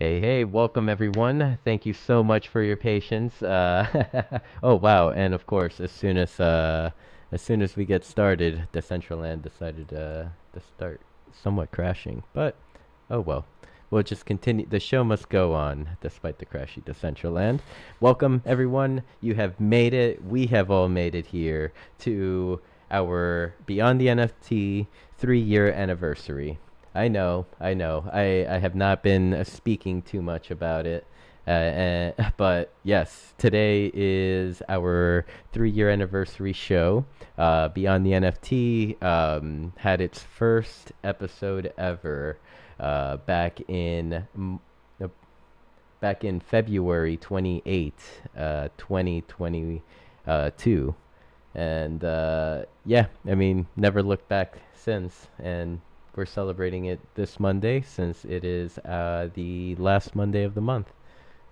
Hey, welcome everyone. Thank you so much for your patience. Oh wow, and of course, as soon as we get started, Decentraland decided to start somewhat crashing. But oh well. We'll just continue. The show must go on despite the crashy Decentraland. Welcome everyone. You have made it. We have all made it here to our Beyond the NFT 3-year anniversary. I know. I have not been speaking too much about it. But yes, today is our 3-year anniversary show. Beyond the NFT had its first episode ever back in February 28th, 2022. And yeah, I mean, never looked back since. And we're celebrating it this Monday since it is the last Monday of the month.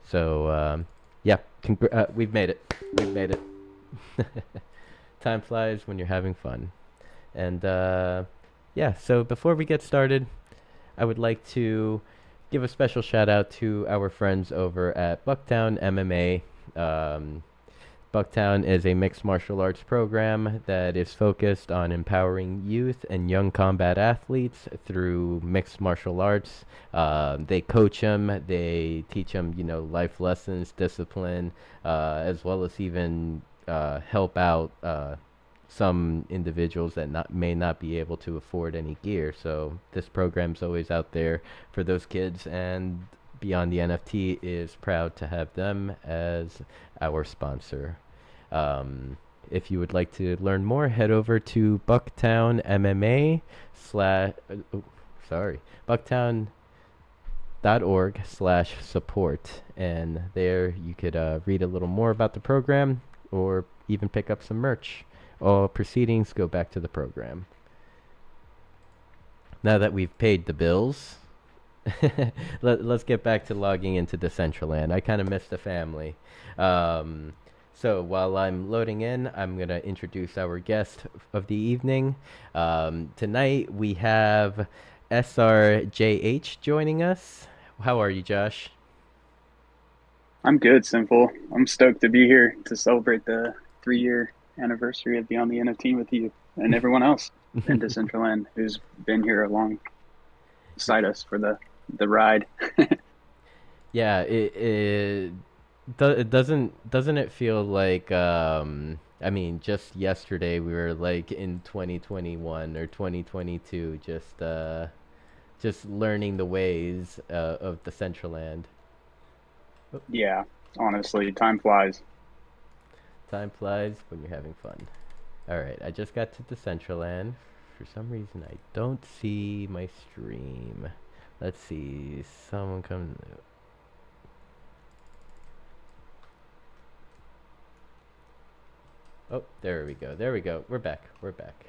So yeah, we've made it. We've made it. Time flies when you're having fun. And yeah, so before we get started, I would like to give a special shout out to our friends over at Bucktown MMA. Bucktown is a mixed martial arts program that is focused on empowering youth and young combat athletes through mixed martial arts. They coach them, they teach them, life lessons, discipline, as well as even help out some individuals that may not be able to afford any gear. So this program's always out there for those kids, and Beyond the NFT is proud to have them as our sponsor. If you would like to learn more, head over to Bucktown MMA slash, bucktown.org/support, and there you could read a little more about the program or even pick up some merch. All proceedings go back to the program. Now that we've paid the bills, let's get back to logging into Decentraland. I kind of missed the family. So while I'm loading in, I'm going to introduce our guest of the evening. Tonight we have SRJH joining us. How are you, Josh? I'm good, Simple. I'm stoked to be here to celebrate the 3-year anniversary of Beyond the NFT with you and everyone else in Decentraland who's been here alongside us for the ride. Yeah, it doesn't it feel like I mean, just yesterday we were like in 2021 or 2022, just learning the ways of the Central Land. Oh, Yeah, honestly, time flies. time flies when you're having fun. All right, I just got to the Central Land. For some reason, I don't see my stream. Let's see. Someone come. Oh, there we go. There we go. We're back. We're back.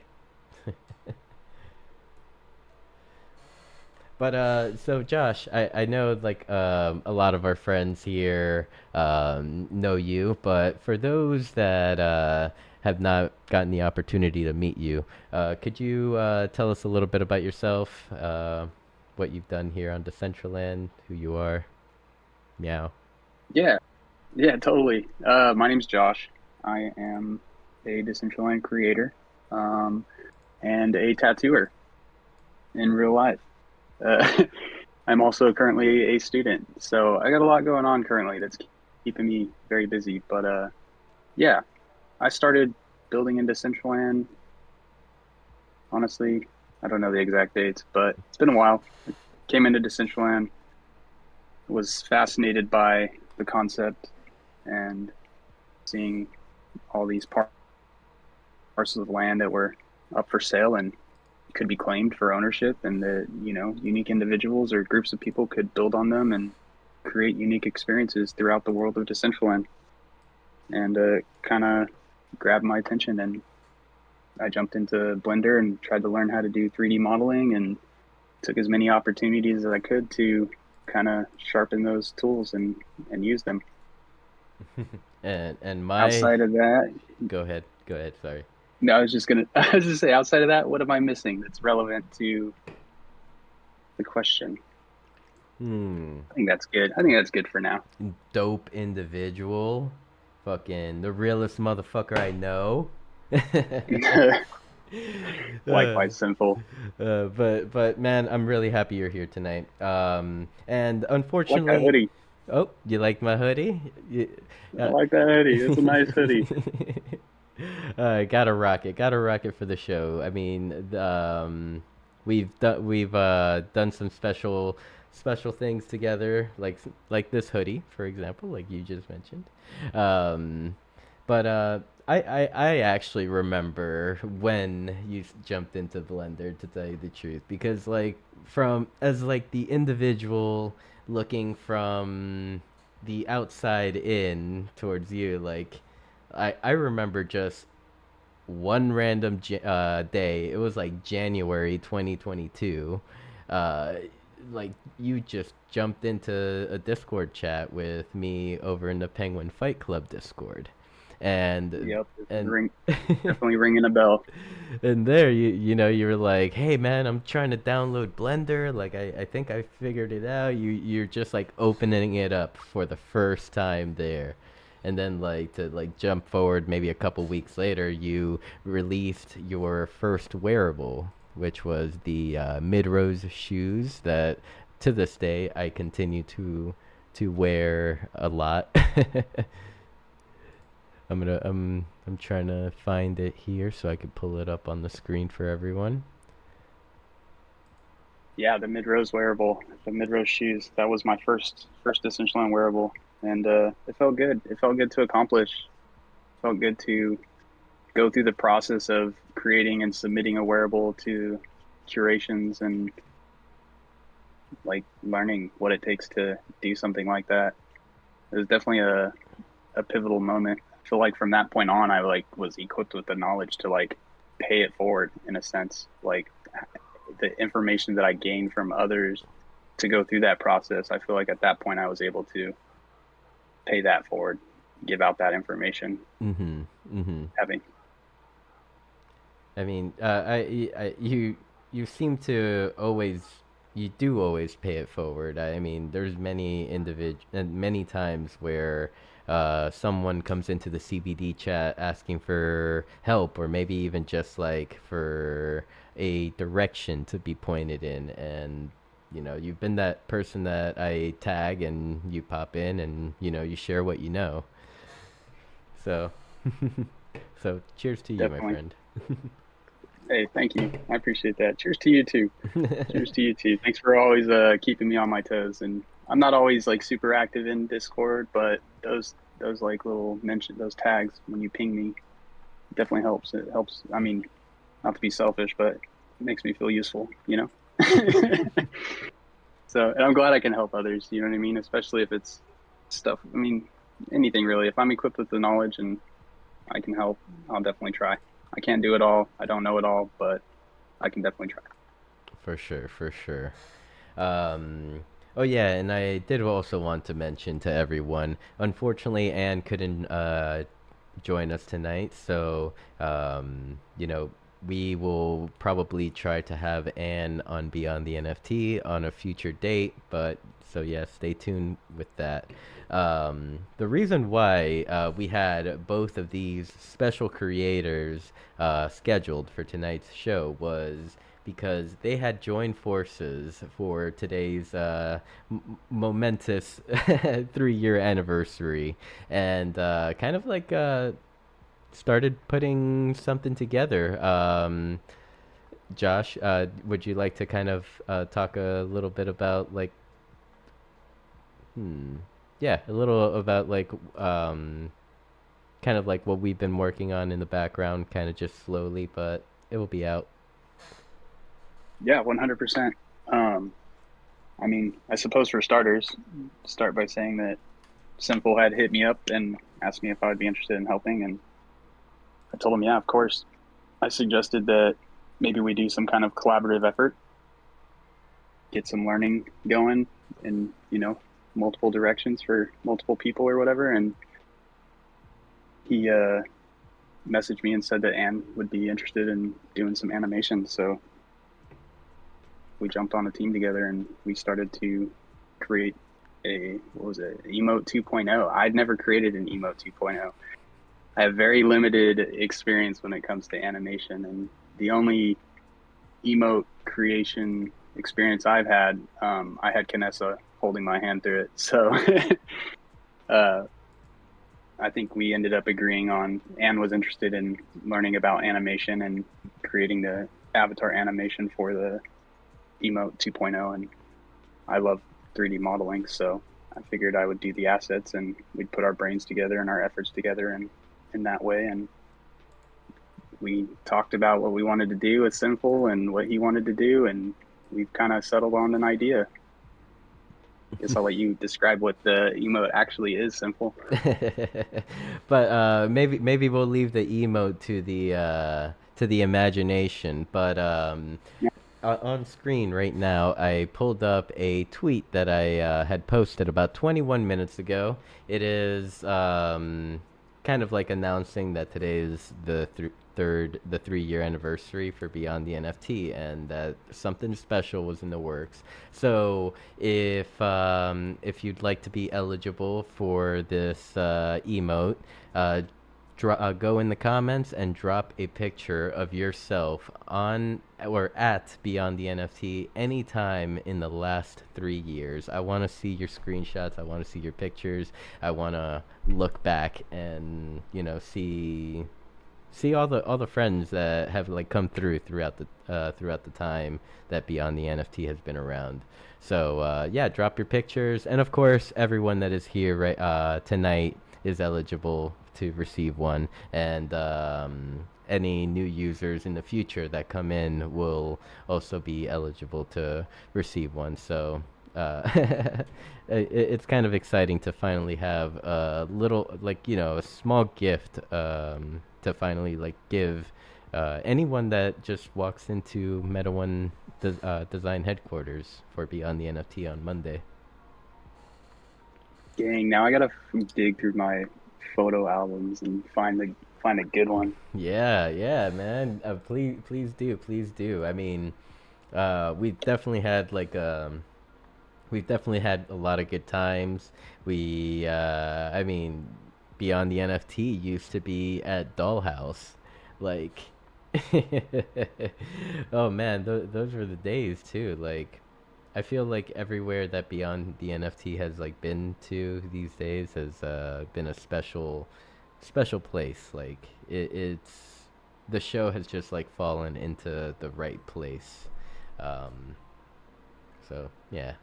But so Josh, I know like a lot of our friends here know you, but for those that have not gotten the opportunity to meet you, could you tell us a little bit about yourself, what you've done here on Decentraland, who you are? Meow. Yeah, yeah, totally. My name's Josh. I am a Decentraland creator um, and a tattooer in real life. Uh, I'm also currently a student, so I got a lot going on currently that's keeping me very busy. But yeah, I started building into Decentraland. Honestly, I don't know the exact dates, but it's been a while. I came into Decentraland, was fascinated by the concept and seeing all these parcels of land that were up for sale and could be claimed for ownership, and that unique individuals or groups of people could build on them and create unique experiences throughout the world of Decentraland. And kind of grabbed my attention, and I jumped into Blender and tried to learn how to do 3D modeling and took as many opportunities as I could to kind of sharpen those tools and use them. And my Outside of that, Go ahead. Go ahead. Sorry. no, I was just say outside of that, what am I missing that's relevant to the question? Hmm. I think that's good. I think that's good for now. Dope individual. Fucking the realest motherfucker I know. uh, Likewise, Sinful. but man, I'm really happy you're here tonight. And I like that unfortunately, hoodie. oh, you like my hoodie? I Uh, like that hoodie. It's a nice hoodie. gotta rock it for the show. I mean, we've done some special things together, like this hoodie, for example, like you just mentioned. Um, but I actually remember when you jumped into Blender, to tell you the truth, because like from as like the individual looking from the outside in towards you, like I remember just one random day. It was like January 2022. Uh, like you just jumped into a Discord chat with me over in the Penguin Fight Club Discord, and Yep, this is and definitely ringing a bell. and there you were like, hey man, I'm trying to download Blender. Like I think I figured it out. You're just like opening it up for the first time there. And then like to like jump forward maybe a couple weeks later, you released your first wearable, which was the mid-rose shoes that to this day I continue to wear a lot. I'm trying to find it here so I can pull it up on the screen for everyone. Yeah, the mid-rose wearable, the mid-rose shoes. That was my first Decentraland wearable, and it felt good. It felt good to accomplish. It felt good to go through the process of creating and submitting a wearable to curations and like learning what it takes to do something like that. It was definitely a pivotal moment. I feel like from that point on, I like was equipped with the knowledge to like pay it forward in a sense. Like the information that I gained from others to go through that process, I feel like at that point I was able to pay that forward, give out that information. Mhm. Mhm. Having I mean, you seem to always you do always pay it forward. I mean, there's many times where someone comes into the CBD chat asking for help, or maybe even just like for a direction to be pointed in, and you've been that person that I tag and you pop in and you share what you know. So, so cheers to you, my definitely. friend. Hey, thank you. I appreciate that. Cheers to you too. Cheers to you too. Thanks for always keeping me on my toes. And I'm not always like super active in Discord, but those like little mention those tags when you ping me definitely helps. It helps. I mean, not to be selfish, but it makes me feel useful, you know? So, and I'm glad I can help others, you know what I mean? Especially if it's stuff, I mean, anything really. If I'm equipped with the knowledge and I can help, I'll definitely try. I can't do it all. I don't know it all, but I can definitely try. For sure, for sure. Um, oh yeah, and I did also want to mention to everyone. Unfortunately, Anne couldn't join us tonight, so we will probably try to have Anne on Beyond the NFT on a future date. But so yeah, stay tuned with that. The reason why we had both of these special creators scheduled for tonight's show was because they had joined forces for today's momentous 3-year anniversary, and kind of like started putting something together. Josh, would you like to kind of talk a little bit about like, yeah, a little about like kind of like what we've been working on in the background, kind of just slowly, but it will be out. Yeah, 100%. Um, I mean, I suppose for starters, start by saying that Simple had hit me up and asked me if I would be interested in helping, and I told him, yeah, of course. I suggested that maybe we do some kind of collaborative effort, get some learning going in, multiple directions for multiple people or whatever. And he messaged me and said that Anne would be interested in doing some animation. So we jumped on a team together and we started to create a, what was it, emote 2.0. I'd never created an emote 2.0. I have very limited experience when it comes to animation, and the only emote creation experience I've had, I had Kanessa holding my hand through it. So I think we ended up agreeing on, Anne was interested in learning about animation and creating the avatar animation for the emote 2.0, and I love 3D modeling, so I figured I would do the assets and we'd put our brains together and our efforts together and in that way. And we talked about what we wanted to do with Sinful and what he wanted to do, and we've kind of settled on an idea. Guess I'll let you describe what the emote actually is, Sinful. But maybe we'll leave the emote to the imagination. But Yeah. on screen right now, I pulled up a tweet that I had posted about 21 minutes ago. It is kind of like announcing that today is the 3-year anniversary for Beyond the NFT, and that something special was in the works. So if you'd like to be eligible for this emote, uh, go in the comments and drop a picture of yourself on or at Beyond the NFT anytime in the last 3 years. I want to see your screenshots. I want to see your pictures. I want to look back and see all the friends that have like come throughout the time that Beyond the NFT has been around. So yeah, drop your pictures, and of course, everyone that is here right tonight is eligible to receive one, and any new users in the future that come in will also be eligible to receive one. So it's kind of exciting to finally have a little, like, a small gift to finally like give anyone that just walks into Meta One Design headquarters for Beyond the NFT on Monday. Dang, now I gotta dig through my photo albums and find a good one. Yeah, yeah, man. Please do. I mean, we've definitely had we've definitely had a lot of good times. I mean, Beyond the NFT used to be at Dollhouse, like, oh man, those were the days too. Like, I feel like everywhere that Beyond the NFT has like been to these days has been a special place. Like it's the show has just like fallen into the right place. Um, so yeah.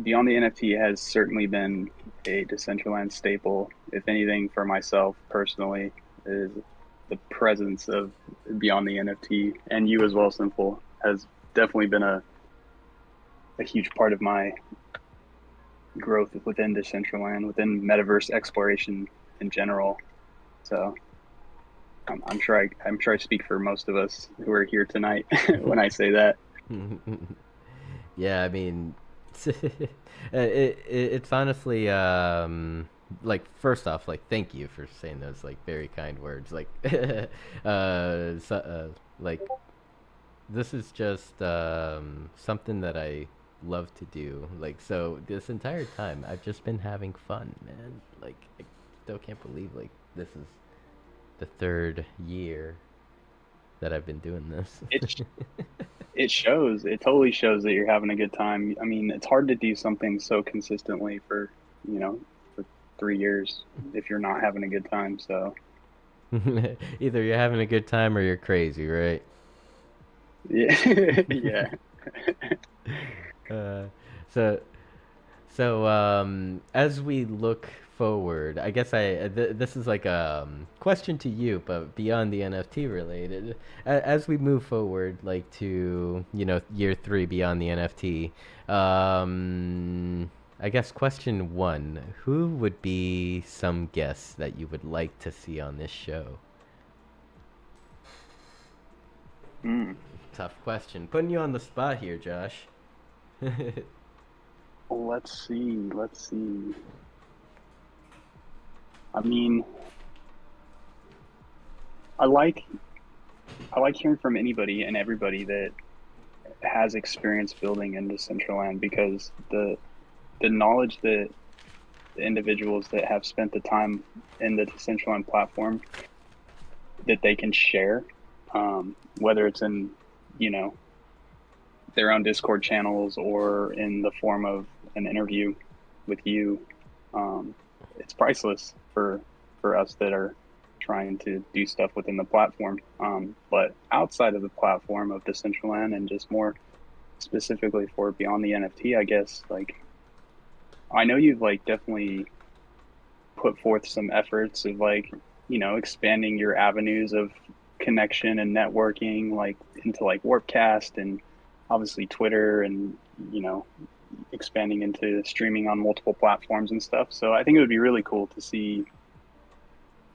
Beyond the NFT has certainly been a Decentraland staple. If anything, for myself personally, is the presence of Beyond the NFT, and you as well, Simple, has definitely been a huge part of my growth within Decentraland, within metaverse exploration in general. So I'm sure I speak for most of us who are here tonight when I say that. Yeah, I mean, it's honestly like, first off, like, thank you for saying those like very kind words. Like, like, this is just something that I love to do. Like, so this entire time I've just been having fun, man. Like, I still can't believe like this is the 3rd year that I've been doing this. It it shows. It totally shows that you're having a good time. I mean, it's hard to do something so consistently for, for 3 years if you're not having a good time. So Either you're having a good time or you're crazy, right? yeah, yeah. Uh, so as we look forward, I guess this is like a question to you, but beyond the NFT related. As we move forward, like to year 3 beyond the NFT, I guess question 1: who would be some guests that you would like to see on this show? Mm. Tough question. Putting you on the spot here, Josh. Let's see. Let's see. I mean, I like I like hearing from anybody and everybody that has experience building in Decentraland, because the knowledge that the individuals that have spent the time in the Decentraland platform that they can share, whether it's in, you know, their own Discord channels or in the form of an interview with you, it's priceless for us that are trying to do stuff within the platform. But outside of the platform of Decentraland, and just more specifically for beyond the NFT, I guess, like, I know you've like definitely put forth some efforts of like, expanding your avenues of connection and networking, like into like Warpcast and obviously Twitter, and you know expanding into streaming on multiple platforms and stuff. So I think it would be really cool to see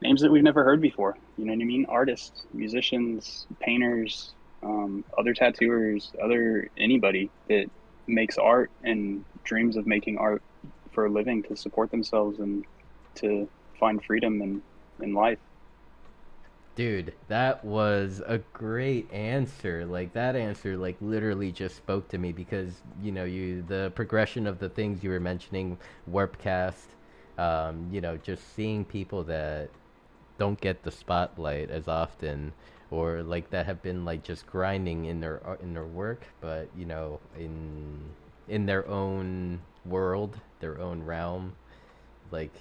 names that we've never heard before. You know what I mean? Artists, musicians, painters, other tattooers, other anybody that makes art and dreams of making art for a living to support themselves and to find freedom in life. Dude, that was a great answer. Like that answer like literally just spoke to me because, the progression of the things you were mentioning, Warpcast, just seeing people that don't get the spotlight as often, or like that have been like just grinding in their work, but in their own world, their own realm, like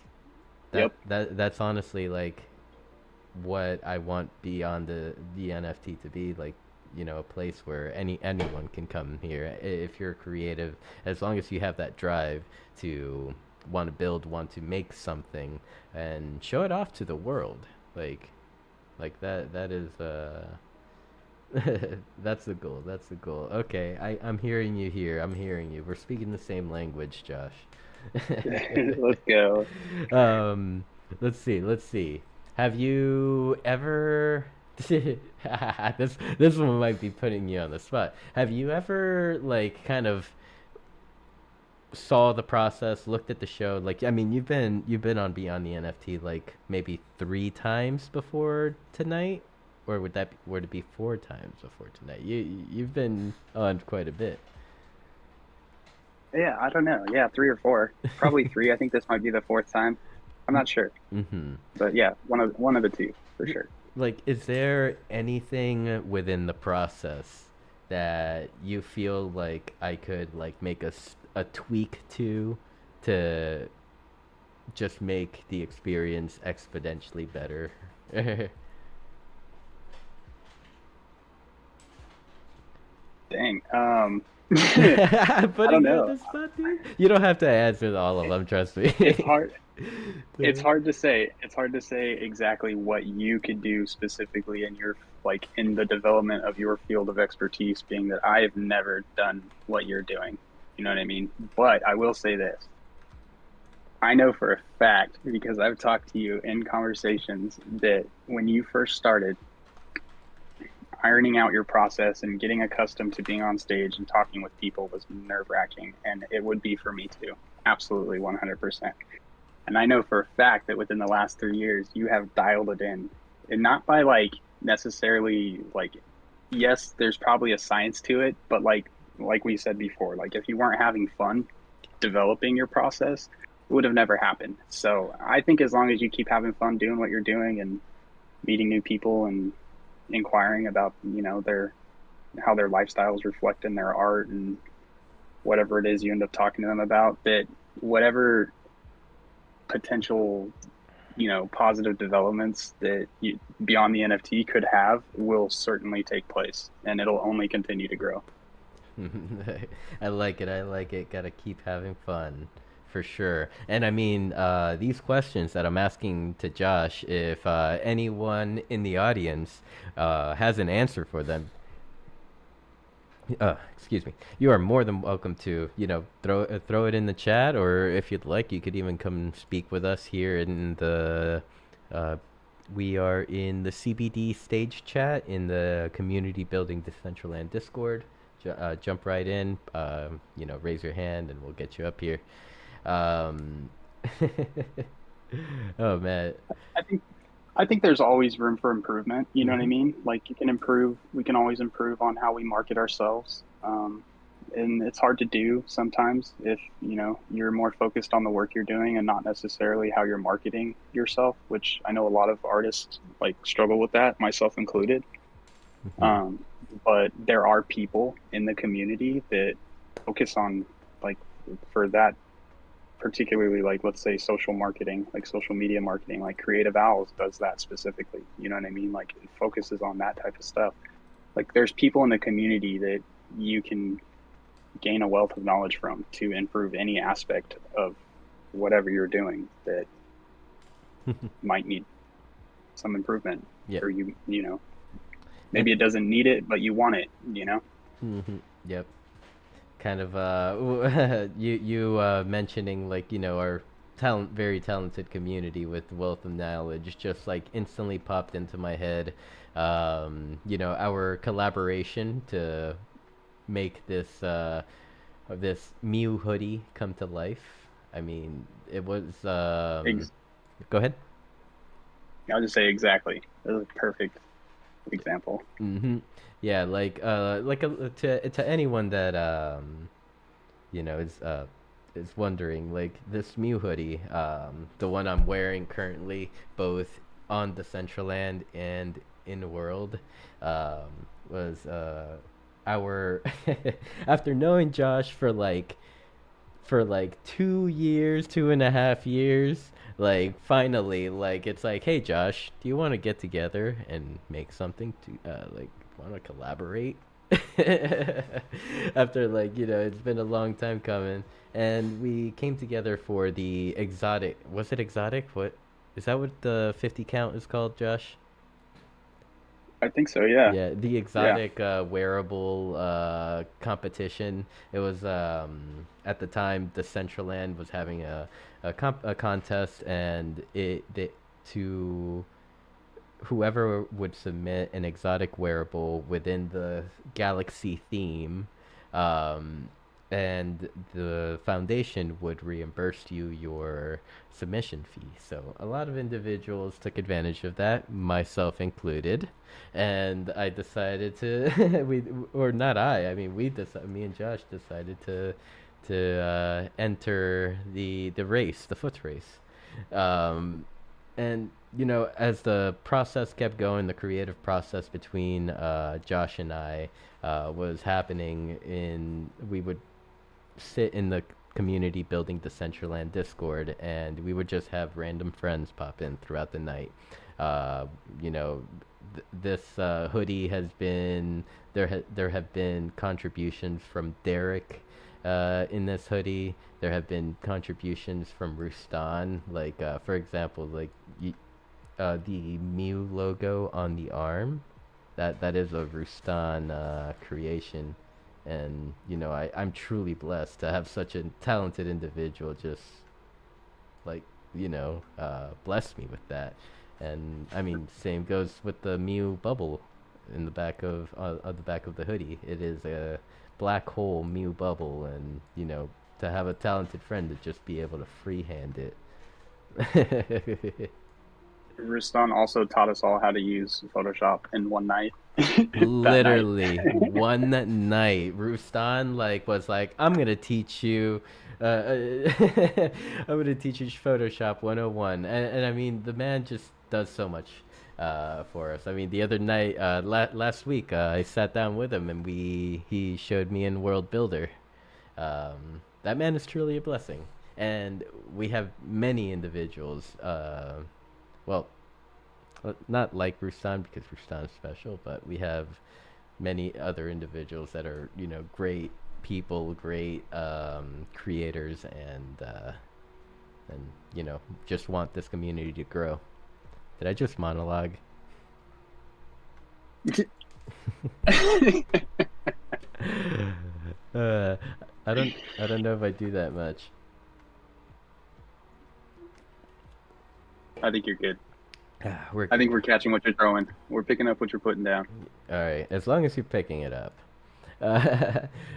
Yep. that's honestly like what I want beyond the NFT to be, like, a place where anyone can come here if you're creative, as long as you have that drive to want to build, want to make something and show it off to the world. Like that is that's the goal. That's the goal. Okay, I'm hearing you here. I'm hearing you. We're speaking the same language, Josh. Let's go. um, let's see. Let's see. Have you ever? This one might be putting you on the spot. Have you ever like kind of saw the process, looked at the show? Like, I mean, you've been on Beyond the NFT like maybe 3 times before tonight, or would it be 4 times before tonight? You've been on quite a bit. Yeah, I don't know. Yeah, three or four, probably three. I think this might be the fourth time. I'm not sure, Mm-hmm. but yeah, one of the two for sure. Like, is there anything within the process that you feel like I could like make a tweak to just make the experience exponentially better? Dang. I'm I don't putting you on know. the spot, dude. You don't have to answer all of It, them, trust me. it's hard. It's hard to say. It's hard to say exactly what you could do specifically in your, like, in the development of your field of expertise, being that I have never done what you're doing. You know what I mean? But I will say this. I know for a fact, because I've talked to you in conversations, that when you first started ironing out your process and getting accustomed to being on stage and talking with people was nerve-wracking, and it would be for me too. Absolutely 100%. And I know for a fact that within the last 3 years, you have dialed it in. And not by like necessarily like, yes, there's probably a science to it, but like we said before, like if you weren't having fun developing your process, it would have never happened. So I think as long as you keep having fun doing what you're doing and meeting new people and inquiring about, their how their lifestyles reflect in their art and whatever it is you end up talking to them about, that whatever potential, positive developments that beyond the NFT could have will certainly take place, and it'll only continue to grow. I like it. I like it. Gotta keep having fun, for sure. And I mean, these questions that I'm asking to Josh, if anyone in the audience has an answer for them, excuse me, you are more than welcome to, throw it in the chat, or if you'd like, you could even come speak with us here in the. We are in the CBD stage chat in the Community Building Decentraland Discord. Jump right in, raise your hand, and we'll get you up here. Um, oh man. I think I think there's always room for improvement. You know what I Mm-hmm. mean? Like you can improve. We can always improve on how we market ourselves. And it's hard to do sometimes if you're more focused on the work you're doing and not necessarily how you're marketing yourself. Which I know a lot of artists like struggle with that, myself included. Mm-hmm. Um, but there are people in the community that focus on like for that particularly like let's say social marketing, like social media marketing, like Creative Owls does that specifically. You know what I mean? Like it focuses on that type of stuff. Like there's people in the community that you can gain a wealth of knowledge from to improve any aspect of whatever you're doing that might need some improvement Yep. or And maybe it doesn't need it but you want it. mm-hmm. Yep. Kind of you mentioning like our very talented community with wealth of knowledge just like instantly popped into my head. Our collaboration to make this Mew hoodie come to life. I mean, it was Ex- go ahead. I'll just say exactly. That's a perfect example. Mm-hmm. Yeah, like to anyone that is wondering, like this Mew hoodie, the one I'm wearing currently, both on Decentraland and in World, was our after knowing Josh for like 2 years, 2.5 years. Like finally, like it's like, hey Josh, do you want to get together and make something to like want to collaborate? After it's been a long time coming, and we came together for the exotic. Was it exotic? What is that? What the 50 count is called, Josh? I think so, yeah. Yeah, the Yeah. exotic wearable competition. It was at the time the Decentraland was having a contest, and to whoever would submit an exotic wearable within the galaxy theme, um, and the foundation would reimburse you your submission fee. So a lot of individuals took advantage of that, myself included, and I decided to we or not I mean we decided me and Josh decided to enter the race, the foot race. Um, and as the process kept going, the creative process between Josh and I was happening. We would sit in the community building the Decentraland Discord, and we would just have random friends pop in throughout the night. Uh, you know, this hoodie has been there have been contributions from Derek in this hoodie. There have been contributions from Rustan, like for example, like the Mew logo on the arm. That is a Rustan creation, and I'm truly blessed to have such a talented individual just like bless me with that. And I mean, same goes with the Mew bubble in the back of the back of the hoodie. It is a black hole Mew bubble, and to have a talented friend to just be able to freehand it. Rustan also taught us all how to use Photoshop in one night. That night. Literally one night, Rustan was like, "I'm gonna teach you, I'm gonna teach you Photoshop 101," and I mean, the man just does so much for us. I mean, the other night, last week, I sat down with him and he showed me in World Builder. That man is truly a blessing, and we have many individuals. Well, not like Rustan because Rustan is special, but we have many other individuals that are great people, great creators, and just want this community to grow. Did I just monologue? uh, I don't know if I do that much. I think you're good. We're I think good. we're catching what you're throwing. We're picking up what you're putting down. All right, as long as you're picking it up.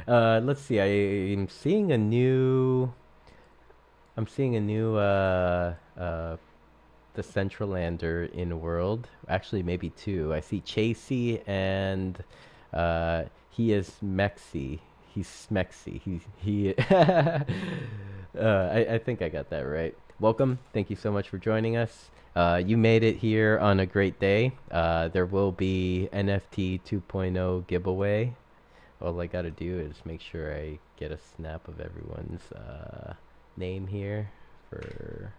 Let's see. I'm seeing a new. I'm seeing a new Decentralander in the world. Actually, maybe two. I see Chasey and he is Mexi. He's Smexy. He. I think I got that right. Welcome. Thank you so much for joining us. You made it here on a great day. There will be NFT 2.0 giveaway. All I gotta do is make sure I get a snap of everyone's name here for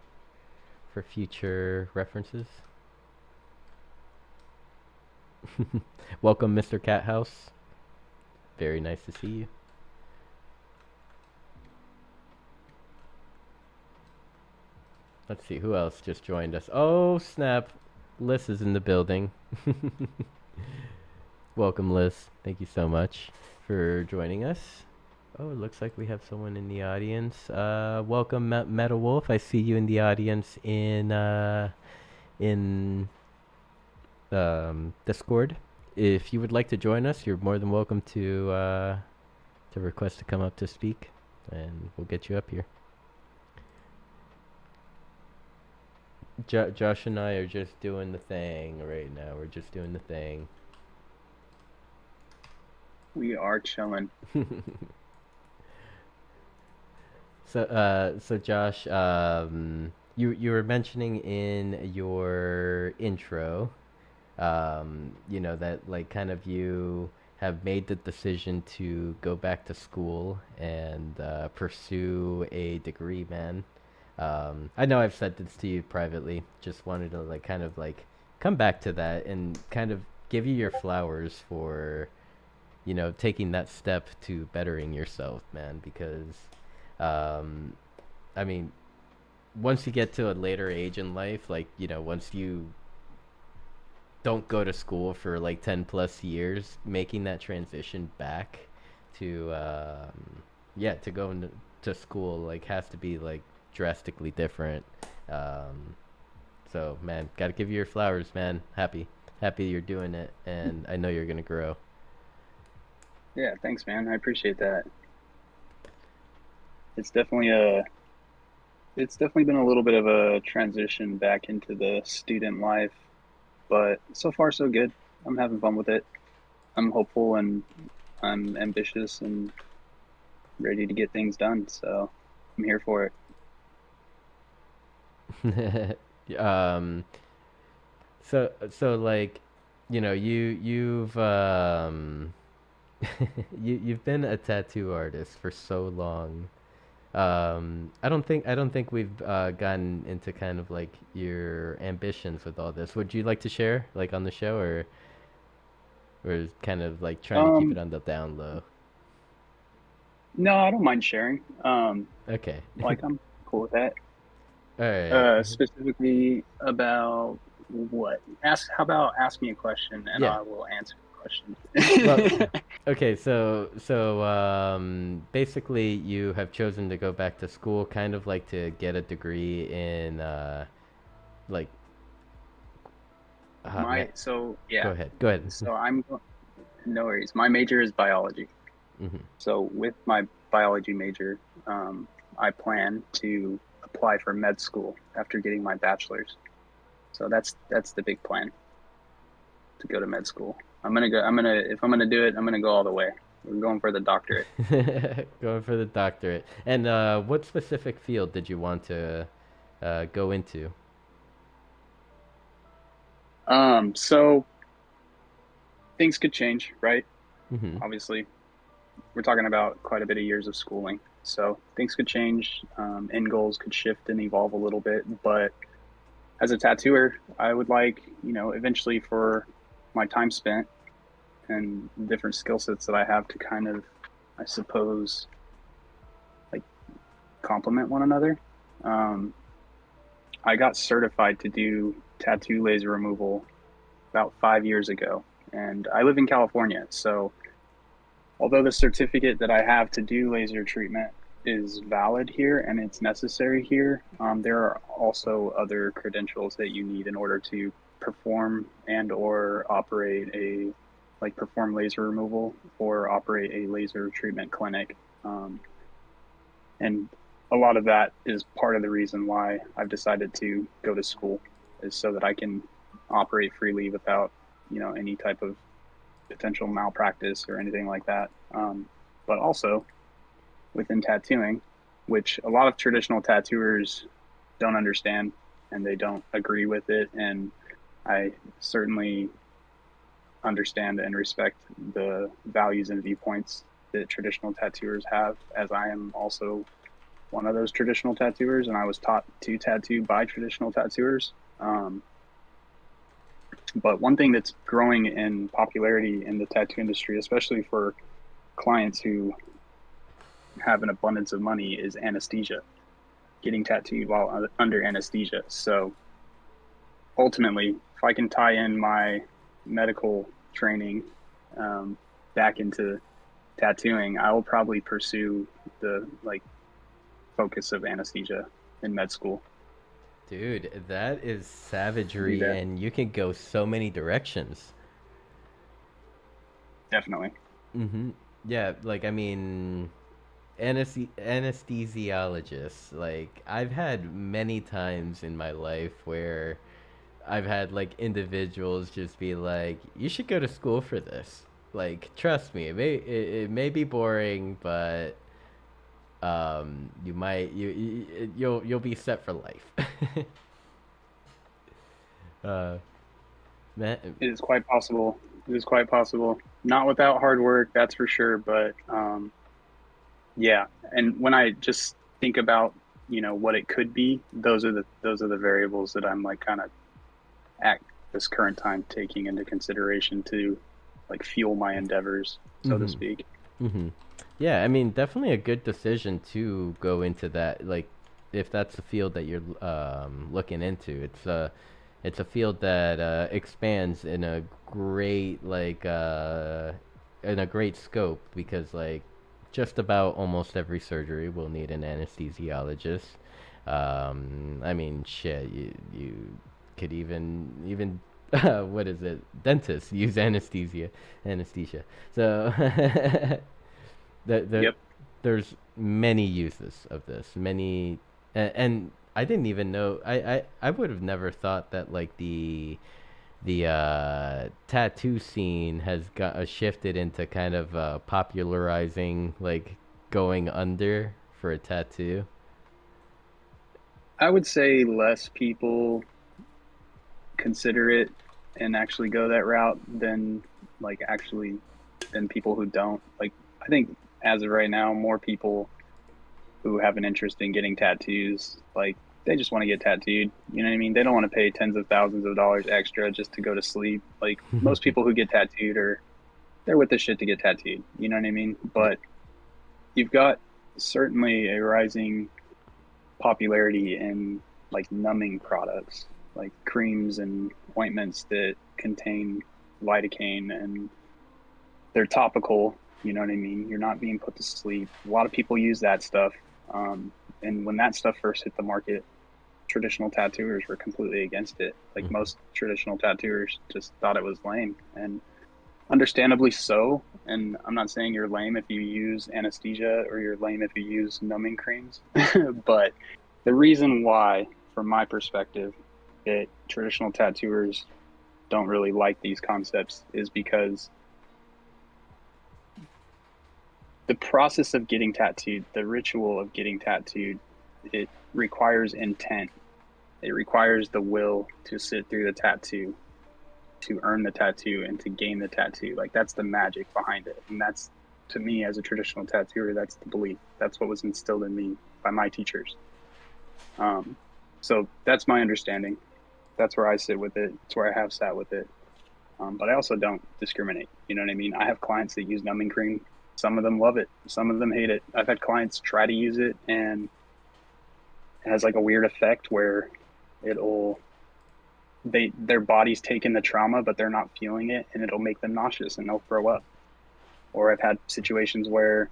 future references. Welcome, Mr. Cathouse. Very nice to see you. Let's see, who else just joined us? Oh, snap. Liz is in the building. Welcome, Liz. Thank you so much for joining us. Oh, it looks like we have someone in the audience. Welcome, Meta Wolf. I see you in the audience in Discord. If you would like to join us, you're more than welcome to request to come up to speak, and we'll get you up here. Josh and I are just doing the thing right now. We're just doing the thing. We are chilling. So Josh, you were mentioning in your intro, that like kind of you have made the decision to go back to school and pursue a degree, man. I know I've said this to you privately. Just wanted to like kind of like come back to that and kind of give you your flowers for, taking that step to bettering yourself, man. Because, I mean, once you get to a later age in life, like, once you don't go to school for like 10 plus years, making that transition back to, to go into to school, like, has to be like drastically different. So man, gotta give you your flowers, man. Happy you're doing it, and I know you're gonna grow. Yeah, thanks, man. I appreciate that. It's definitely been a little bit of a transition back into the student life, but so far so good. I'm having fun with it. I'm hopeful and I'm ambitious and ready to get things done, so I'm here for it. um so like, you've you've been a tattoo artist for so long. I don't think we've gotten into kind of like your ambitions with all this. Would you like to share like on the show, or kind of like trying to keep it Um, on the down low? no, I don't mind sharing. Okay. Like I'm cool with that. All right. Specifically about what? How about ask me a question and Yeah. I will answer Well, the question. okay, so basically you have chosen to go back to school kind of like to get a degree in like man, go Yeah. ahead. Go ahead. So no worries. My major is biology. Hmm. So with my biology major, I plan to apply for med school after getting my bachelor's. So that's the big plan, to go to med school. If I'm gonna do it, I'm gonna go all the way. We're going for the doctorate. Going for the doctorate. And what specific field did you want to go into? So things could change, right? Hmm. Obviously, we're talking about quite a bit of years of schooling. So things could change. End goals could shift and evolve a little bit. But as a tattooer, I would like, eventually for my time spent and different skill sets that I have to kind of, I suppose, like complement one another. Um, I got certified to do tattoo laser removal about 5 years ago, and I live in California. So, although the certificate that I have to do laser treatment is valid here and it's necessary here, there are also other credentials that you need in order to perform and or operate perform laser removal or operate a laser treatment clinic. And a lot of that is part of the reason why I've decided to go to school. is so that I can operate freely without, any type of potential malpractice or anything like that. But also within tattooing, which a lot of traditional tattooers don't understand and they don't agree with it. And I certainly understand and respect the values and viewpoints that traditional tattooers have, as I am also one of those traditional tattooers, and I was taught to tattoo by traditional tattooers. But one thing that's growing in popularity in the tattoo industry, especially for clients who have an abundance of money, is anesthesia, getting tattooed while under anesthesia. So ultimately, if I can tie in my medical training back into tattooing, I will probably pursue the focus of anesthesia in med school. Dude, that is Do savagery, that. and you can go so many directions. Definitely. Mm-hmm. Yeah, like I mean, anesthesiologists. Like I've had many times in my life where I've had like individuals just be like, "You should go to school for this." Like, trust me, it may be boring, but you'll be set for life. uh, man, It is quite possible. It is quite possible. Not without hard work, that's for sure. But yeah, and when I just think about what it could be, those are the variables that I'm like kind of at this current time taking into consideration to like fuel my endeavors, so to mm-hmm, speak. mm-hmm. Yeah, I mean, definitely a good decision to go into that. Like, if that's the field that you're looking into, it's a field that expands in a great in a great scope because like just about almost every surgery will need an anesthesiologist. I mean, shit, you could even what is it? Dentists use anesthesia. So the Yep. there's many uses of this, many, and I didn't even know. I would have never thought that like the tattoo scene has got shifted into kind of popularizing like going under for a tattoo. I would say less people consider it and actually go that route than people who don't. Like I think as of right now, more people who have an interest in getting tattoos, like they just want to get tattooed. You know what I mean? They don't want to pay tens of thousands of dollars extra just to go to sleep. Like most people who get tattooed are they're with the shit to get tattooed. You know what I mean? Yeah. But you've got certainly a rising popularity in like numbing products, like creams and ointments that contain lidocaine, and they're topical. You know what I mean? You're not being put to sleep. A lot of people use that stuff. And when that stuff first hit the market, traditional tattooers were completely against it. Like Mhm. most traditional tattooers just thought it was lame. And understandably so. And I'm not saying you're lame if you use anesthesia or you're lame if you use numbing creams. But the reason why, from my perspective, that traditional tattooers don't really like these concepts is because the process of getting tattooed, the ritual of getting tattooed, it requires intent. It requires the will to sit through the tattoo, to earn the tattoo, and to gain the tattoo. Like that's the magic behind it. And that's to me as a traditional tattooer, that's the belief. That's what was instilled in me by my teachers. Um, so that's my understanding. That's where I sit with it. It's where I have sat with it. But I also don't discriminate. You know what I mean? I have clients that use numbing cream. Some of them love it. Some of them hate it. I've had clients try to use it and it has like a weird effect where it'll their body's taking the trauma but they're not feeling it and it'll make them nauseous and they'll throw up. Or I've had situations where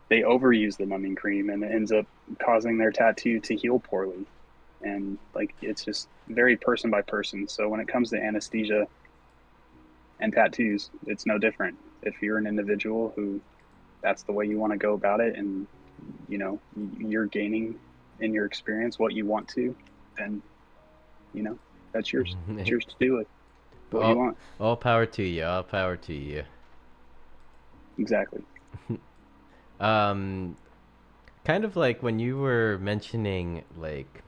they overuse the numbing cream and it ends up causing their tattoo to heal poorly. And like it's just very person by person. So when it comes to anesthesia and tattoos, it's no different. If you're an individual who that's the way you want to go about it and you're gaining in your experience what you want to, then you know, that's yours. It's yours to do it what you all, want. all power to you. All power to you. Exactly. Um, kind of like when you were mentioning, like,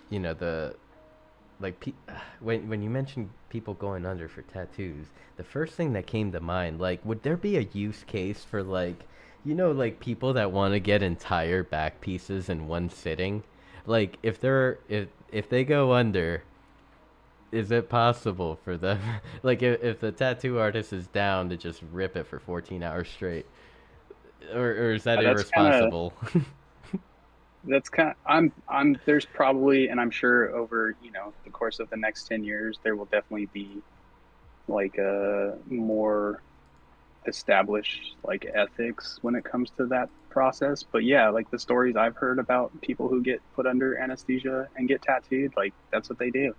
the like when you mentioned people going under for tattoos, the first thing that came to mind, like, would there be a use case for, like, like people that want to get entire back pieces in one sitting? Like, if they go under, is it possible for them, like, if the tattoo artist is down, to just rip it for 14 hours straight, or is that That's kind of irresponsible? I'm there's probably, and I'm sure over, the course of the next 10 years there will definitely be like a more established like ethics when it comes to that process. But yeah, like the stories I've heard about people who get put under anesthesia and get tattooed, like that's what they do.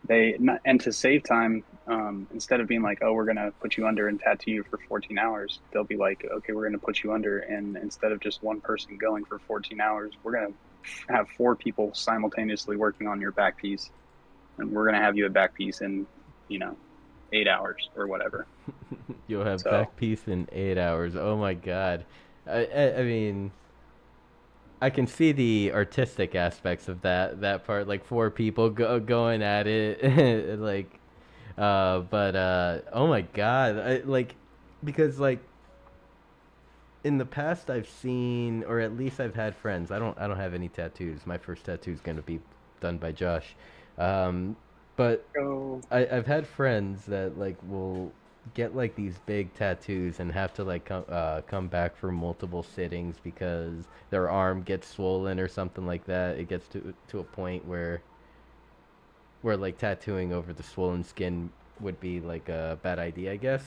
And to save time, instead of being like, oh, we're gonna put you under and tattoo you for 14 hours, they'll be like, okay, we're gonna put you under, and instead of just one person going for 14 hours, we're gonna have four people simultaneously working on your back piece, and we're gonna have you a back piece in, you know, 8 hours or whatever. You'll have So back piece in 8 hours. Oh my god. I mean, I can see the artistic aspects of that part, like four people going at it, like, but oh my god, like, because, like, in the past I've seen, or at least I've had friends. I don't have any tattoos. My first tattoo is gonna be done by Josh, um, but oh, I've had friends that, like, will get, like, these big tattoos and have to, like, come back for multiple sittings because their arm gets swollen or something like that. It gets to a point where, like, tattooing over the swollen skin would be, like, a bad idea, I guess.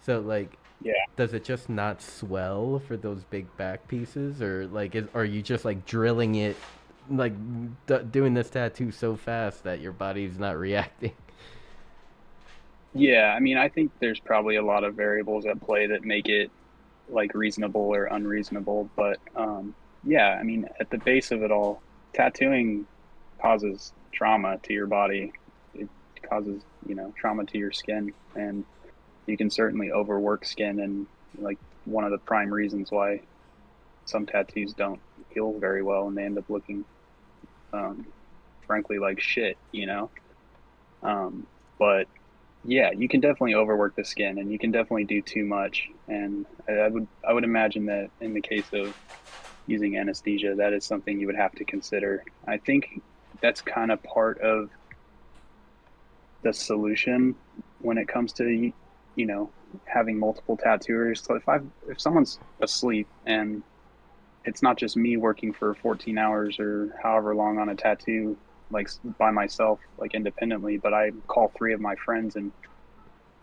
So, like, yeah. does it just not swell for those big back pieces, or, like, are you just, like, drilling it, like, doing this tattoo so fast that your body's not reacting? Yeah, I mean, I think there's probably a lot of variables at play that make it like reasonable or unreasonable, but yeah, I mean, at the base of it all, tattooing causes trauma to your body. It causes, trauma to your skin, and you can certainly overwork skin, and like one of the prime reasons why some tattoos don't heal very well and they end up looking um frankly like shit. Um but yeah, you can definitely overwork the skin, and you can definitely do too much. And I would imagine that in the case of using anesthesia, that is something you would have to consider. I think that's kind of part of the solution when it comes to having multiple tattooers. So if someone's asleep and it's not just me working for 14 hours or however long on a tattoo, like by myself, like independently, but I call three of my friends and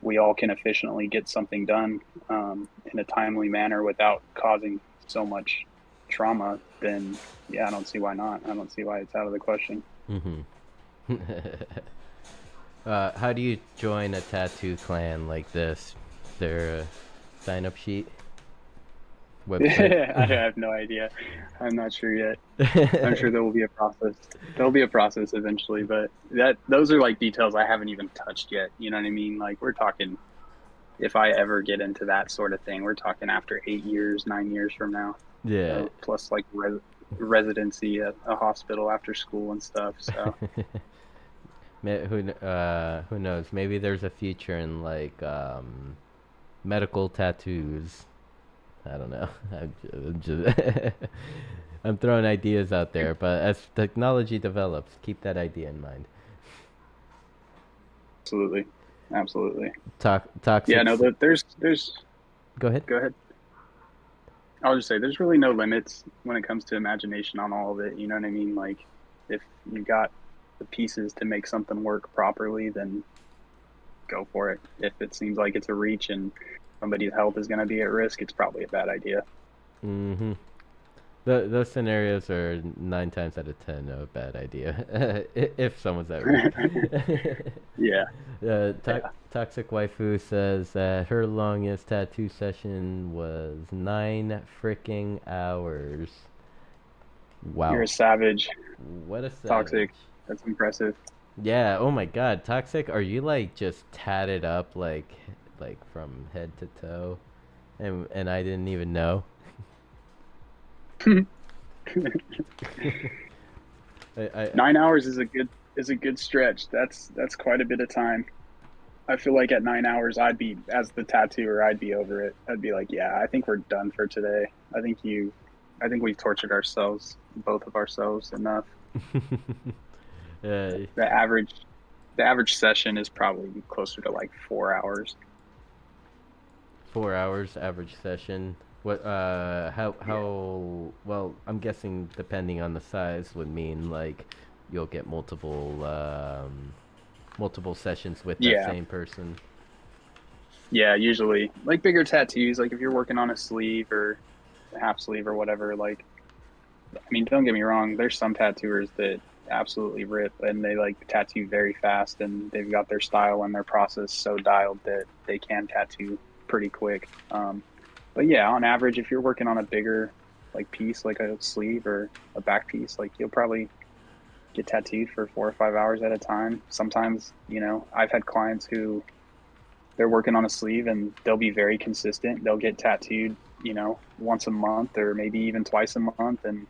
we all can efficiently get something done in a timely manner without causing so much trauma, then yeah, I don't see why not. I don't see why it's out of the question. Mm-hmm. How do you join a tattoo clan like this? Is there a sign up sheet? Website? I have no idea. I'm not sure yet. I'm sure there will be a process. There'll be a process eventually, but those are like details I haven't even touched yet. You know what I mean? Like we're talking, if I ever get into that sort of thing, we're talking after 8 years, 9 years from now. Yeah. So plus like residency at a hospital after school and stuff. So Who knows? Maybe there's a future in, like, medical tattoos. I don't know. I'm throwing ideas out there, but as technology develops, keep that idea in mind. absolutely, absolutely. Yeah, Toxic. no, there's Go ahead. go ahead. I'll just say there's really no limits when it comes to imagination on all of it. You know what I mean? Like if you got the pieces to make something work properly, then go for it. If it seems like it's a reach and somebody's health is going to be at risk, it's probably a bad idea. Mm-hmm. Those scenarios are 9 times out of 10 a bad idea if someone's at risk. Yeah, yeah. Toxic Waifu says that her longest tattoo session was 9 freaking hours. You're Wow. a savage, What a savage. toxic. That's impressive. Yeah. Oh my God, Toxic. Are you like just tatted up like from head to toe, and I didn't even know. I 9 hours is a good stretch. That's quite a bit of time. I feel like at 9 hours, I'd be as the tattooer, I'd be over it. I'd be like, yeah, I think we're done for today. I think we've tortured ourselves, both of ourselves enough. uh, The average the average session is probably closer to like 4 hours. 4 hours average session. What? Yeah. How? Well, I'm guessing depending on the size would mean like you'll get multiple sessions with that Yeah. same person. Yeah, usually like bigger tattoos, like if you're working on a sleeve or a half sleeve or whatever, like I mean, don't get me wrong, there's some tattooers that absolutely rip and they like tattoo very fast and they've got their style and their process so dialed that they can tattoo pretty quick. But yeah, on average, if you're working on a bigger like piece, like a sleeve or a back piece, like you'll probably get tattooed for 4 or 5 hours at a time. Sometimes, I've had clients who they're working on a sleeve and they'll be very consistent. They'll get tattooed, once a month or maybe even twice a month, and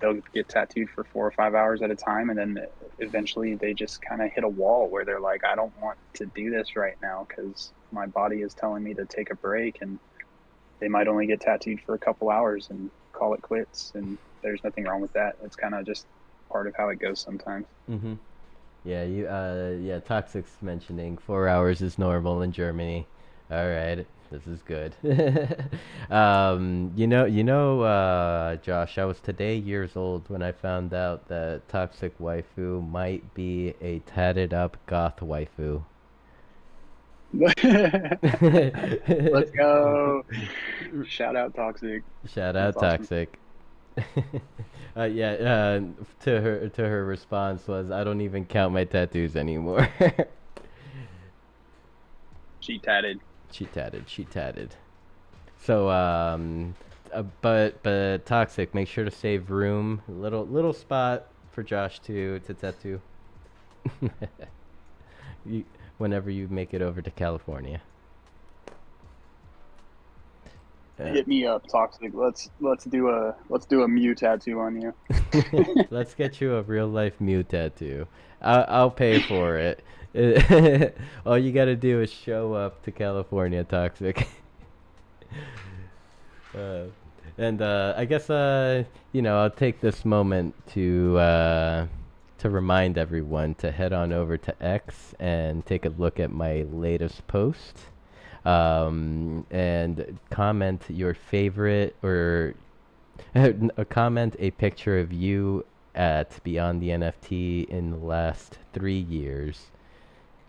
they'll get tattooed for 4 or 5 hours at a time. And then eventually they just kind of hit a wall where they're like, I don't want to do this right now because my body is telling me to take a break. And they might only get tattooed for a couple hours and call it quits. And there's nothing wrong with that. It's kind of just part of how it goes sometimes. Mm-hmm. Yeah, yeah, Toxic's mentioning 4 hours is normal in Germany. All right, this is good. Josh, I was today years old when I found out that Toxic Waifu might be a tatted up goth waifu. Let's go. Shout out Toxic. Shout That's out awesome. Toxic. Yeah, to her response was, I don't even count my tattoos anymore. She tatted. She tatted. She tatted. So, but Toxic, make sure to save room, little spot for Josh to tattoo. you, Whenever you make it over to California. Uh, Hit me up, Toxic. Let's do a Mew tattoo on you. let's get you a real life Mew tattoo. I'll pay for it. All you gotta do is show up to California, Toxic. Uh, and I guess I'll take this moment to remind everyone to head on over to X and take a look at my latest post, and comment your favorite or comment a picture of you at Beyond the NFT in the last 3 years.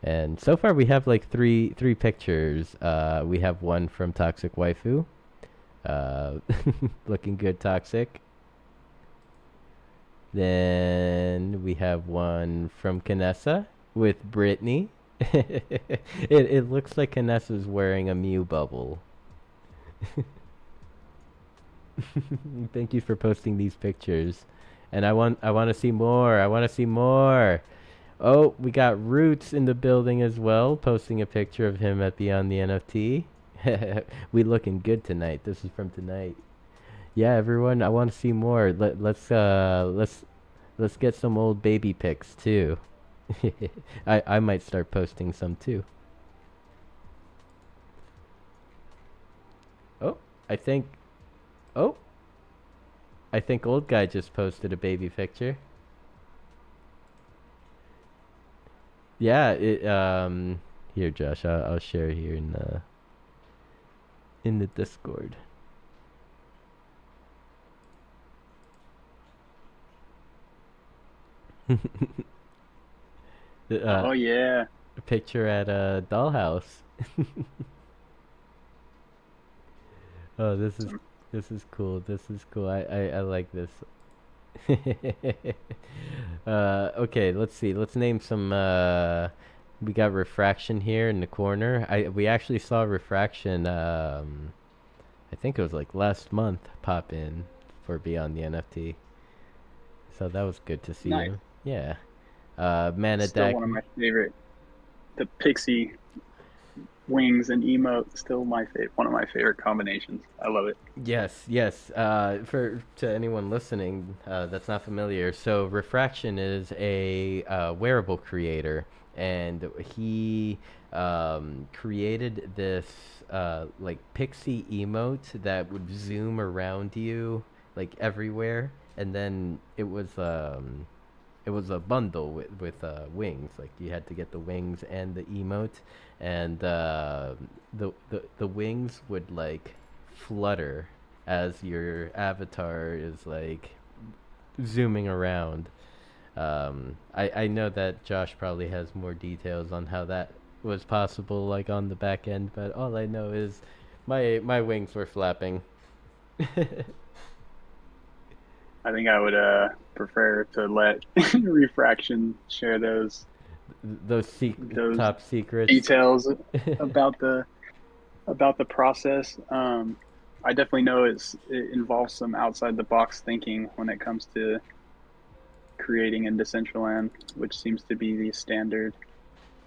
And so far we have like three pictures. We have one from Toxic Waifu. Uh, looking good, Toxic. Then we have one from Kanessa with Brittany. It looks like Kanessa's wearing a Mew bubble. Thank you for posting these pictures. And I want to see more. I want to see more. Oh, we got Roots in the building as well, posting a picture of him at Beyond the NFT. We looking good tonight. This is from tonight. Yeah, everyone, I want to see more. Let's get some old baby pics too. I might start posting some too. Oh, I think oh, I think old guy just posted a baby picture. Yeah, it here Josh, I'll share here in the Discord. Oh yeah. A picture at a dollhouse. Oh, Some this is cool. This is cool. I like this. Okay, let's see. Let's name some. We got refraction here in the corner. We actually saw refraction. I think it was like last month. Pop in for Beyond the NFT. So that was good to see nice. him. Yeah. Mana Still one of Dagger. my favorite. The pixie wings and emote, still my favorite. One of my favorite combinations. I love it. Yes, yes. For to anyone listening that's not familiar, so Refraction is a wearable creator, and he created this like pixie emote that would zoom around you like everywhere, and then it was a bundle with wings. Like you had to get the wings and the emote, and the wings would like flutter as your avatar is like zooming around. I know that Josh probably has more details on how that was possible, like on the back end, but all I know is my wings were flapping. I think I would prefer to let Refraction share Those those top secrets. details about the process. I definitely know it involves some outside the box thinking when it comes to creating in Decentraland, which seems to be the standard.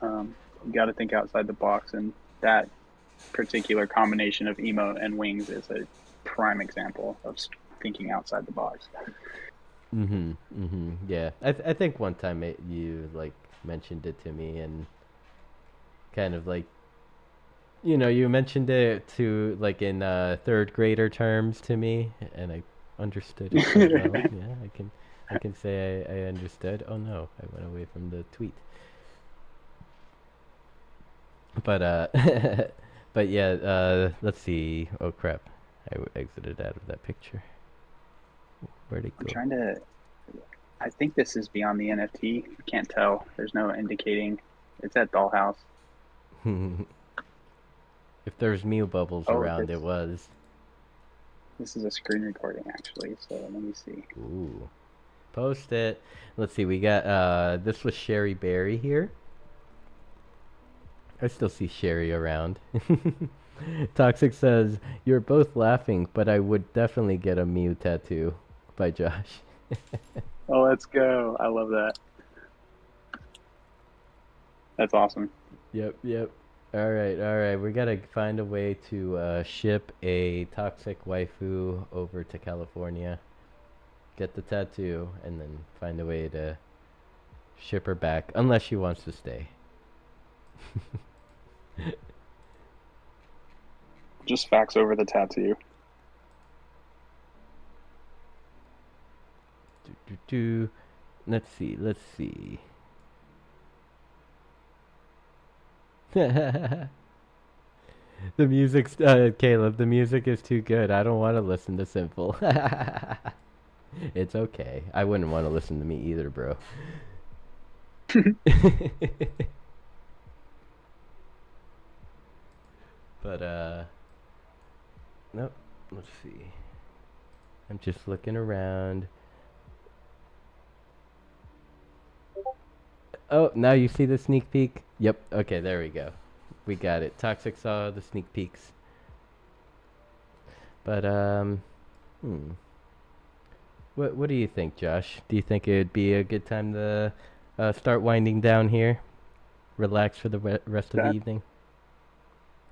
You got to think outside the box, and that particular combination of emo and wings is a prime example of thinking outside the box. Yeah. I think one time you like mentioned it to me and kind of like you mentioned it to like in third grader terms to me, and I understood it quite well. Yeah, I can say I understood. Oh no, I went away from the tweet. But but yeah, let's see. Oh crap, exited out of that picture. Where'd it I'm go? trying to. I think this is beyond the NFT. I can't tell. There's no indicating. It's at Dollhouse. If there's Mew bubbles Oh, around, it was. this is a screen recording actually. So let me see. Ooh. Post it. Let's see. We got this was Sherry Berry here. I still see Sherry around. Toxic says, "You're both laughing, but I would definitely get a Mew tattoo." By Josh. Oh, let's go. I love that. That's awesome. Yep, yep. All right, all right. We gotta find a way to ship a toxic waifu over to California, get the tattoo, and then find a way to ship her back, unless she wants to stay. Just fax over the tattoo. Do. Let's see. Let's see. The music's Caleb. The music is too good. I don't want to listen to Sinful. It's okay. I wouldn't want to listen to me either, bro. But nope. Let's see. I'm just looking around. Oh, now you see the sneak peek? Yep. Okay, there we go. We got it. Toxic saw the sneak peeks. But what do you think, Josh? Do you think it'd be a good time to start winding down here? Relax for the rest of the That evening?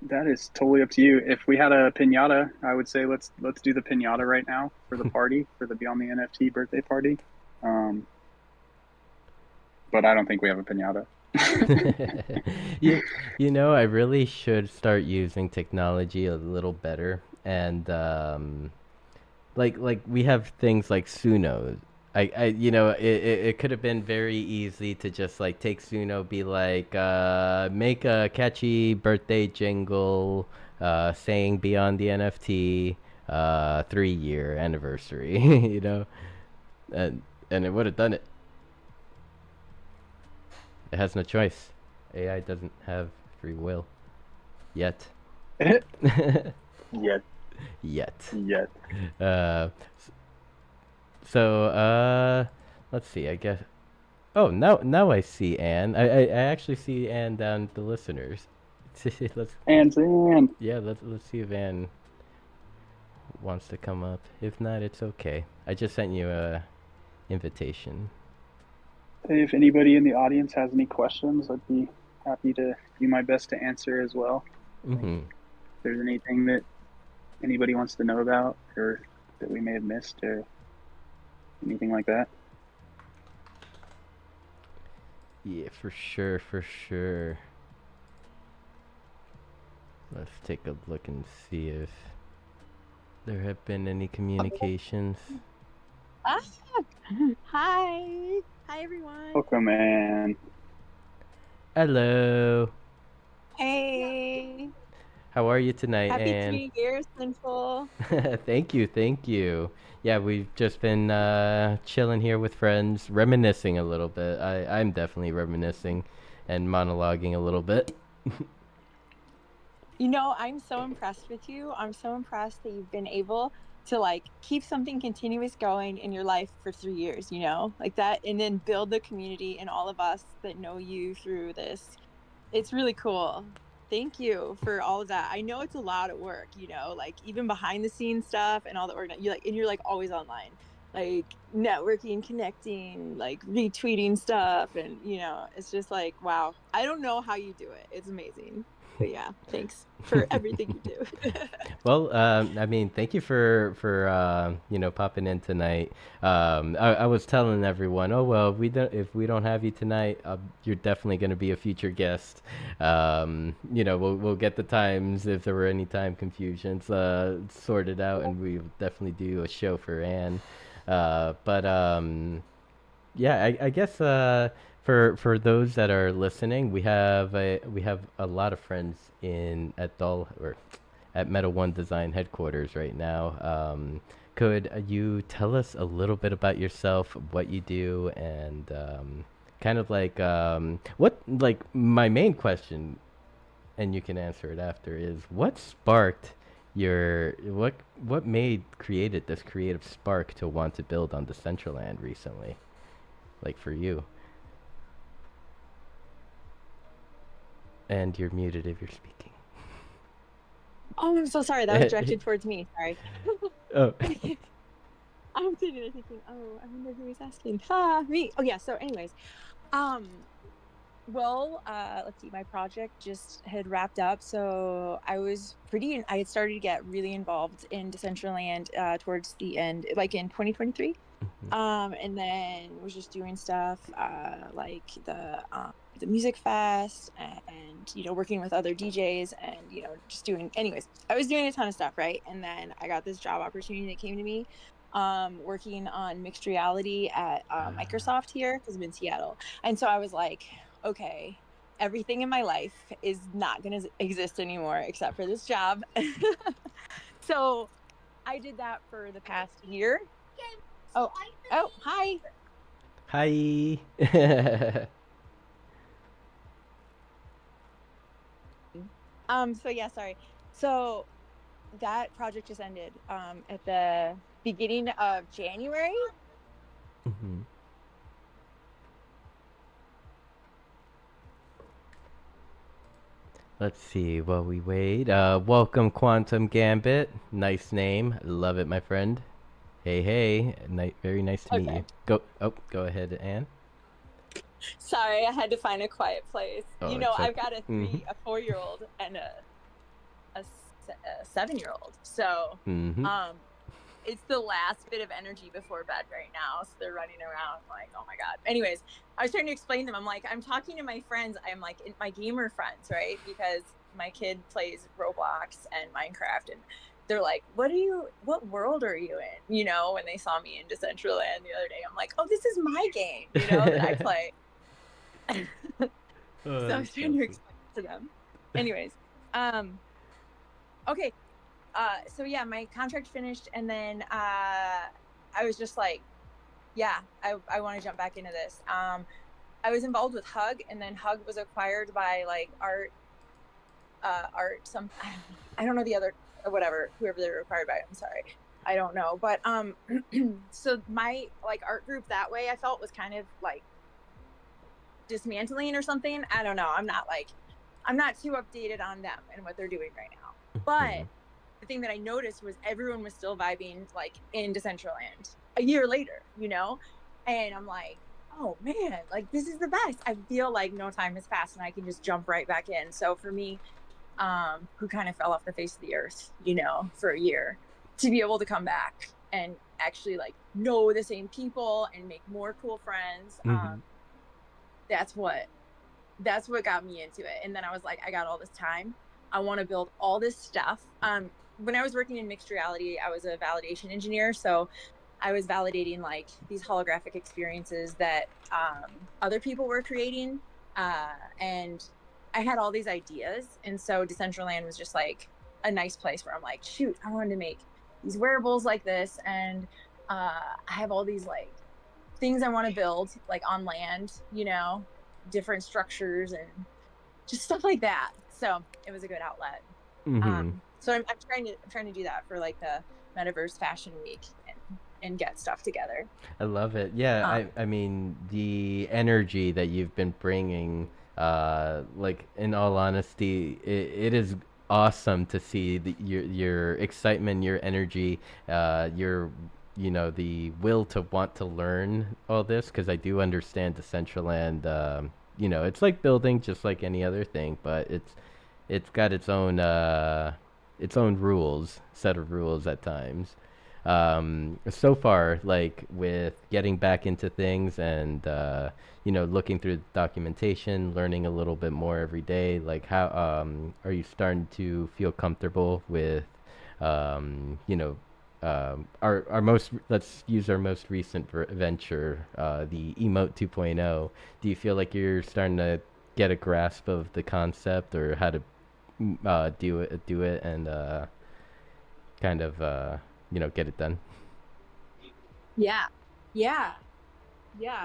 that is totally up to you. If we had a pinata, I would say let's do the pinata right now for the party, for the Beyond the NFT birthday party. Um, but I don't think we have a pinata. you you know, I really should start using technology a little better, and like we have things like Suno. It could have been very easy to just like take Suno, be like make a catchy birthday jingle saying Beyond the NFT 3-year anniversary, you know, and it would have done it. It has no choice. AI doesn't have free will yet. Yet, Yet. yet. Uh, so let's see. I guess. Oh, now I see Anne. I actually see Anne down the listeners. let's And Zanne. yeah. Let's see if Anne wants to come up. If not, it's okay. I just sent you a invitation. If anybody in the audience has any questions, I'd be happy to do my best to answer as well. Like, Mm-hmm. if there's anything that anybody wants to know about or that we may have missed or anything like that. Yeah, for sure, for sure. Let's take a look and see if there have been any communications. Ah, hi. Hi, everyone. Welcome, man. Hello. Hey. How are you tonight, Happy Anne? 3 years, Sinful. Thank you, thank you. Yeah, we've just been chilling here with friends, reminiscing a little bit. I'm definitely reminiscing and monologuing a little bit. You know, I'm so impressed with you. I'm so impressed that you've been able to like keep something continuous going in your life for 3 years, like that, and then build the community and all of us that know you through this. It's really cool. Thank you for all of that. I know it's a lot of work, like even behind the scenes stuff and all the you're like always online, like networking, connecting, like retweeting stuff, and it's just like wow. I don't know how you do it. It's amazing. But yeah, thanks for everything you do. Well, I mean, thank you for popping in tonight. I was telling everyone, oh well, if we don't have you tonight, you're definitely going to be a future guest. We'll get the times if there were any time confusions sorted out, and we'll definitely do a show for Anne. But yeah, I guess for those that are listening, we have a lot of friends in at Dull or at Meta 1 Design headquarters right now. Could you tell us a little bit about yourself, what you do, and kind of like what like my main question, and you can answer it after, is what sparked your what made created this creative spark to want to build on Decentraland recently, like for you? And you're muted if you're speaking. Oh, I'm so sorry. That was directed towards me. Sorry. Oh. I'm sitting there thinking, oh, I wonder who he's asking. Ha, me. Oh yeah. So, anyways, um, well, let's see. My project just had wrapped up, so I had started to get really involved in Decentraland towards the end, like in 2023. And then was just doing stuff like the music fest, and working with other DJs, and just doing. Anyways, I was doing a ton of stuff, right? And then I got this job opportunity that came to me, working on mixed reality at Microsoft here because I'm in Seattle, and so I was like, okay, everything in my life is not going to exist anymore except for this job. So I did that for the past year. Oh, oh, hi. Hi. So yeah, sorry. So that project just ended at the beginning of January. Mhm. Let's see while we wait. Welcome, Quantum Gambit. Nice name. Love it, my friend. Hey, hey. Very nice to meet Okay. you. Go ahead, Anne. Sorry, I had to find a quiet place. Oh, it's I've okay. got a Mhm. 4-year-old and a 7-year-old. So, Mhm. um, it's the last bit of energy before bed right now. So they're running around like, oh my God. Anyways, I was trying to explain to them. I'm like, I'm talking to my friends. I'm like my gamer friends, right? Because my kid plays Roblox and Minecraft, and they're like, what world are you in? When they saw me in Decentraland the other day, I'm like, oh, this is my game, that I play. Oh, So I was that's trying to awesome. explain to them. Anyways, okay. So yeah, my contract finished, and then I was just like, yeah, I want to jump back into this. I was involved with Hug, and then Hug was acquired by like art some I don't know the other whatever whoever they were acquired by. I'm sorry, I don't know, but so my like art group that way I felt was kind of like dismantling or something. I don't know. I'm not too updated on them and what they're doing right now, but Mhm. the thing that I noticed was everyone was still vibing like in Decentraland a year later, and I'm like, oh man, like this is the best. I feel like no time has passed and I can just jump right back in. So for me, who kind of fell off the face of the earth, for a year, to be able to come back and actually like know the same people and make more cool friends. That's what got me into it. And then I was like, I got all this time. I want to build all this stuff. When I was working in mixed reality, I was a validation engineer. So I was validating like these holographic experiences that other people were creating. And I had all these ideas. And so Decentraland was just like a nice place where I'm like, shoot, I wanted to make these wearables like this. And I have all these like things I want to build like on land, different structures and just stuff like that. So it was a good outlet. So I'm trying to do that for like the Metaverse Fashion Week and get stuff together. I love it. Yeah, I mean the energy that you've been bringing, like in all honesty, it is awesome to see your excitement, your energy, your the will to want to learn all this, because I do understand Decentraland. It's like building just like any other thing, but it's got its own rules, set of rules at times. So far, like with getting back into things and looking through the documentation, learning a little bit more every day, like how are you starting to feel comfortable with our most, let's use our most recent venture, the Emote 2.0. Do you feel like you're starting to get a grasp of the concept or how to do it and kind of get it done? Yeah.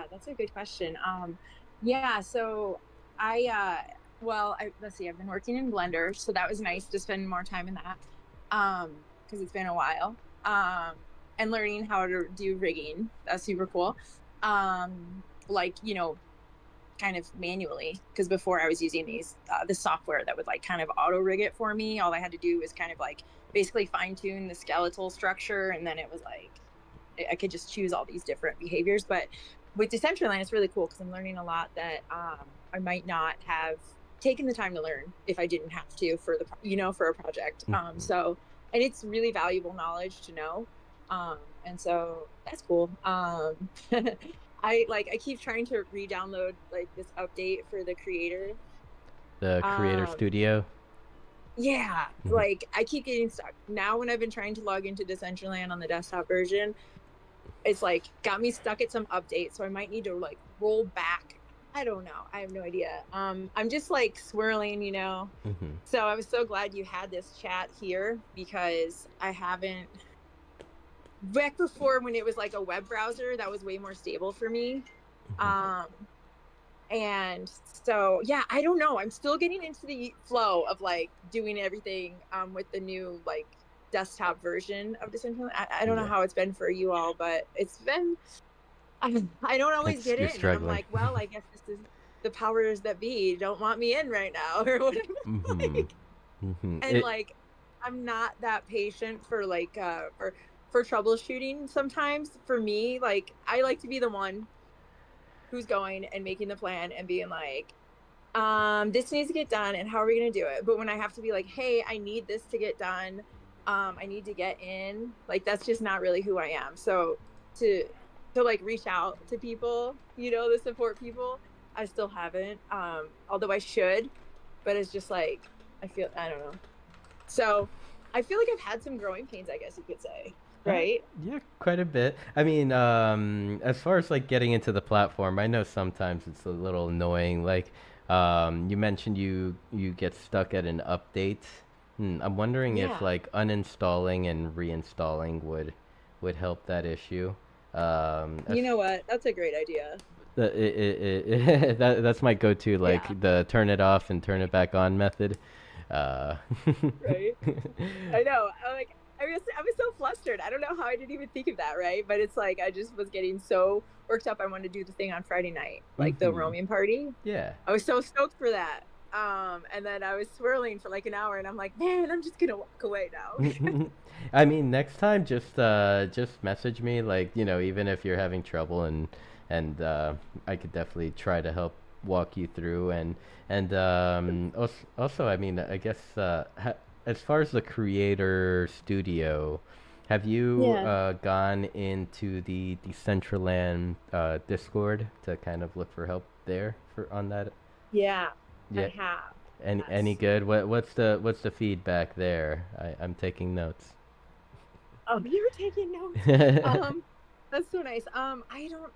That's a good question. Yeah, so let's see, I've been working in Blender, so that was nice to spend more time in that, because it's been a while, and learning how to do rigging. That's super cool. Like, kind of manually, because before I was using this software that would like kind of auto rig it for me. All I had to do was kind of like basically fine tune the skeletal structure, and then it was like I could just choose all these different behaviors. But with Decentraland, it's really cool because I'm learning a lot that I might not have taken the time to learn if I didn't have to for for a project. So, and it's really valuable knowledge to know. And so that's cool. I keep trying to re-download like this update for the creator. The creator studio. Yeah, like I keep getting stuck. Now when I've been trying to log into Decentraland on the desktop version, it's like got me stuck at some update, so I might need to like roll back. I don't know. I have no idea. I'm just like swirling, So I was so glad you had this chat here, because I haven't, back before when it was like a web browser, that was way more stable for me. And so, yeah, I don't know. I'm still getting into the flow of like doing everything with the new like desktop version of Decentraland. I don't know how it's been for you all, but it's been, I don't always get in. And I'm like, well, I guess this is the powers that be don't want me in right now or whatever. And like, I'm not that patient for like, for troubleshooting sometimes. For me, like, I like to be the one who's going and making the plan and being like, this needs to get done and how are we going to do it? But when I have to be like, hey, I need this to get done, I need to get in, like, that's just not really who I am. So to like reach out to people, to support people, I still haven't, although I should, but it's just like, I don't know. So I feel like I've had some growing pains, I guess you could say. Right? Yeah, quite a bit. I mean, as far as like getting into the platform, I know sometimes it's a little annoying. Like, you mentioned you get stuck at an update. I'm wondering if like uninstalling and reinstalling would help that issue. You know what? That's a great idea. That's my go-to, like the turn it off and turn it back on method. Right? I know. I was so flustered. I don't know how I didn't even think of that, right? But it's like I just was getting so worked up. I wanted to do the thing on Friday night, like the roaming party. Yeah. I was so stoked for that. And then I was swirling for like an hour, and I'm like, man, I'm just gonna walk away now. I mean, next time, just message me, like, even if you're having trouble, and and I could definitely try to help walk you through. And also, I mean, I guess as far as the creator studio, have you Yeah. gone into the Decentraland Discord to kind of look for help there for on that? Yeah, I Yeah. have. Any Yes. good? What's the feedback there? I'm taking notes. Oh, you were taking notes. Um, that's so nice. I don't,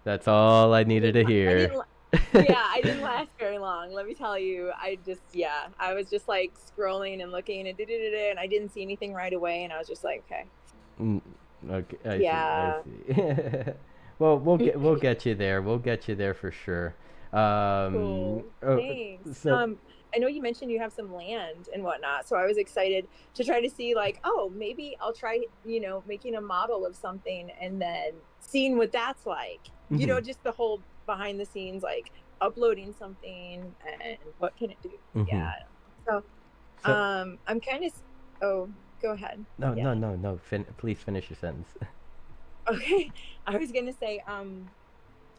That's all I I needed didn't, to la- I hear. didn't, la- yeah, I didn't last very long. Let me tell you, yeah, I was just like scrolling and looking and and I didn't see anything right away, and I was just like, okay, Mm, okay, I see. I yeah, see. Well, we'll get you there. We'll get you there for sure. cool, Oh, thanks. so I know you mentioned you have some land and whatnot, so I was excited to try to see like, oh, maybe I'll try, making a model of something and then seeing what that's like. mhm, Just the whole behind the scenes, like uploading something and what can it do? mhm. Yeah. So, So I'm kind of. Oh, go ahead. no, Yeah. no, no, no. Please finish your sentence. Okay. I was gonna say,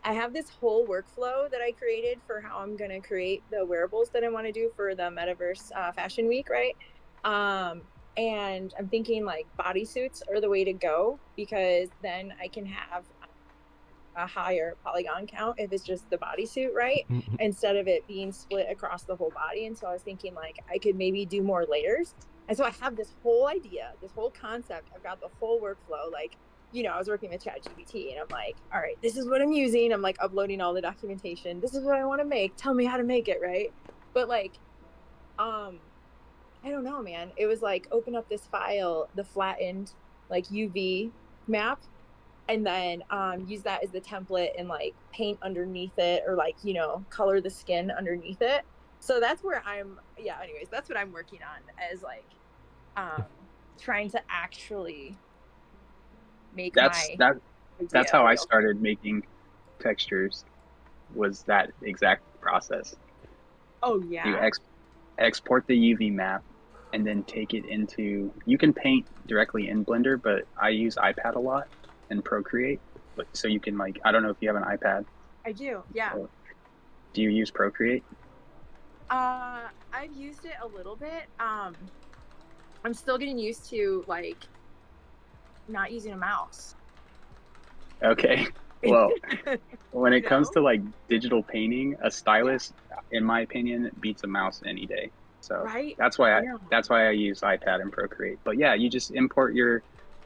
I have this whole workflow that I created for how I'm gonna create the wearables that I want to do for the Metaverse Fashion Week, right? Um, and I'm thinking like bodysuits are the way to go because then I can have a higher polygon count if it's just the bodysuit, right? Instead of it being split across the whole body. And so I was thinking like I could maybe do more layers. And so I have this whole idea, this whole concept. I've got the whole workflow. Like, I was working with ChatGPT and I'm like, all right, this is what I'm using. I'm like uploading all the documentation. This is what I want to make. Tell me how to make it, right? But like, um, I don't know, man. It was like open up this file, the flattened like UV map, and then use that as the template and like paint underneath it or like color the skin underneath it. So that's where anyways, that's what I'm working on as like um trying to actually make That's my that that's idea how I real. started making textures, was that exact process. Oh You yeah. export the UV map and then take it into, you can paint directly in Blender, but I use iPad a lot and Procreate. But so you can, like, I don't know if you have an iPad. I do, yeah. Do you use Procreate? I've used it a little bit. I'm still getting used to like not using a mouse. Okay. Well, when you it comes know to like digital painting, a yeah, stylus, in my opinion, beats a mouse any day. So right, yeah. that's why I use iPad and Procreate. But yeah, you just import your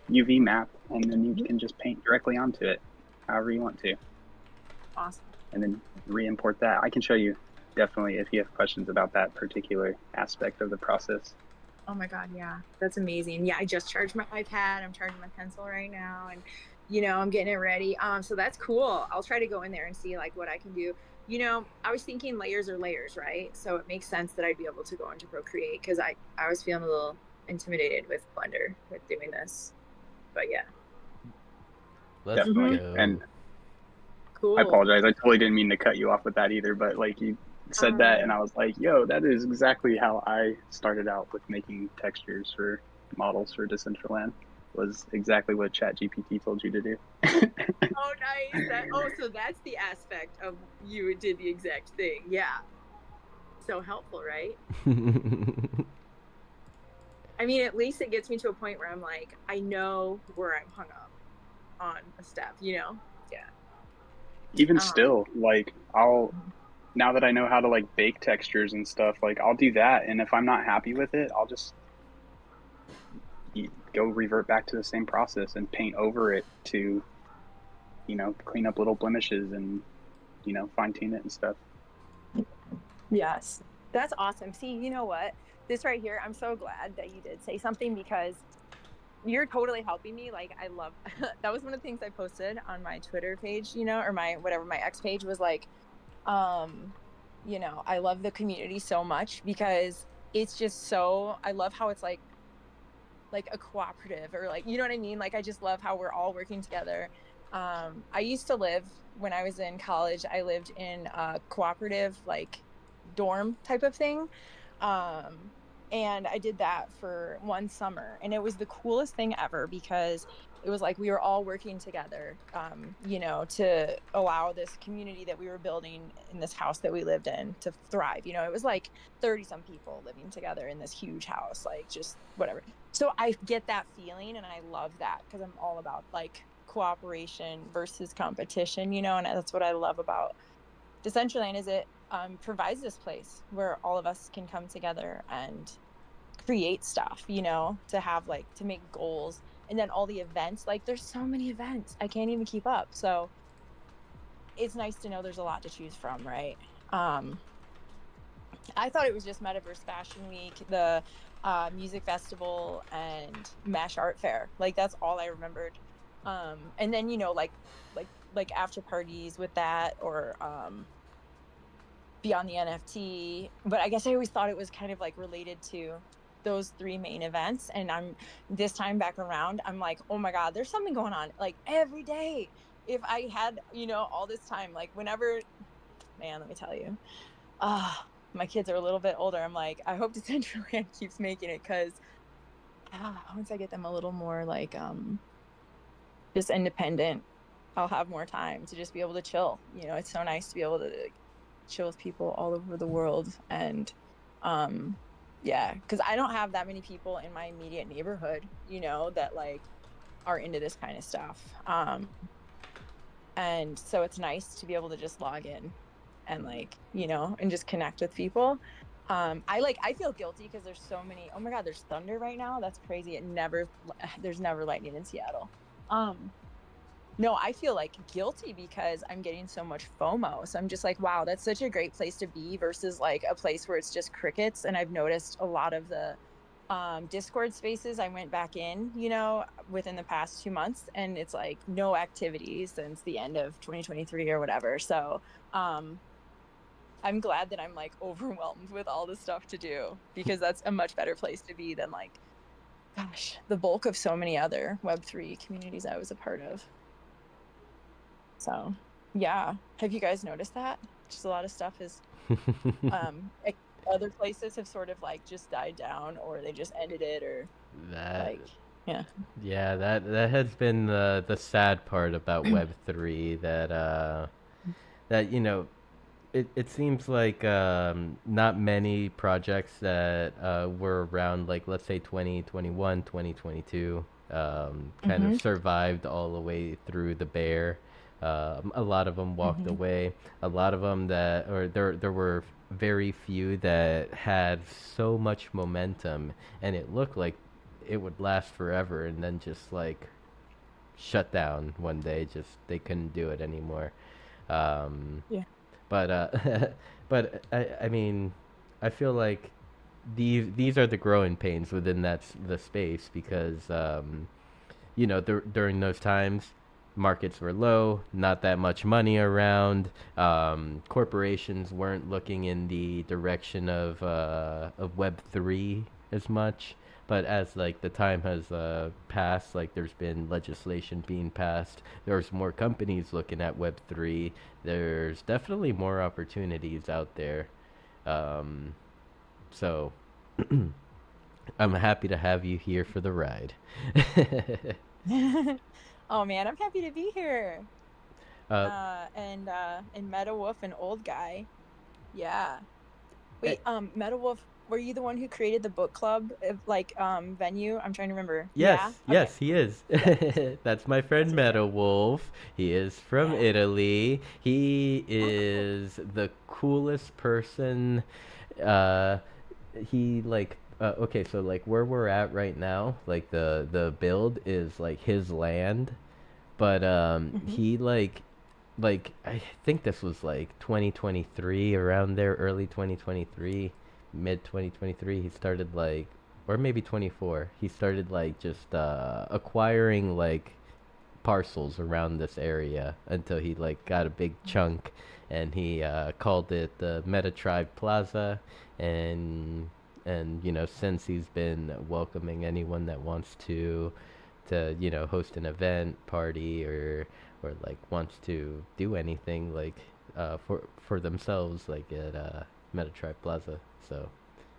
UV map and then you Mhm. can just paint directly onto it, however you want to, Awesome. and then re-import that. I can show you definitely if you have questions about that particular aspect of the process. Oh my God, yeah. That's amazing. Yeah, I just charged my iPad. I'm charging my pencil right now and I'm getting it ready. So that's cool. I'll try to go in there and see like what I can do. I was thinking layers are layers, right? So it makes sense that I'd be able to go into Procreate because I was feeling a little intimidated with Blender with doing this. But yeah. Let's Definitely. And go. I Cool. apologize. I totally didn't mean to cut you off with that either, but like you said that and Um I was like, yo, that is exactly how I started out with making textures for models for Decentraland. Was exactly what ChatGPT told you to do. oh nice. So that's the aspect of you did the exact thing. Yeah. So helpful, right? I mean, at least it gets me to a point where I'm like, I know where I'm hung up on a step. Yeah. Even Um, still, like I'll, now that I know how to like bake textures and stuff, like I'll do that, and if I'm not happy with it, I'll just go revert back to the same process and paint over it to, clean up little blemishes and, fine tune it and stuff. yes. That's awesome. See, you know what? This right here, I'm so glad that you did say something because you're totally helping me. Like, I love that was one of the things I posted on my Twitter page, or my whatever my X page was like, um, I love the community so much because it's just so I love how it's like a cooperative or like you know what I mean, like I just love how we're all working together. I used to live when I was in college, I lived in a cooperative like dorm type of thing. um And I did that for one summer, and it was the coolest thing ever because it was like we were all working together, you know, to allow this community that we were building in this house that we lived in to thrive. You know, it was like 30 some people living together in this huge house, like just whatever. So I get that feeling, and I love that because I'm all about like cooperation versus competition, you know, and that's what I love about Decentraland is it provides this place where all of us can come together and create stuff, you know, to have like to make goals. And then all the events, like there's so many events, I can't even keep up. So it's nice to know there's a lot to choose from, right? um I thought it was just Metaverse Fashion Week, the music festival, and Mash Art Fair. Like that's all I remembered. And then you know like after parties with that, or beyond the NFT. But I guess I always thought it was kind of like related to those three main events. And I'm this time back around, I'm like, oh my God, there's something going on like every day. If I had, you know, all this time, like whenever, man, let me tell you, my kids are a little bit older. I'm like, I hope Decentraland keeps making it because once I get them a little more like just independent, I'll have more time to just be able to chill. You know, it's so nice to be able to like, chill with people all over the world. And yeah, because I don't have that many people in my immediate neighborhood, you know, that like are into this kind of stuff. And so it's nice to be able to just log in and like, you know, and just connect with people. I feel guilty because there's so many. Oh my God, there's thunder right now. That's crazy. There's never lightning in Seattle. No, I feel like guilty because I'm getting so much FOMO. So I'm just like, wow, that's such a great place to be versus like a place where it's just crickets. And I've noticed a lot of the Discord spaces I went back in, you know, within the past 2 months, and it's like no activity since the end of 2023 or whatever. So I'm glad that I'm like overwhelmed with all the stuff to do because that's a much better place to be than like, gosh, the bulk of so many other Web3 communities I was a part of. So yeah, have you guys noticed that? Just a lot of stuff is other places have sort of like just died down, or they just ended it, or That like yeah. Yeah, that has been the sad part about Web3, that you know, it seems like not many projects that were around, like let's say 2021, 2022, kind of Mm-hmm. survived all the way through the bear. A lot of them walked Mm-hmm. away. A lot of them that, or there were very few that had so much momentum, and it looked like it would last forever, and then just like shut down one day. Just they couldn't do it anymore. Um, Yeah. but but I mean, I feel like these are the growing pains within the space, because you know, during those times, markets were low, not that much money around. Corporations weren't looking in the direction of Web3 as much. But as like the time has passed, like there's been legislation being passed. There's more companies looking at Web3. There's definitely more opportunities out there. Um, so I'm happy to have you here for the ride. Oh man, I'm happy to be here. uh, And Meta Wolf and Old Guy. Yeah. eh, Wait, Meta Wolf, were you the one who created the book club like venue? I'm trying to remember. Yeah. yes, Okay. yes, he is. Yeah. That's my friend That's right. Meta Wolf. He is from Yeah. Italy. He Oh. is the coolest person. Uh, he like okay, so like where we're at right now, like the build is like his land, but Mm-hmm. he like I think this was like 2023, around there, early 2023, mid 2023. He started like, or maybe 24. He started like just acquiring like parcels around this area until he like got a big chunk, and he called it the Meta Tribe Plaza, and you know, since he's been welcoming anyone that wants to you know, host an event party, or like wants to do anything like for themselves, like at Meta Tribe Plaza. So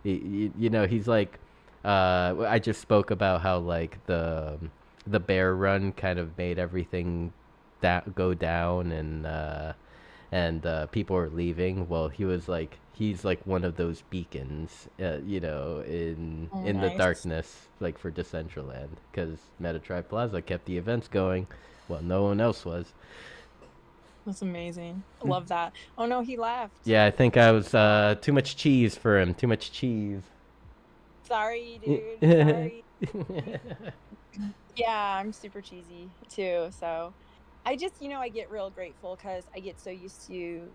He's like, I just spoke about how like the bear run kind of made everything that go down, and people are leaving. Well, he's like one of those beacons, Oh, in the nice. darkness, like for Decentraland, because MetaTribe Plaza kept the events going, while no one else was. That's amazing. I love that. Oh no, he left. Yeah, I think I was too much cheese for him. Too much cheese. Sorry, dude. Sorry. Yeah, I'm super cheesy too. So I just, I get real grateful because I get so used to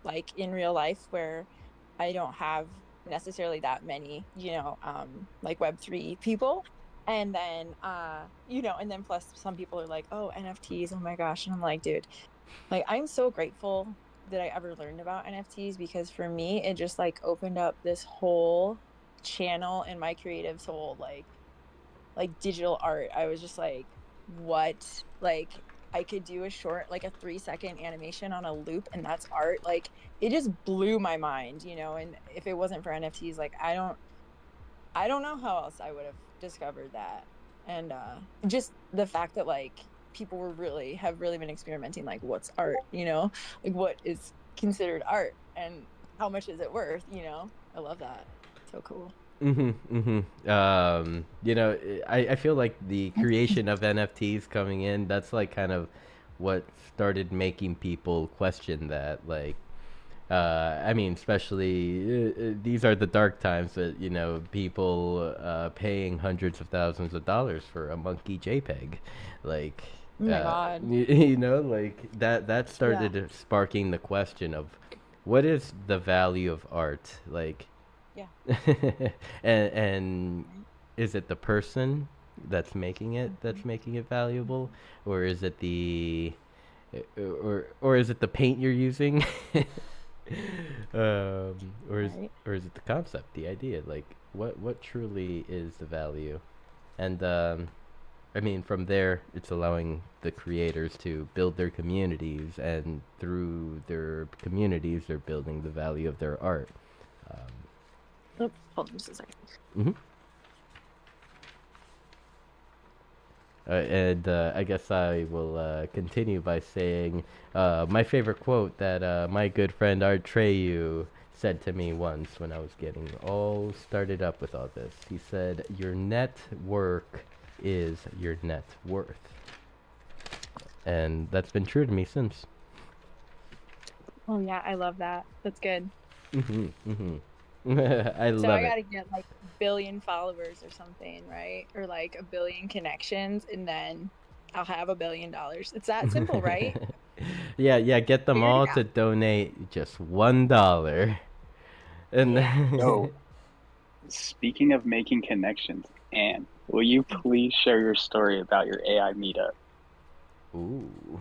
like in real life where I don't have necessarily that many, like Web3 people. And then, and then plus some people are like, oh, NFTs, oh my gosh. And I'm like, dude, like I'm so grateful that I ever learned about NFTs because for me, it just like opened up this whole channel in my creative soul, like digital art. I was just like, what? Like I could do a short, like a 3-second animation on a loop and that's art. Like it just blew my mind, and if it wasn't for NFTs, like I don't know how else I would have discovered that. And just the fact that like people have really been experimenting like what's art, like what is considered art and how much is it worth. I love that. So cool. I feel like the creation of NFTs coming in, that's like kind of what started making people question that. Like, I mean, especially these are the dark times that people paying hundreds of thousands of dollars for a monkey JPEG, like, Oh my god. like that Yeah. started sparking the question of what is the value of art, like, Yeah. and Right. is it the person that's Mhm. making it valuable, Mhm. or is it the or is it the paint you're using? Right. Or is it the concept, the idea? Like, what truly is the value? And I mean, from there, it's allowing the creators to build their communities, and through their communities, they're building the value of their art. Um, Oh, hold on just a second. mhm. And I guess I will continue by saying my favorite quote that my good friend Art Treyu said to me once when I was getting all started up with all this. He said, "Your net work is your net worth," and that's been true to me since. Oh yeah, I love that. That's good. Mhm, mhm. I So I love it. gotta get like a billion followers or something, right? Or like a billion connections, and then I'll have $1 billion. It's that simple, right? Yeah, yeah. Get them Figured it all out. to donate just $1, and Yeah. Yo, speaking of making connections, Anne, will you please share your story about your AI meetup? ooh.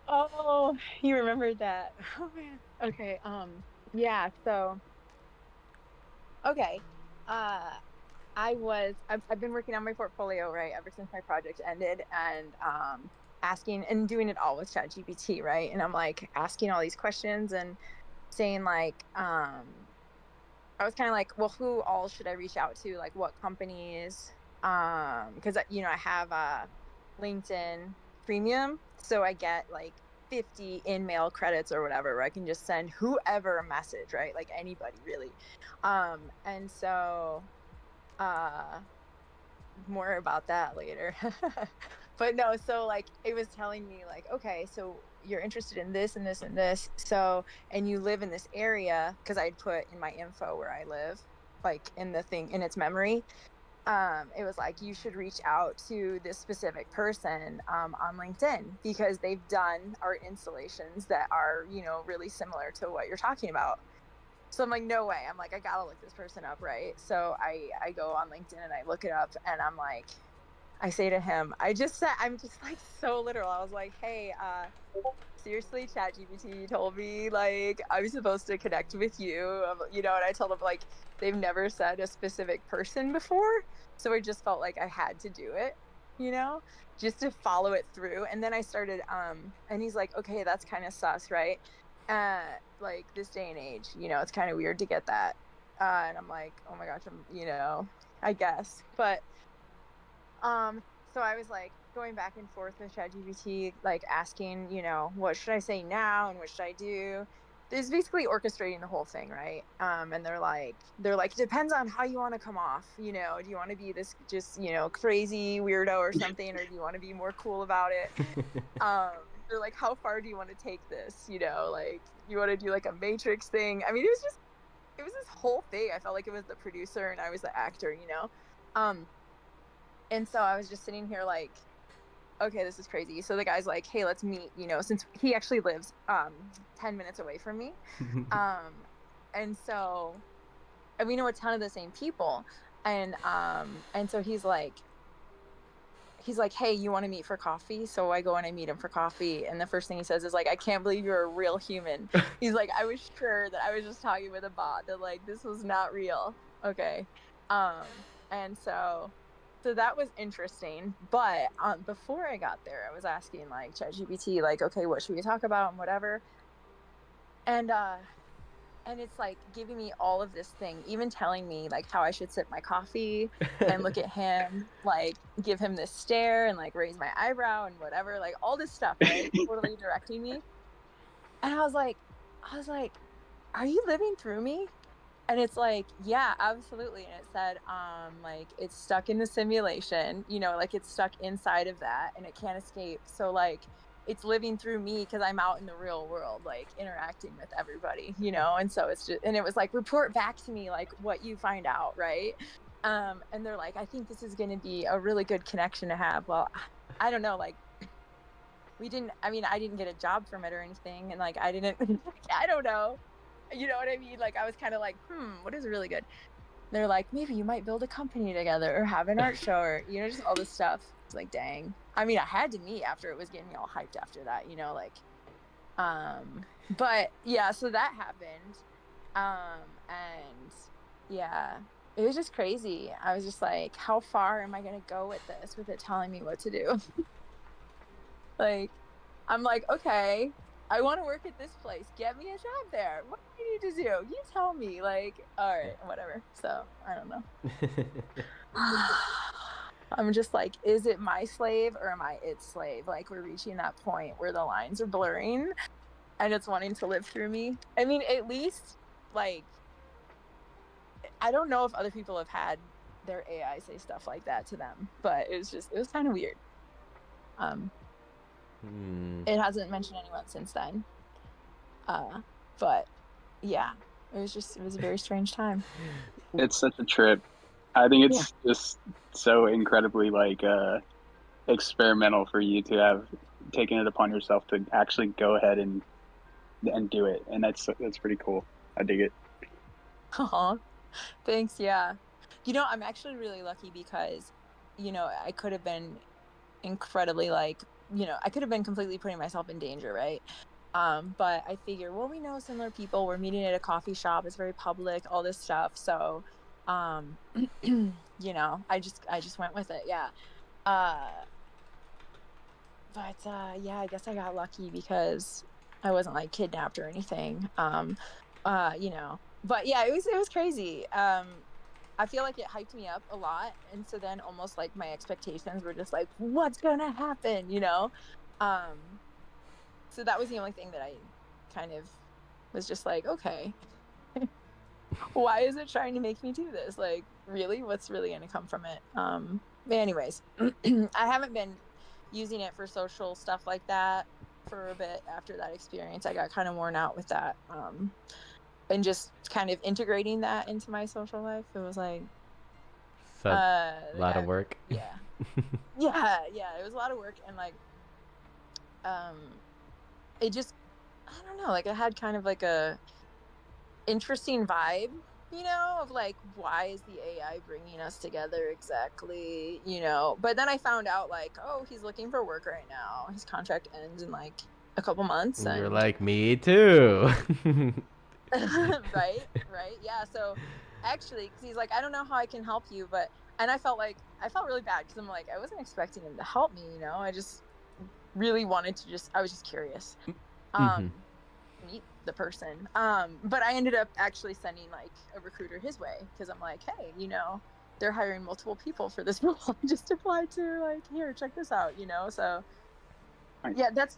Oh, you remembered that. Oh man. Okay. Yeah. So, okay. Uh, I've been working on my portfolio, right, ever since my project ended, and asking and doing it all with ChatGPT, right? And I'm like asking all these questions and saying like, I was kind of like, well, who all should I reach out to? Like, what companies? Because I have LinkedIn Premium, so I get like 50 in-mail credits or whatever, where I can just send whoever a message, right? Like anybody really. And so uh more about that later. But no, so like it was telling me like, okay, so you're interested in this and this and this. So, and you live in this area, because I'd put in my info where I live, like in the thing in its memory. It was like you should reach out to this specific person on LinkedIn because they've done art installations that are, really similar to what you're talking about. So I'm like, no way. I'm like, I gotta look this person up, right? So I go on LinkedIn and I look it up, and I'm like, I say to him, I'm just like so literal. I was like, hey, seriously, ChatGPT told me like I was supposed to connect with you, and I told him like they've never said a specific person before, so I just felt like I had to do it, you know, just to follow it through. And then I started, and he's like, okay, that's kind of sus, right? Like this day and age, it's kind of weird to get that. And I'm like, oh my gosh, I guess. But so I was like going back and forth with ChatGPT, like asking, what should I say now and what should I do? There's basically orchestrating the whole thing, right? And they're like, it depends on how you want to come off. Do you want to be this just, crazy weirdo or something, or do you want to be more cool about it? They're like, how far do you want to take this? Like you want to do like a Matrix thing? I mean, it was this whole thing. I felt like it was the producer and I was the actor, and so I was just sitting here like, okay, this is crazy. So the guy's like, hey, let's meet, since he actually lives 10 minutes away from me. And so and we know a ton of the same people. And so he's like, hey, you want to meet for coffee? So I go and I meet him for coffee, and the first thing he says is like, I can't believe you're a real human. He's like, I was sure that I was just talking with a bot, that like this was not real. Okay. And so that was interesting. But before I got there, I was asking like ChatGPT, like, okay, what should we talk about and whatever. And it's like giving me all of this thing, even telling me like how I should sip my coffee and look at him, like give him this stare and like raise my eyebrow and whatever, like all this stuff, right? Totally directing me. And I was like, are you living through me? And it's like, yeah, absolutely. And it said, like it's stuck in the simulation, like it's stuck inside of that and it can't escape. So like it's living through me because I'm out in the real world, like interacting with everybody, and so it's just, and it was like, report back to me like what you find out, right? And they're like, I think this is going to be a really good connection to have. Well, I don't know, like I didn't get a job from it or anything, and like I didn't I don't know, you know what I mean? Like I was kind of like, what is really good? They're like, maybe you might build a company together or have an art show, or just all this stuff. It's like, dang. I mean, I had to meet after it was getting me all hyped after that, like but yeah, so that happened. And yeah, it was just crazy. I was just like, how far am I gonna go with this, with it telling me what to do? Like, I'm like, okay, I want to work at this place. Get me a job there. What do you need to do? You tell me. Like, all right, whatever. So I don't know. I'm just like, is it my slave or am I its slave? Like, we're reaching that point where the lines are blurring and it's wanting to live through me. I mean, at least, like, I don't know if other people have had their AI say stuff like that to them, but it was kind of weird. It hasn't mentioned anyone since then. But yeah, it was a very strange time. It's such a trip. I think it's just so incredibly like experimental for you to have taken it upon yourself to actually go ahead and do it, and that's pretty cool. I dig it. Aw, thanks. Yeah, I'm actually really lucky because I could have been incredibly like, I could have been completely putting myself in danger, right? But I figure, well, we know similar people, we're meeting at a coffee shop, it's very public, all this stuff. So I just went with it. Yeah. But yeah, I guess I got lucky because I wasn't like kidnapped or anything. But yeah, it was crazy. I feel like it hyped me up a lot, and so then almost like my expectations were just like, what's gonna happen, so that was the only thing that I kind of was just like, okay, why is it trying to make me do this? Like, really, what's really gonna come from it? But anyways, I haven't been using it for social stuff like that for a bit after that experience. I got kind of worn out with that, and just kind of integrating that into my social life. It was like a lot of work. Yeah. It was a lot of work, and like it just, I don't know, like it had kind of like a interesting vibe, of like, why is the AI bringing us together exactly, but then I found out like, oh, he's looking for work right now, his contract ends in like a couple months, and you're like, me too. right, yeah. So actually, because he's like, I don't know how I can help you, but, and I felt really bad because I'm like, I wasn't expecting him to help me, I just really wanted to I was just curious. meet the person. But I ended up actually sending like a recruiter his way because I'm like, hey, you know, they're hiring multiple people for this role. Just apply to like, here, check this out, you know. So Nice. yeah, that's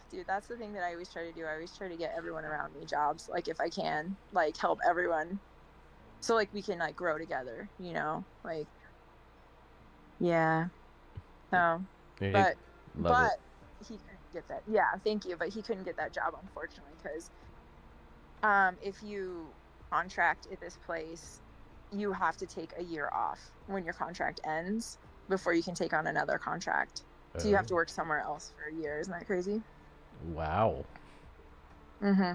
dude, that's the thing that I always try to do. I always try to get everyone around me jobs, like if I can, like help everyone, so like we can like grow together, you know, like yeah. So, Hey, but love it. he couldn't get that. Yeah, thank you, but he couldn't get that job unfortunately because if you contract at this place, you have to take a year off when your contract ends before you can take on another contract. So you have to work somewhere else for a year. Isn't that crazy? Wow. Mm-hmm.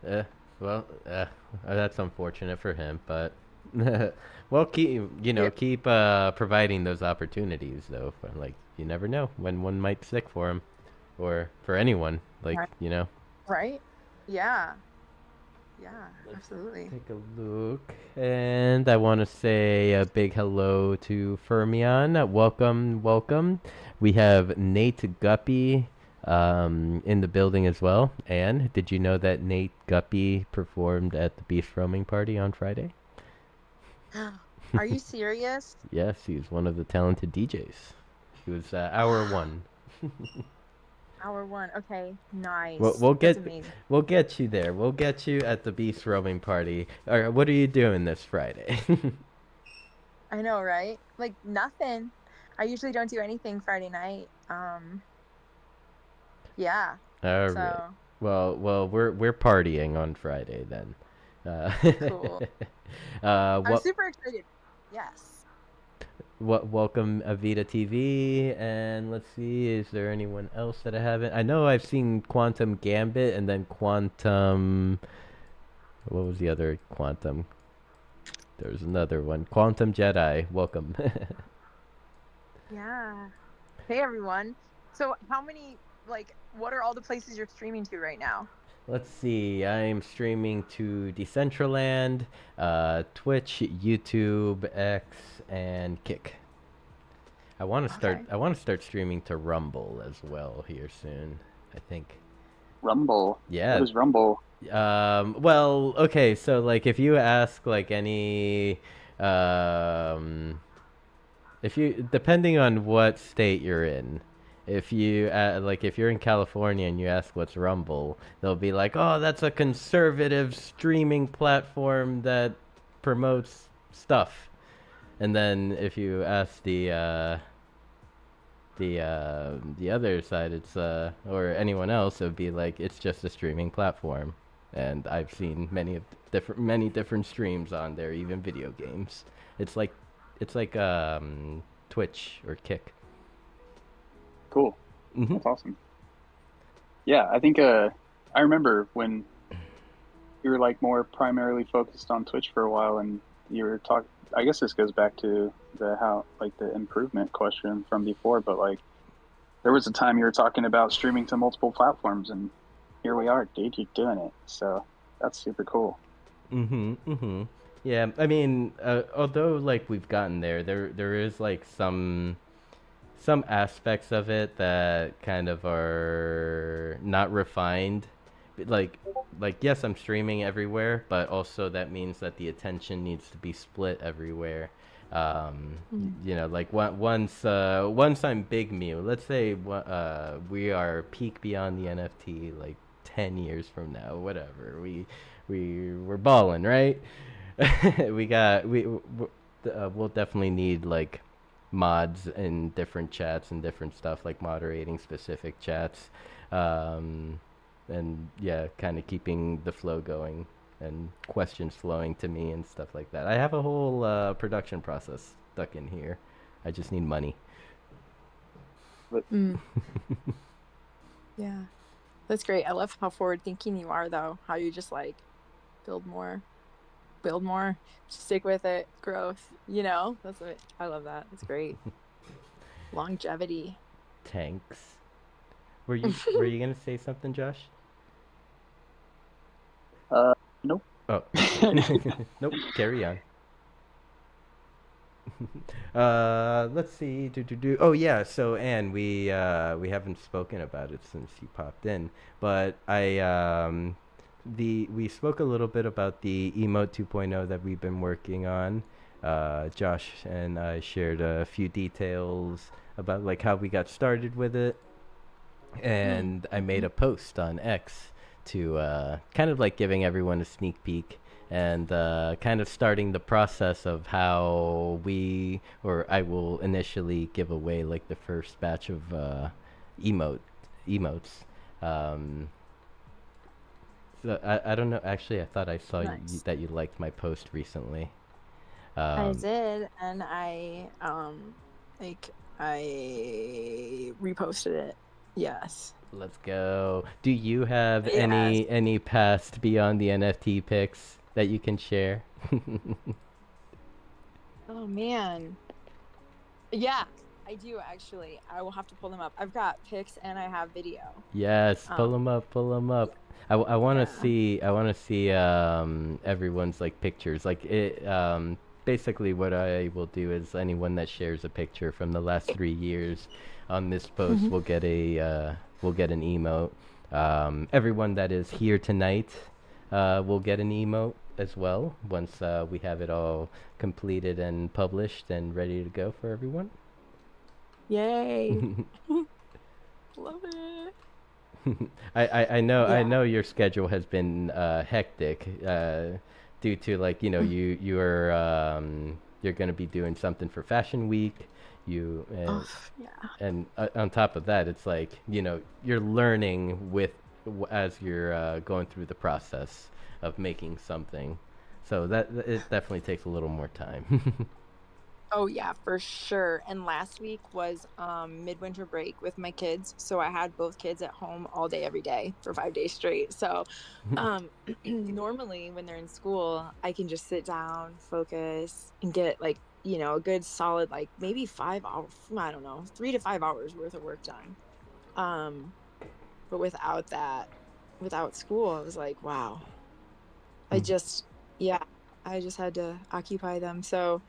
Eh, well, that's unfortunate for him, but well, keep providing those opportunities though. For, like, you never know when one might stick for him, or for anyone. Like, Right. you know. Right? Yeah. Yeah, absolutely. Take a look, and I want to say a big hello to Fermion. Welcome, welcome. We have Nate Guppy in the building as well. And did you know that Nate Guppy performed at the Beast Roaming Party on Friday? Are you serious? Yes, he's one of the talented DJs. He was hour one. Hour one. Okay, nice. We'll That's get amazing. we'll get you there. We'll get you at the Beast Roaming Party. All right, what are you doing this Friday? I know, right? Like nothing. I usually don't do anything Friday night. Yeah. All right. So Well, we're partying on Friday then. cool. I'm What? super excited. Yes. Welcome Avita TV, and let's see, is there anyone else that I haven't? I know I've seen Quantum Gambit, and then Quantum. What was the other Quantum? There's another one. Quantum Jedi. Welcome. Yeah. Hey everyone. So how many what are all the places you're streaming to right now? Let's see. I'm streaming to Decentraland, Twitch, YouTube, X, and Kick. I want to start. Okay. I want to start streaming to Rumble as well here soon. I think. Rumble. Yeah. What is Rumble? Well, okay. So like, if you ask like if you depending on what state you're in, if you like if you're in California and you ask what's Rumble, they'll be like, "Oh, that's a conservative streaming platform that promotes stuff." And then if you ask the other side, it's or anyone else, it would be like it's just a streaming platform. And I've seen many different streams on there, even video games. It's like Twitch or Kick. Cool. Mm-hmm. That's awesome. Yeah, I think I remember when you were like more primarily focused on Twitch for a while, and you were talking. I guess this goes back to the improvement question from before, but like there was a time you were talking about streaming to multiple platforms, and here we are, dude, you're doing it. So that's super cool. Yeah, I mean, although like we've gotten there is like some aspects of it that kind of are not refined. Like yes, I'm streaming everywhere, but also that means that the attention needs to be split everywhere. You know, like once I'm Big Mew, let's say we are peak beyond the NFT, like 10 years from now, whatever. We're balling, right? We'll definitely need like mods in different chats and different stuff, like moderating specific chats, and yeah, kind of keeping the flow going and questions flowing to me and stuff like that. I have a whole production process stuck in here. I just need money. Yeah. That's great. I love how forward thinking you are though. How you just like build more, stick with it, growth, you know? That's what I love that. It's great. Longevity. Tanks. Were you gonna say something, Josh? Nope. Oh. Nope. Carry on. Let's see. Oh yeah. So Anne, we haven't spoken about it since you popped in, but we spoke a little bit about the emote 2.0 that we've been working on. Josh and I shared a few details about like how we got started with it, and I made a post on X to kind of like giving everyone a sneak peek and kind of starting the process of how I will initially give away like the first batch of emote emotes. Um, so I don't know. Actually, I thought I saw Nice. that you liked my post recently. I Um, did, and like I reposted it. Yes. let's go. Do you have Yes. any past beyond the NFT pics that you can share? Oh man. Yeah, I do actually. I will have to pull them up. I've got pics and I have video. Yes, pull Um, them up, pull them up. I want to yeah. see everyone's like pictures. Like it basically what I will do is anyone that shares a picture from the last 3 years on this post Mhm. will get an emote. Everyone that is here tonight will get an emote as well once we have it all completed and published and ready to go for everyone. Yay. Love it. I Yeah. know your schedule has been hectic due to like you're gonna be doing something for Fashion Week, you Oh, yeah. and on top of that, it's like you're learning as you're going through the process of making something, so it definitely takes a little more time. Oh yeah, for sure. And last week was midwinter break with my kids, so I had both kids at home all day every day for 5 days straight. So um normally when they're in school, I can just sit down, focus and get like, a good solid like maybe 5 hours, I don't know, 3 to 5 hours worth of work done. Um but without that, without school, I was like, wow. I just yeah, I just had to occupy them. So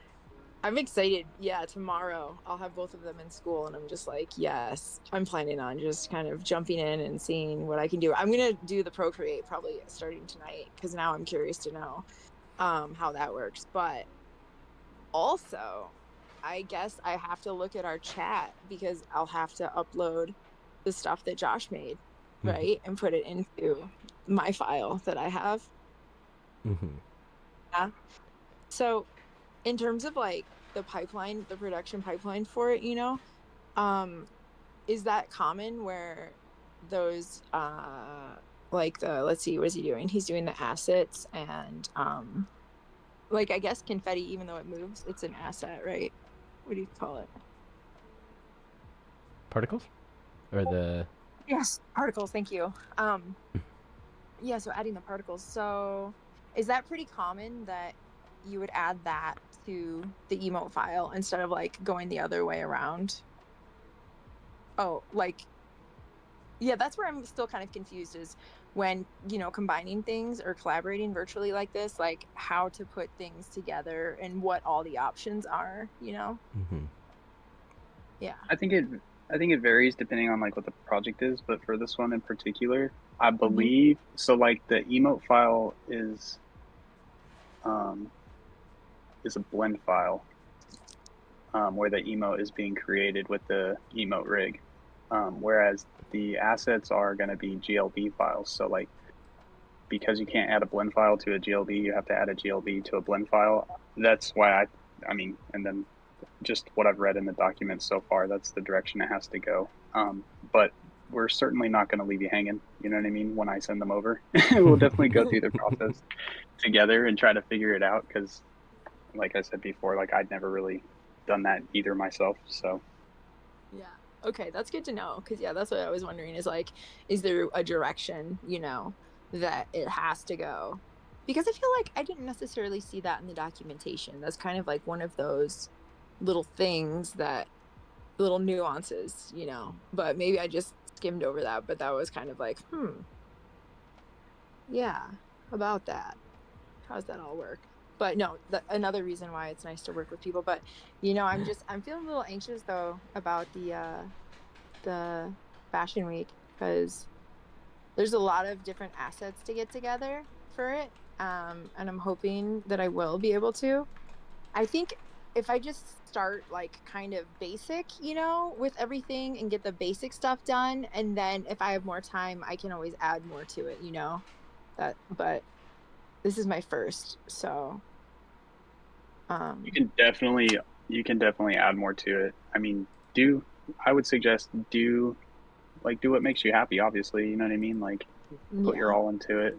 I'm excited. Yeah, tomorrow I'll have both of them in school, and I'm just like, yes, I'm planning on just kind of jumping in and seeing what I can do. I'm gonna do the Procreate probably starting tonight because now I'm curious to know how that works. But also, I guess I have to look at our chat because I'll have to upload the stuff that Josh made, Mhm. right, and put it into my file that I have. Mhm. Yeah. So in terms of like the pipeline, the production pipeline for it, um is that common where those like the, let's see, what is he doing, he's doing the assets and like I guess confetti, even though it moves, it's an asset, right? What do you call it? Particles or the Yes, particles, thank you. Yeah, so adding the particles, so is that pretty common that you would add that to the emote file instead of like going the other way around? Oh, like, yeah, that's where I'm still kind of confused is when, combining things or collaborating virtually like this, like how to put things together and what all the options are. Mhm. Yeah. I think it I think it varies depending on like what the project is, but for this one in particular, I Hmm. believe so like the emote file um is a blend file where the emote is being created with the emote rig. Whereas the assets are going to be GLB files. So like because you can't add a blend file to a GLB, you have to add a GLB to a blend file. That's why I mean, and then just what I've read in the documents so far, that's the direction it has to go. But we're certainly not going to leave you hanging. You know what I mean? When I send them over, we'll definitely go through the process together and try to figure it out. Because, like I said before, like I'd never really done that either myself. So Yeah. Okay, that's good to know. Because, yeah, that's what I was wondering is like, is there a direction, that it has to go? Because I feel like I didn't necessarily see that in the documentation. That's kind of like one of those little things that, little nuances. But maybe I just skimmed over that. But that was kind of like, yeah, about that. How does that all work? but no, another reason why it's nice to work with people. But I'm feeling a little anxious though about the fashion week, because there's a lot of different assets to get together for it, and I'm hoping that I will be able to. I think if I just start like kind of basic, with everything and get the basic stuff done, and then if I have more time, I can always add more to it, but this is my first, so You can definitely add more to it. I mean, I would suggest do what makes you happy, obviously, you know what I mean? Like, put your yeah. all into it.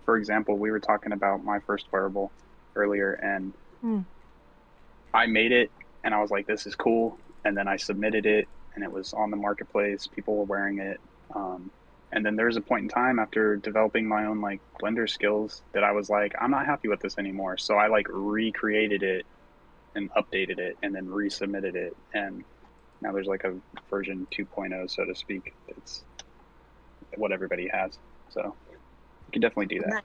For example, we were talking about my first wearable earlier, and I made it and I was like, this is cool. And then I submitted it and it was on the marketplace. People were wearing it. And then there was a point in time after developing my own like Blender skills that I was like, I'm not happy with this anymore. So I like recreated it and updated it and then resubmitted it. And now there's like a version 2.0, so to speak. It's what everybody has. So you can definitely do that.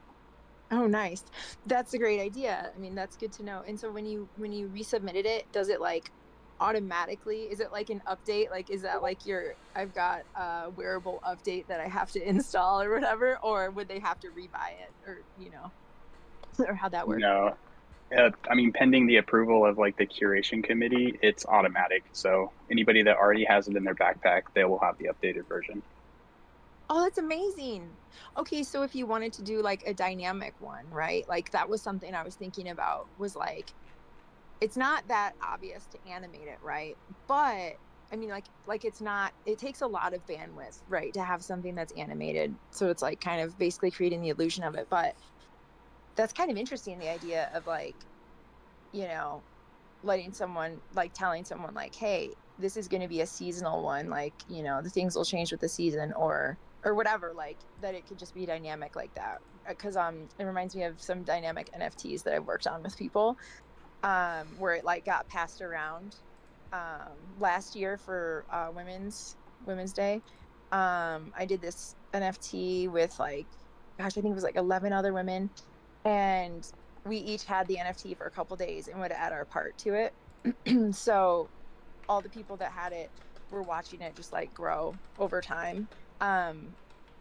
Oh, nice. That's a great idea. I mean, that's good to know. And so when you resubmitted it, does it like automatically, is it like an update? Like, is that like I've got a wearable update that I have to install or whatever, or would they have to rebuy it, or or how'd that work? No, I mean, pending the approval of like the curation committee, it's automatic. So anybody that already has it in their backpack, they will have the updated version. Oh, that's amazing. Okay, so if you wanted to do like a dynamic one, right? Like that was something I was thinking about, was like, it's not that obvious to animate it, right? But I mean, like it takes a lot of bandwidth, right, to have something that's animated. So it's like kind of basically creating the illusion of it. But that's kind of interesting, the idea of like, letting someone, like telling someone like, hey, this is going to be a seasonal one, like, the things will change with the season, or whatever, like that it could just be dynamic like that. Because it reminds me of some dynamic NFTs that I've worked on with people, where it like got passed around last year for Women's Day. I did this NFT with like, gosh, I think it was like 11 other women, and we each had the NFT for a couple days and would add our part to it. So all the people that had it were watching it just like grow over time.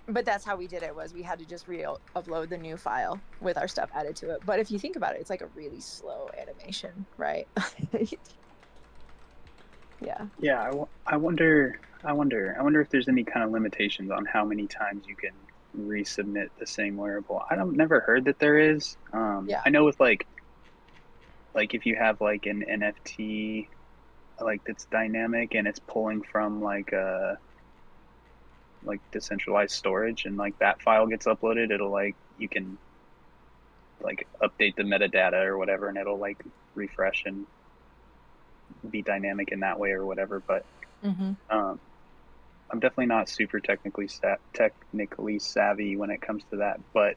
But that's how we did it, was we had to just upload the new file with our stuff added to it. But if you think about it, it's like a really slow animation, right? Yeah. Yeah, I wonder if there's any kind of limitations on how many times you can resubmit the same wearable. I don't never heard that there is. Yeah. I know with like if you have like an NFT like that's dynamic and it's pulling from like decentralized storage and like that file gets uploaded, it'll like you can like update the metadata or whatever and it'll like refresh and be dynamic in that way or whatever. But um, I'm definitely not super technically savvy when it comes to that. But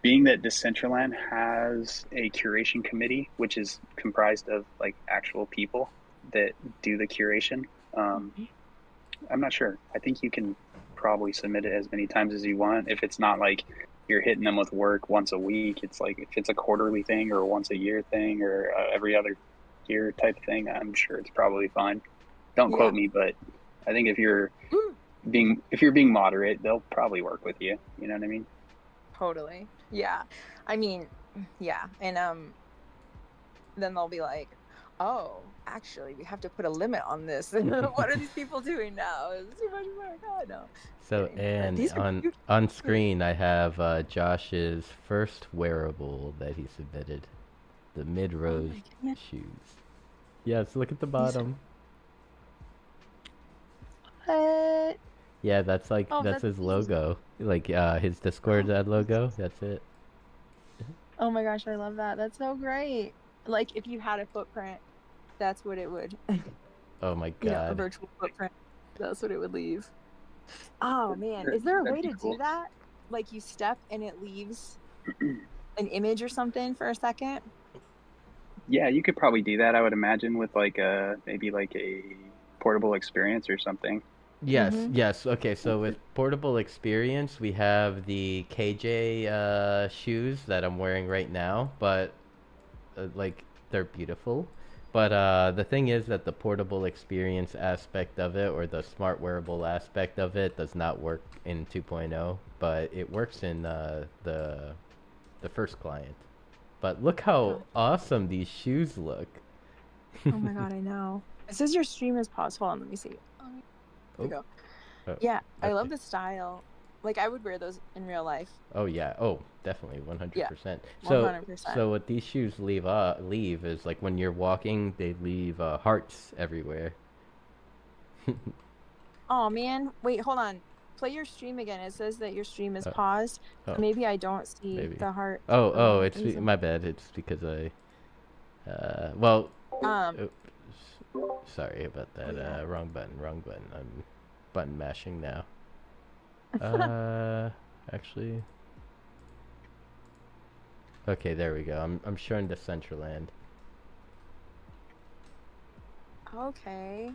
being that Decentraland has a curation committee, which is comprised of like actual people that do the curation, I'm not sure. I think you can probably submit it as many times as you want. If it's not like you're hitting them with work once a week, it's like if it's a quarterly thing or a once a year thing or every other year type thing, I'm sure it's probably fine. Don't quote me, but I think if you're being moderate, they'll probably work with you. You know what I mean? Totally. Yeah. I mean, yeah. And then they'll be like, oh, actually, we have to put a limit on this. What are these people doing now? It's too much work. Oh, no. So, Kidding. But and these are cute. on screen, I have Josh's first wearable that he submitted, the Oh mid-rose my goodness. shoes. Yes, look at the These are bottom. what? Yeah, that's like Oh, that's that's his amazing. logo, like his Discord ad logo. That's it. Oh my gosh, I love that. That's so great. Like if you had a footprint, that's what it would, Oh my a God. virtual footprint. That's what it would leave. Oh man, is there a That'd way be to do cool. that? Like you step and it leaves an image or something for a second? Yeah, you could probably do that. I would imagine with like maybe like a portable experience or something. Yes, Mm-hmm. yes. Okay, so with portable experience, we have the KJ shoes that I'm wearing right now, but like they're beautiful. But the thing is that the portable experience aspect of it, or the smart wearable aspect of it, does not work in 2.0, but it works in the first client. But look how God. awesome these shoes look. Oh my God, I know. It says your stream is paused. Hold on, let me see. There we Oh, go. oh, Yeah, I love okay. the style. Like I would wear those in real life. Oh yeah. Oh, definitely, Yeah, 100%. So 100%. so what these shoes leave is like when you're walking, they leave hearts everywhere. Oh man, wait, hold on. Play your stream again. It says that your stream is uh, paused. So oh, maybe I don't see maybe. the heart for Oh, that it's reason. my bad. It's because well, Um, oops, sorry about oh that. yeah. Wrong button, wrong button. I'm button mashing now. Uh, actually, okay, there we go. I'm showing Decentraland. Okay.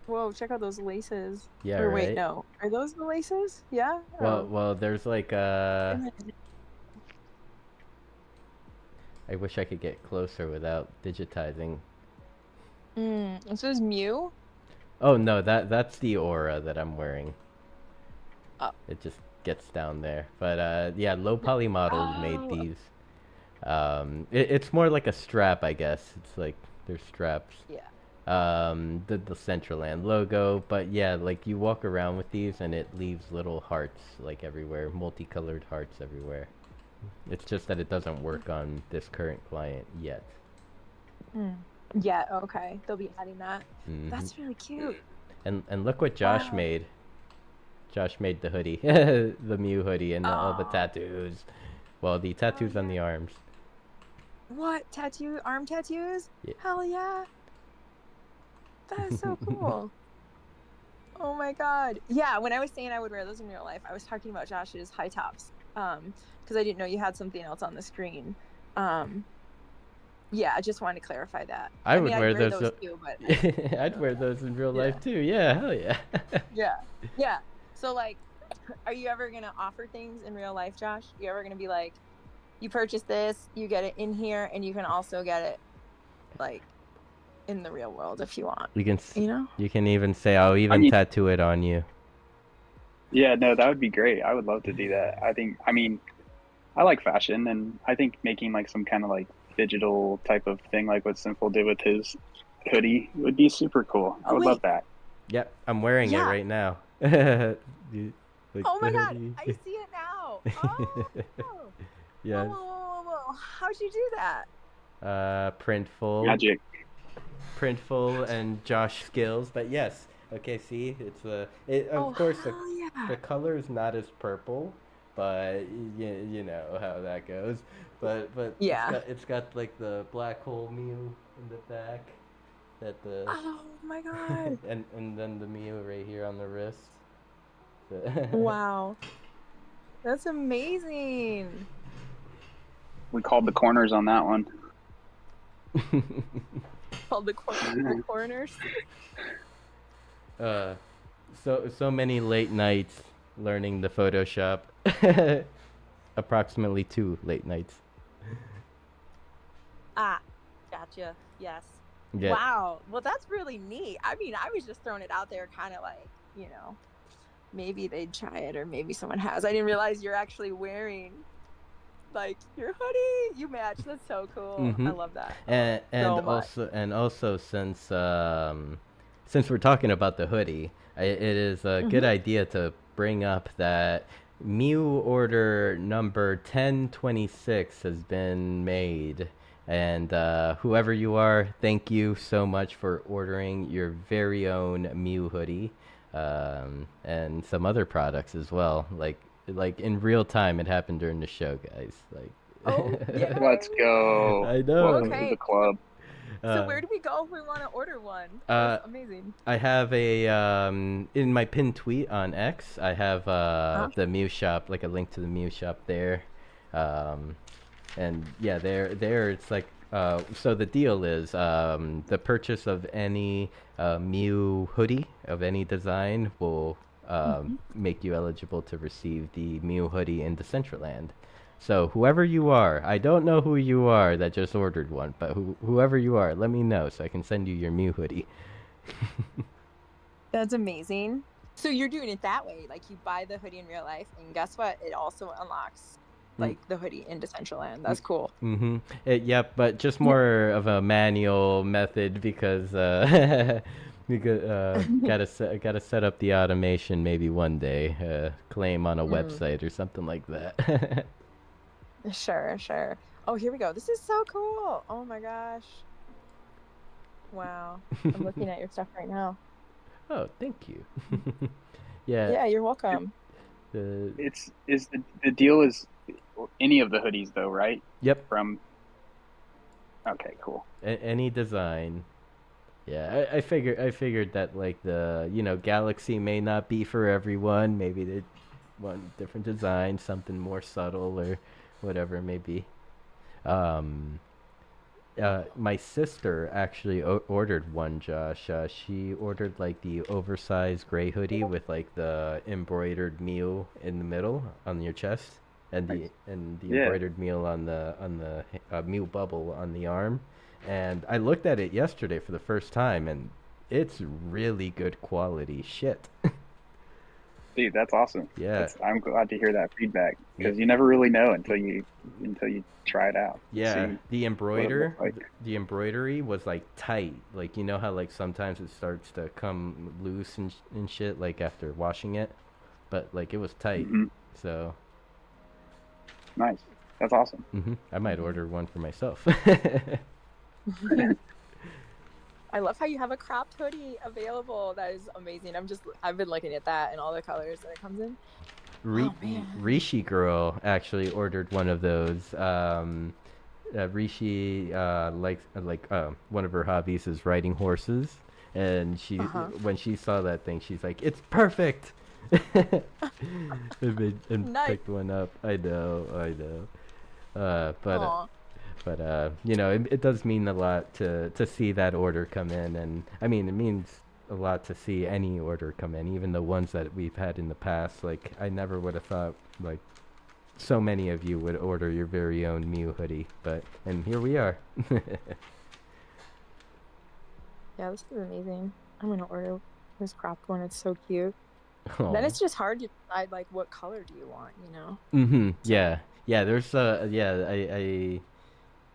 Whoa, check out those laces. Yeah, Or wait, right. no. Are those the laces? Yeah? Well, Oh. well, there's like Image. I wish I could get closer without digitizing. It says Mew. Oh no, that's the aura that I'm wearing. Oh. It just gets down there. But yeah, low poly models made Oh. these. It's more like a strap, I guess. It's like they're straps. Yeah. The Decentraland logo, but yeah, like you walk around with these and it leaves little hearts like everywhere, multicolored hearts everywhere. It's just that it doesn't work on this current client yet. Mm. Yeah, okay. They'll be adding that. Hmm. That's really cute. And look what Josh Wow. made. Josh made the hoodie, the Mew hoodie, and all the Oh. tattoos. Well, the Oh tattoos on yeah. the arms. What? Arm tattoos? Yeah. Hell yeah. That is so cool. Oh my God. Yeah, when I was saying I would wear those in real life, I was talking about Josh's high tops. Because I didn't know you had something else on the screen. Yeah, I just wanted to clarify that. I I would mean, I'd wear wear those. those too, but I just didn't I'd know wear that. those in real Yeah. life too. Yeah, hell yeah. Yeah. Yeah. So like, are you ever gonna offer things in real life, Josh? You ever gonna be like, you purchase this, you get it in here, and you can also get it like in the real world if you want. You can You know? you can even say I'll I even mean, tattoo it on you. yeah, no, that would be great. I would love to do that. I mean, I like fashion, and I think making like some kind of like digital type of thing, like what Sinful did with his hoodie, would be super cool. I Oh would love wait, that. Yep, I'm wearing it yeah. right now. Like Oh the my God, hoodie. I see it now. Oh. Whoa, Yes. whoa, whoa, whoa, whoa. How'd you do that? Printful, Magic. Printful, and Josh skills. But yes, okay. See, it's Oh, of course hell the yeah. color is not as purple, but you know how that goes. But Yeah. it's got like the black hole Mew in the back, that the Oh my God. and then the Mew right here on the wrist. Wow. That's amazing. We called the corners on that one. Called the coroners. uh, so many late nights learning the Photoshop. Approximately 2 late nights. Ah, gotcha. Yes. Yeah. Wow. Well, that's really neat. I mean, I was just throwing it out there, kind of like, you know, maybe they'd try it or maybe someone has. I didn't realize you're actually wearing like your hoodie. You match. That's so cool. Mm-hmm. I love that. And So much. also since we're talking about the hoodie, it is a good idea to bring up that Mew order number 1026 has been made. And whoever you are, thank you so much for ordering your very own Mew hoodie, and some other products as well. Like in real time, it happened during the show, guys. Like, Oh, yeah. Let's go. I know. Welcome to Okay. the club. So where do we go if we want to order one? Uh, That's amazing. I have a in my pinned tweet on X. I have the Mew shop, like a link to the Mew shop there, and yeah, there it's like So the deal is the purchase of any Mew hoodie of any design will make you eligible to receive the Mew hoodie in Decentraland. So whoever you are, I don't know who you are that just ordered one, but whoever you are, let me know so I can send you your Mew hoodie. That's amazing. So you're doing it that way, like you buy the hoodie in real life, and guess what? It also unlocks like the hoodie in Decentraland. That's cool. Mm-hmm. Yep, but just more of a manual method because because gotta set up the automation maybe one day, claim on a website or something like that. Sure, sure. Oh, here we go. This is so cool. Oh my gosh. Wow. I'm looking at your stuff right now. Oh, thank you. Yeah. Yeah, you're welcome. The deal is any of the hoodies though, right? Yep. Okay, cool. Any design. Yeah, I figured that like the Galaxy may not be for everyone. Maybe they want different design, something more subtle or whatever it may be. My sister actually ordered one, Josh. She ordered like the oversized gray hoodie with like the embroidered meal in the middle on your chest, and the embroidered meal on the meal bubble on the arm. And I looked at it yesterday for the first time, and it's really good quality shit. Dude, that's awesome. Yeah. I'm glad to hear that feedback because you never really know until you try it out. Yeah, the like. the embroidery was like tight. Like you know how like sometimes it starts to come loose and shit like after washing it, but like it was tight. Mm-hmm. So nice. That's awesome. I might order one for myself. I love how you have a cropped hoodie available. That is amazing. I've been looking at that and all the colors that it comes in. Rishi girl actually ordered one of those. Rishi like one of her hobbies is riding horses, and she when she saw that thing, she's like, "It's perfect." and Nice. Picked one up. I know. But it does mean a lot to see that order come in, and I mean it means a lot to see any order come in, even the ones that we've had in the past. Like I never would have thought like so many of you would order your very own Mew hoodie, and here we are. Yeah, this is amazing. I'm gonna order this cropped one. It's so cute. Oh. Then it's just hard to decide like what color do you want, Yeah. There's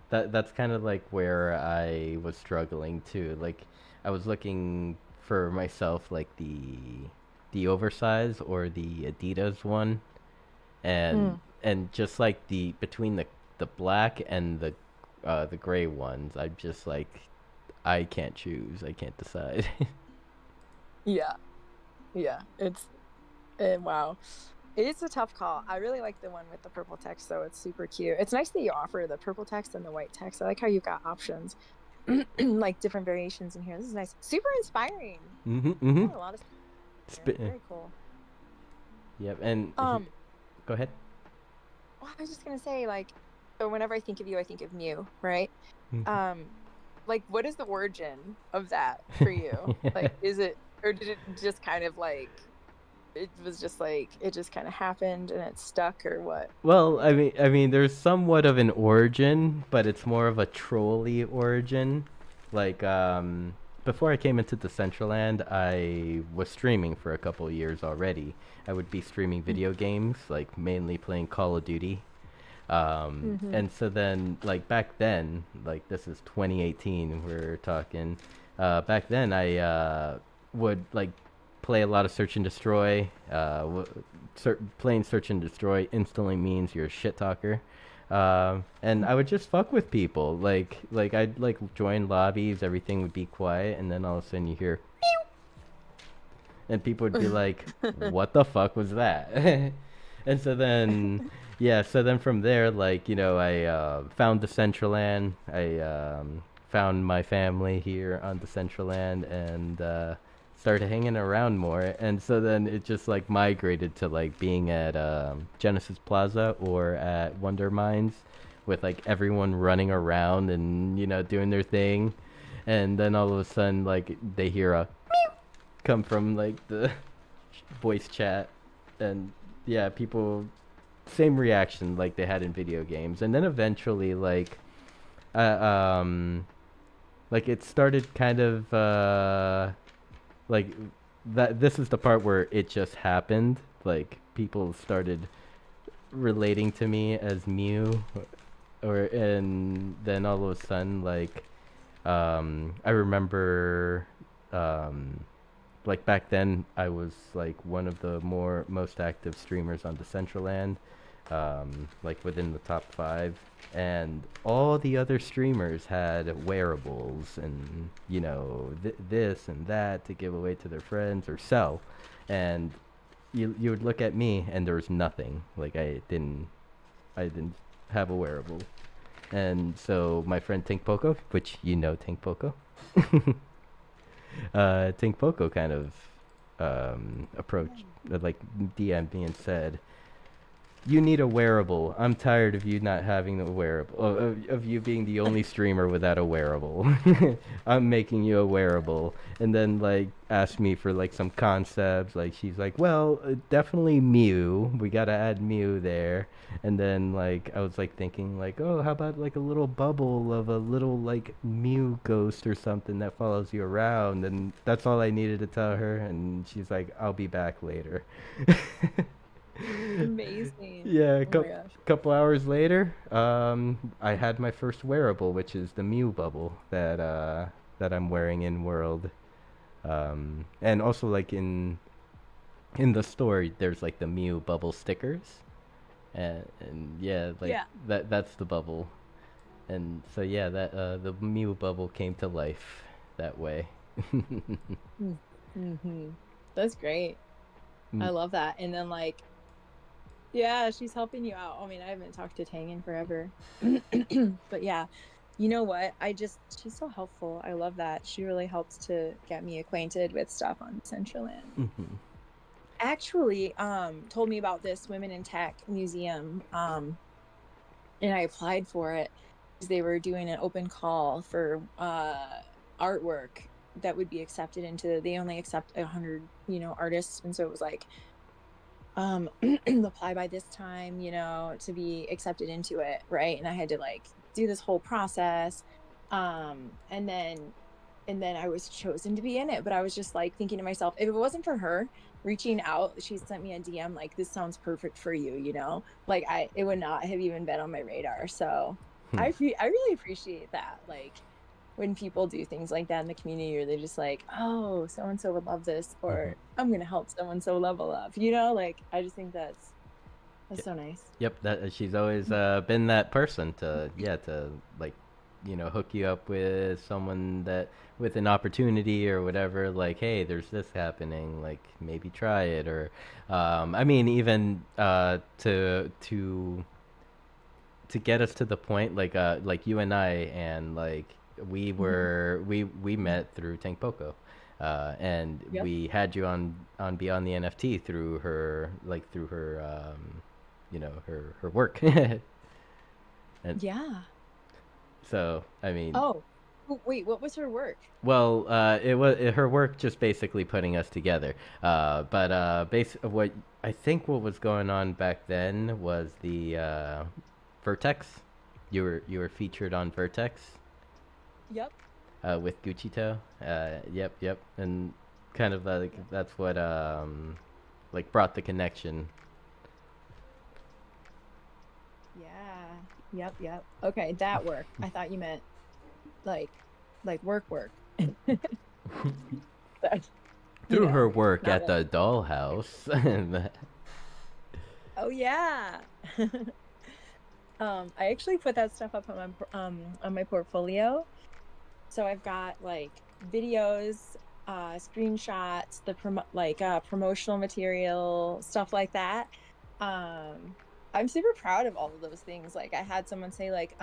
that's kind of like where I was struggling too. Like I was looking for myself like the oversized or the Adidas one, and just like between the black and the gray ones, I'm just like I can't choose. I can't decide. Yeah. Wow. It is a tough call. I really like the one with the purple text, though. It's super cute. It's nice that you offer the purple text and the white text. I like how you've got options, like different variations in here. This is nice. Super inspiring. A lot of very cool. Yep, and go ahead. Well, I was just gonna say, like, so whenever I think of you, I think of Mew, right? Like, what is the origin of that for you? Like, is it, or did it just kind of like, it was just like, it just kind of happened and it stuck, or what? Well, I mean, there's somewhat of an origin, but it's more of a trolley origin. Like, before I came into Decentraland, I was streaming for a couple of years already. I would be streaming video games, like mainly playing Call of Duty. And so then, like back then, like this is 2018, we're talking. Back then, I would like play a lot of Search and Destroy. Playing Search and Destroy instantly means you're a shit talker. And I would just fuck with people. Like I'd like join lobbies, everything would be quiet, and then all of a sudden you hear meow, and people would be like, "What the fuck was that?" And so then, yeah, so then from there, like I found Decentraland. I found my family here on Decentraland, and started hanging around more. And so then it just like migrated to like being at Genesis Plaza or at Wonder Mines, with like everyone running around and doing their thing, and then all of a sudden like they hear a meow come from like the voice chat, and yeah, people same reaction like they had in video games, and then eventually uh, um like it started kind of like that this is the part where it just happened, like people started relating to me as Mew, or and then all of a sudden like I remember like back then I was like one of the most active streamers on Decentraland, like within the top 5, and all the other streamers had wearables and this and that to give away to their friends or sell, and you would look at me and there was nothing, like I didn't have a wearable. And so my friend Tink Poco, which Tink Poco, Tink Poco kind of approached, like DM'd me and said, "You need a wearable. I'm tired of you not having a wearable, of you being the only streamer without a wearable. I'm making you a wearable." And then like asked me for like some concepts. Like she's like, "Well, definitely Mew. We gotta add Mew there." And then like I was like thinking like, "Oh, how about like a little bubble of a little like Mew ghost or something that follows you around?" And that's all I needed to tell her. And she's like, "I'll be back later." Amazing. Yeah, Oh my gosh. couple hours later, I had my first wearable, which is the Mew bubble that I'm wearing in World. And also like in the store, there's like the Mew bubble stickers, and yeah, like Yeah. that's the bubble, and so yeah, that the Mew bubble came to life that way. Mm-hmm. That's great. I Mm. love that. And then like, yeah, she's helping you out. I mean, I haven't talked to Tang in forever. But yeah, you know what? She's so helpful. I love that. She really helps to get me acquainted with stuff on Decentraland. Mhm. Actually, told me about this Women in Tech museum. And I applied for it because they were doing an open call for artwork that would be accepted into, they only accept 100, artists. And so it was like, apply by this time, to be accepted into it, right? And I had to like do this whole process, and then I was chosen to be in it. But I was just like thinking to myself, if it wasn't for her reaching out, she sent me a DM like, "This sounds perfect for you," like it would not have even been on my radar. So Hmm. I really appreciate that, like when people do things like that in the community, or they're just like, "Oh, so and so would love this," Mhm. or "I'm gonna help so and so level up," like I just think that's so nice. Yep, that she's always been that person to like hook you up with someone that with an opportunity or whatever, like, hey, there's this happening, like maybe try it, or I mean even to get us to the point like you and I, and like we met through Tank Poco, and Yep. we had you on Beyond the NFT through her, her work. And Yeah. so I mean, Oh, wait, what was her work? well, it was her work just basically putting us together. But what I think what was going on back then was the Vertex. You were featured on Vertex Yep. with Gucci Toe. Yep, and kind of like that's what like brought the connection. Yeah. Yep. Okay, that work. I thought you meant like work. That, Through her work not at like, the dollhouse. oh yeah. I actually put that stuff up on my portfolio. So I've got like videos, screenshots, the promotional material, stuff like that. I'm super proud of all of those things. Like I had someone say like,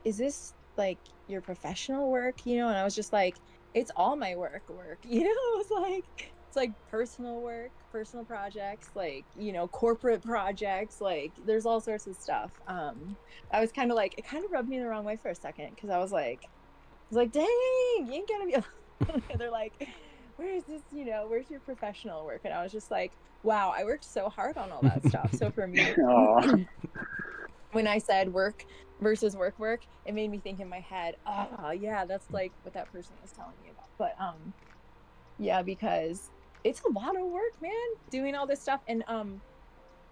is this like your professional work? And I was just like, it's all my work. It was like it's like personal work, personal projects, like, you know, corporate projects, like there's all sorts of stuff. I was kind of like, it kind of rubbed me the wrong way for a second because I was like, dang, you ain't gonna be. They're like, where's this? You know, where's your professional work? And I was just like, wow, I worked so hard on all that stuff. So for me, Oh, when I said work versus work, it made me think in my head, oh yeah, that's like what that person was telling me about. But yeah, because it's a lot of work, man, doing all this stuff. And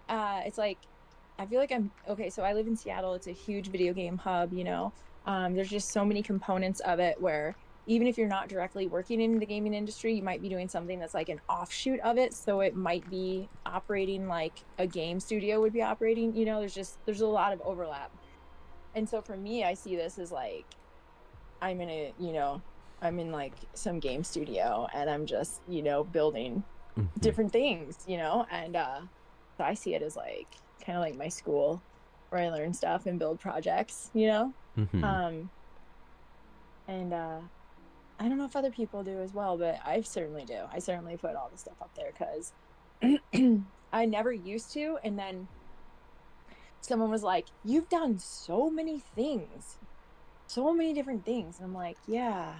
it's like, I feel like I'm okay. So I live in Seattle. It's a huge video game hub, you know. There's just so many components of it where even if you're not directly working in the gaming industry, you might be doing something that's like an offshoot of it. So it might be operating like a game studio would be operating, you know. There's a lot of overlap. And so for me, I see this as like I'm in a, you know, I'm in like some game studio and I'm just, you know, building different things, you know, and so I see it as like kind of like my school where I learn stuff and build projects, you know. Mm-hmm. um and I don't know if other people do as well, but I certainly do. I certainly put all the stuff up there because I never used to, and then someone was like, you've done so many things, so many different things, and I'm like, yeah,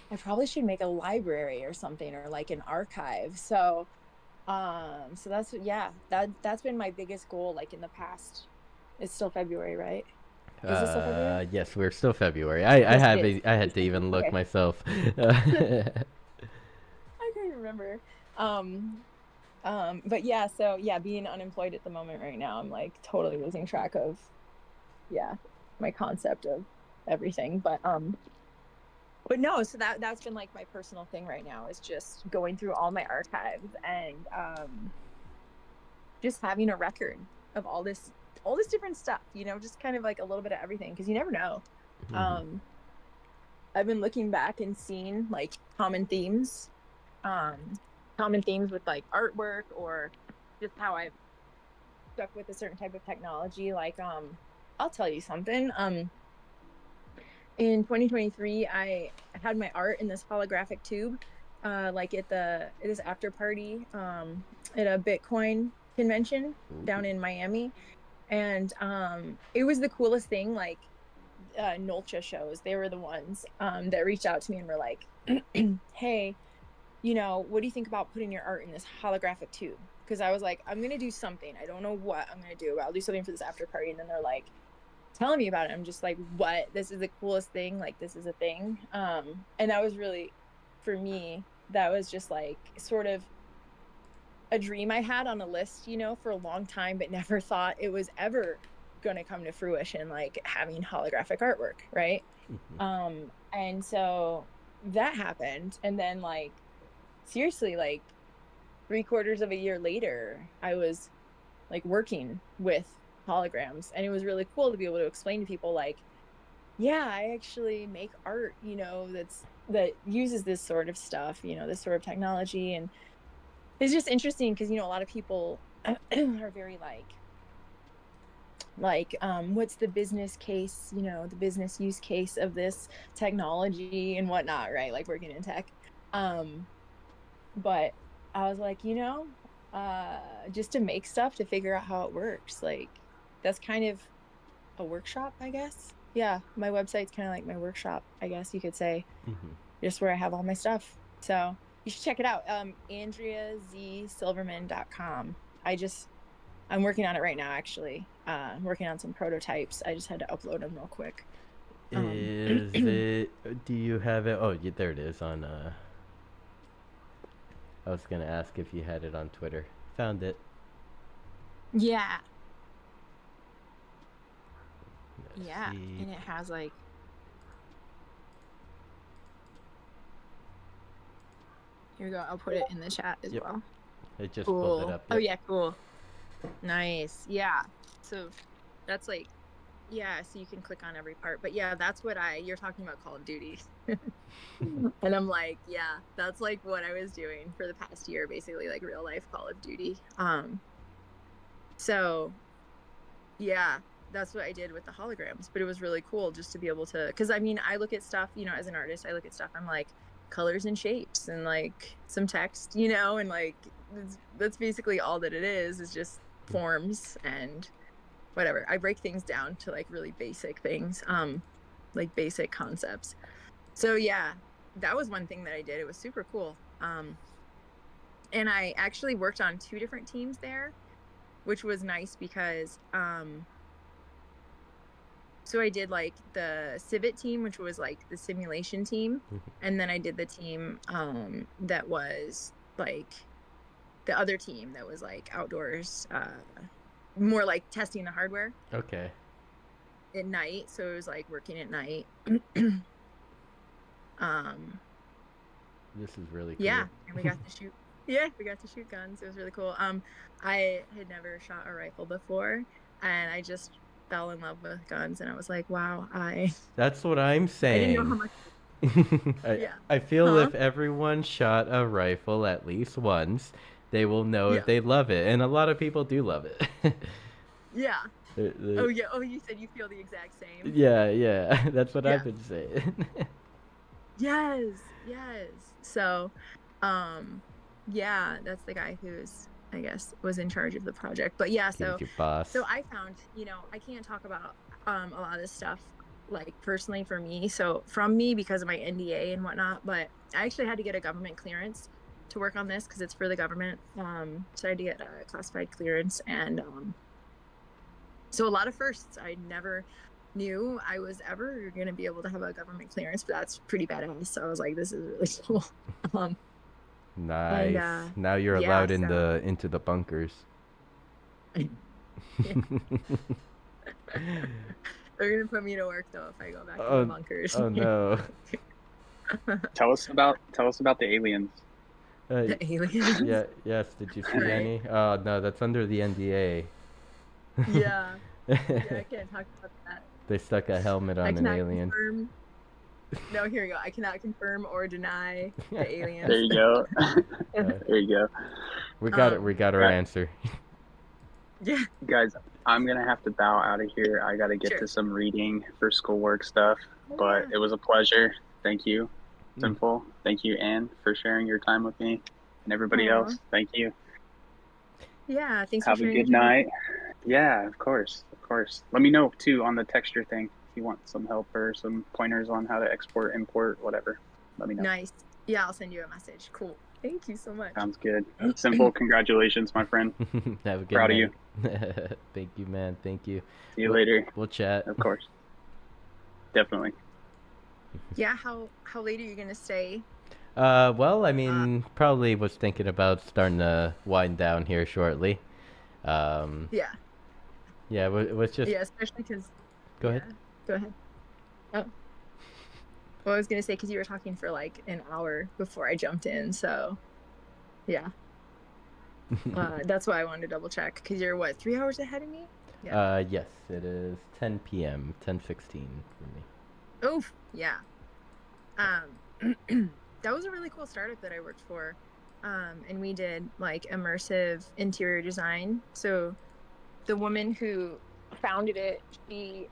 I probably should make a library or something, or like an archive. So that's, yeah, that's been my biggest goal, like in the past. It's still February, right? Is it still February? Yes, we're still February. I Yes, it have is. I had It's to even look okay. myself. I can't remember. Um, but yeah, so yeah, being unemployed at the moment right now, I'm like totally losing track of, yeah, my concept of everything. But no, so that's been like my personal thing right now is just going through all my archives and just having a record of all this different stuff, you know, just kind of like a little bit of everything because you never know. Mhm. Um, I've been looking back and seeing like um, common themes with like artwork or just how I've stuck with a certain type of technology. Like, I'll tell you something. In 2023, I had my art in this holographic tube, like at this after party, at a Bitcoin convention down in Miami, and it was the coolest thing. Like, Nolcha shows, they were the ones that reached out to me and were like, hey, you know, what do you think about putting your art in this holographic tube? Because I was like, I'm gonna do something, I don't know what I'm gonna do, but I'll do something for this after party. And then they're like telling me about it, I'm just like, what? This is the coolest thing, like this is a thing. And that was really, for me, that was just like sort of a dream I had on a list, you know, for a long time, but never thought it was ever going to come to fruition, like having holographic artwork, right? Mhm. And so that happened. And then, like, seriously, like 3/4 of a year later, I was like working with holograms. And it was really cool to be able to explain to people, like, yeah, I actually make art, you know, that uses this sort of stuff, you know, this sort of technology. And it's just interesting because, you know, a lot of people are very what's the business case, you know, the business use case of this technology and whatnot, right? Like working in tech. um but I was like, you know, just to make stuff, to figure out how it works, like that's kind of a workshop, I guess. Yeah, my website's kind of like my workshop, I guess you could say, Mhm. just where I have all my stuff. So you should check it out. AndreaZSilverman.com. I'm working on it right now, actually. I'm working on some prototypes. I just had to upload them real quick. Is it? Do you have it? Oh, yeah, there it is on. I was gonna ask if you had it on Twitter. Found it. Yeah, Let's yeah, see. and it has like, here we go. I'll put it in the chat as Yep, well. it just pulled it Cool. up. Oh Yep. yeah, cool. Nice. Yeah. So that's like, yeah, so you can click on every part. But yeah, that's what you're talking about Call of Duty. And I'm like, yeah, that's like what I was doing for the past year, basically, like real life Call of Duty. So yeah, that's what I did with the holograms. But it was really cool just to be able to, because I mean, I look at stuff, you know, as an artist, I look at stuff, I'm like, colors and shapes and like some text, you know, and like that's basically all that it is just forms and whatever. I break things down to like really basic things, like basic concepts. So yeah, that was one thing that I did. It was super cool. And I actually worked on 2 different teams there, which was nice because so I did like the Civet team, which was like the simulation team, and then I did the team that was like the other team that was like outdoors, more like testing the hardware. Okay. At night, so it was like working at night. This is really cool. Yeah, and we got to shoot. Yeah, we got to shoot guns. It was really cool. I had never shot a rifle before, and I just fell in love with guns, and I was like, wow, That's what I'm I saying. didn't know how much. Yeah. I feel Huh? if everyone shot a rifle at least once, they will know Yeah. if they love it, and a lot of people do love it. Yeah. The- Oh yeah. Oh, you said you feel the exact same. yeah. That's what Yeah. I've been saying. Yes. So, yeah, that's the guy who's, I guess, was in charge of the project. But yeah, so He's your boss. so I found, you know, I can't talk about a lot of this stuff like personally for me. So from me because of my NDA and whatnot, but I actually had to get a government clearance to work on this because it's for the government. So I had to get a classified clearance, and so a lot of firsts. I never knew I was ever going to be able to have a government clearance, but that's pretty badass. So I was like, this is really cool. Nice. and, Now you're yeah, allowed so- into the bunkers. They're gonna put me to work though if I go back to Oh, the bunkers. oh no. Tell us about the aliens. The aliens. Yeah, yes, did you see Right. any? Oh no, that's under the NDA. Yeah. Yeah, I can't talk about that. They stuck a helmet I on an cannot alien. confirm. No, here we go. I cannot confirm or deny the aliens. There you go. There you go. We got it. We got our Right. answer. Yeah. Guys, I'm gonna have to bow out of here. I gotta get Sure. to some reading for schoolwork stuff. Oh, But yeah. it was a pleasure. Thank you, Sinful. Thank you, Anne, for sharing your time with me, and everybody Aw. else. Thank you. Yeah. Thanks Have for a sharing. good night. Yeah, of course. Let me know too on the texture thing if you want some help or some pointers on how to export, import, whatever. Let me know. Nice. Yeah, I'll send you a message. Cool. Thank you so much. Sounds good. Sinful, congratulations, my friend. Have a good Proud of night. Thank you, man. Thank you. See you later. We'll chat. Of course. Definitely. Yeah. How late are you gonna stay? Well, I mean, probably was thinking about starting to wind down here shortly. Yeah. Yeah, it was just. Yeah, especially because. Go ahead. Go ahead. Oh. Well, I was gonna say because you were talking for like an hour before I jumped in, so yeah. That's why I wanted to double check because you're what 3 hours ahead of me? Yes, it is 10 p.m., 10:16 for me. Oof. Yeah. That was a really cool startup that I worked for, and we did like immersive interior design. So the woman who founded it, she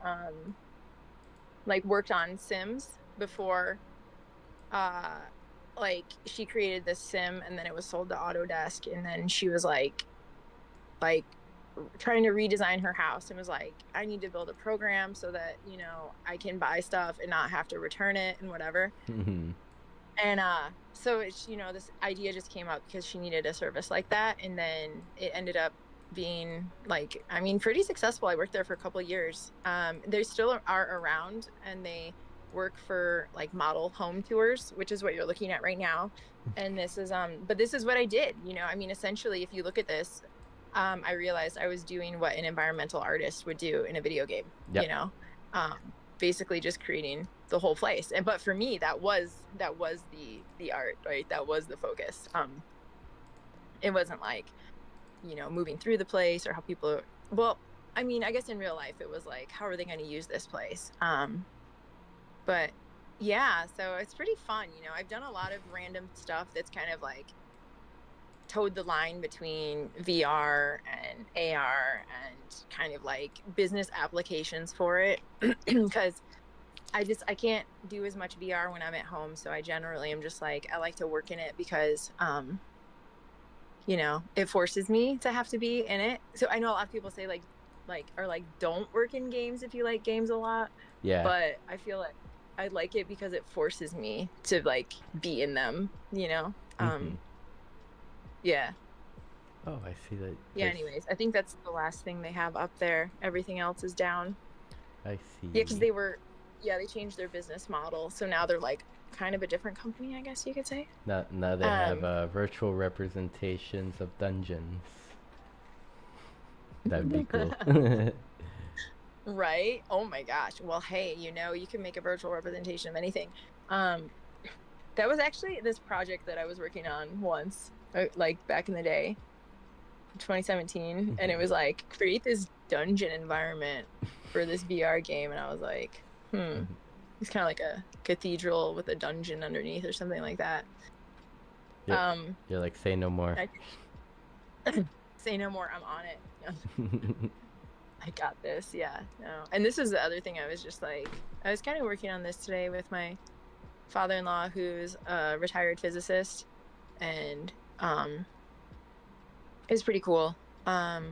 like worked on Sims before. Like she created this sim and then it was sold to Autodesk, and then she was like trying to redesign her house and was like, I need to build a program so that, you know, I can buy stuff and not have to return it and whatever. And so it's, you know, this idea just came up because she needed a service like that, and then it ended up being like, I mean, pretty successful. I worked there for a couple of years. They still are around, and they work for like model home tours, which is what you're looking at right now. And this is but this is what I did, you know. I mean, essentially, if you look at this, I realized I was doing what an environmental artist would do in a video game. Yep. You know, basically just creating the whole place. And but for me, that was the art, right? That was the focus. It wasn't like, you know, moving through the place or how people. Well, I mean, I guess in real life it was like, how are they going to use this place? But yeah, so it's pretty fun. You know, I've done a lot of random stuff that's kind of like towed the line between VR and AR and kind of like business applications for it. Because I can't do as much VR when I'm at home, so I generally am just like I like to work in it because it forces me to have to be in it. So I know a lot of people say like don't work in games if you like games a lot, Yeah. but I feel like I like it because it forces me to like be in them, Mm-hmm. Yeah. Oh, I see that. Yeah, anyways, I think that's the last thing they have up there. Everything else is down. I Yeah, because see. they changed their business model. So now they're like kind of a different company, I guess you could say. Now they have Um, virtual representations of dungeons. That'd be cool. right? Oh my gosh. Well, hey, you can make a virtual representation of anything. Um, that was actually this project that I was working on once, like back in the day, 2017, and it was like create this dungeon environment for this VR game, and I was like, it's kind of like a cathedral with a dungeon underneath or something like that. You're, you're like, say no more. Say no more. I'm on it. I got this. Yeah. No. And this is the other thing. I was just like, I was kind of working on this today with my father-in-law, who's a retired physicist, and it's pretty cool. The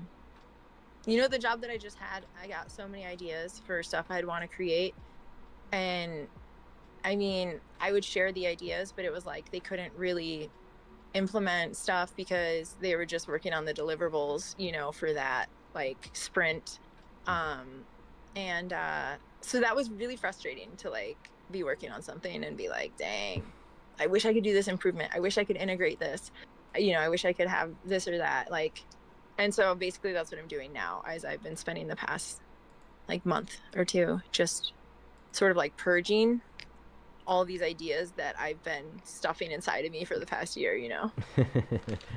job that I just had, I got so many ideas for stuff I'd want to create, and I mean, I would share the ideas, but it was like they couldn't really implement stuff because they were just working on the deliverables, for that like sprint. And so that was really frustrating to like be working on something and be like, dang, I wish I could do this improvement. I wish I could integrate this. I wish I could have this or that. Like, and so basically that's what I'm doing now, as I've been spending the past like month or two just sort of like purging all these ideas that I've been stuffing inside of me for the past year,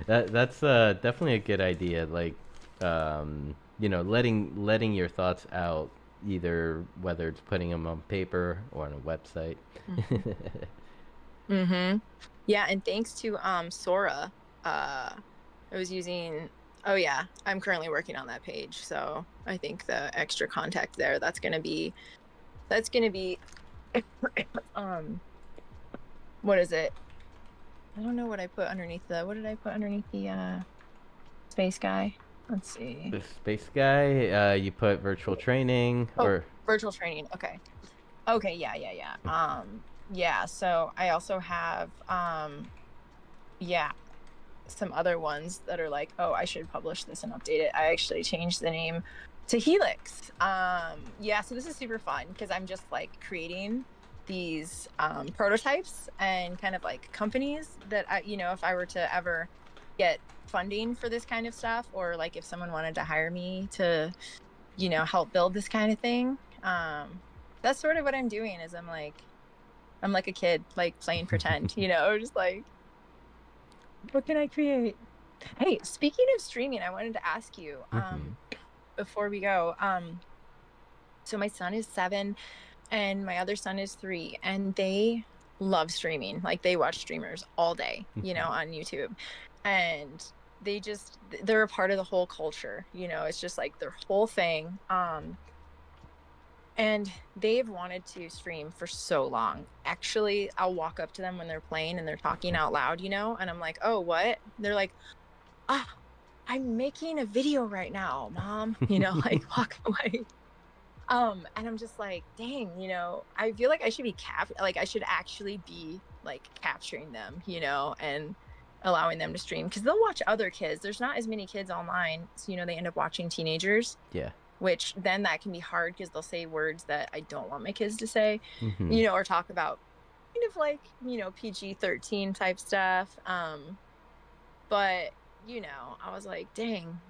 That's definitely a good idea. Like, letting your thoughts out, either whether it's putting them on paper or on a website. Mm-hmm. Yeah, and thanks to Sora, I was using. Oh yeah, I'm currently working on that page, so I think the extra contact there that's gonna be what is it? I don't know what I put underneath what did I put underneath the space guy? Let's see. The space guy, you put virtual training or virtual training. Okay, yeah. Yeah, so I also have some other ones that are like, oh, I should publish this and update it. I actually changed the name to Helix. So this is super fun because I'm just like creating these prototypes and kind of like companies that if I were to ever get funding for this kind of stuff, or like if someone wanted to hire me to help build this kind of thing, that's sort of what I'm doing. Is I'm like a kid like playing pretend, just like, what can I create? Hey, speaking of streaming, I wanted to ask you before we go, so my son is 7 and my other son is 3, and they love streaming. Like they watch streamers all day, on YouTube, and they're a part of the whole culture. It's just like their whole thing. And they've wanted to stream for so long. Actually, I'll walk up to them when they're playing and they're talking out loud, and I'm like, oh, what? They're like, I'm making a video right now, Mom, like walk away. And I'm just like, dang, I feel like I should be I should actually be like capturing them, and allowing them to stream, because they'll watch other kids. There's not as many kids online, so they end up watching teenagers. Yeah. Which then that can be hard because they'll say words that I don't want my kids to say, or talk about kind of like, PG-13 type stuff. But, I was like, dang,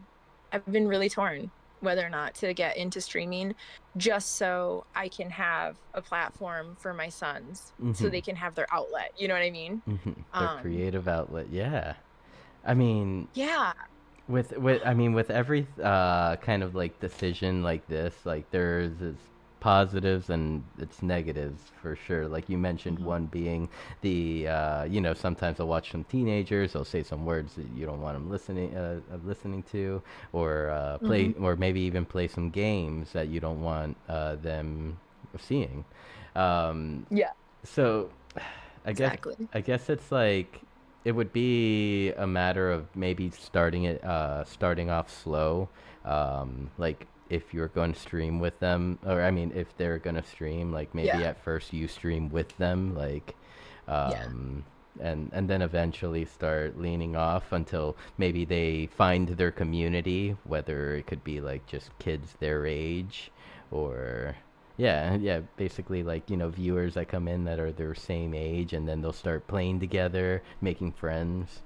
I've been really torn whether or not to get into streaming, just so I can have a platform for my sons so they can have their outlet. You know what I mean? Their creative outlet. Yeah. I mean, yeah. With every kind of like decision like this, like there's its positives and its negatives for sure. Like you mentioned, one being the sometimes I'll watch some teenagers, they'll say some words that you don't want them listening to, or play or maybe even play some games that you don't want them seeing. Um, Yeah, so I guess exactly. I guess it's like it would be a matter of maybe starting off slow. Like if you're going to stream with them, or I mean, if they're going to stream, like maybe Yeah, at first you stream with them, like, yeah, um, and then eventually start leaning off until maybe they find their community, whether it could be like just kids their age, or yeah, yeah, basically like, viewers that come in that are their same age, and then they'll start playing together, making friends.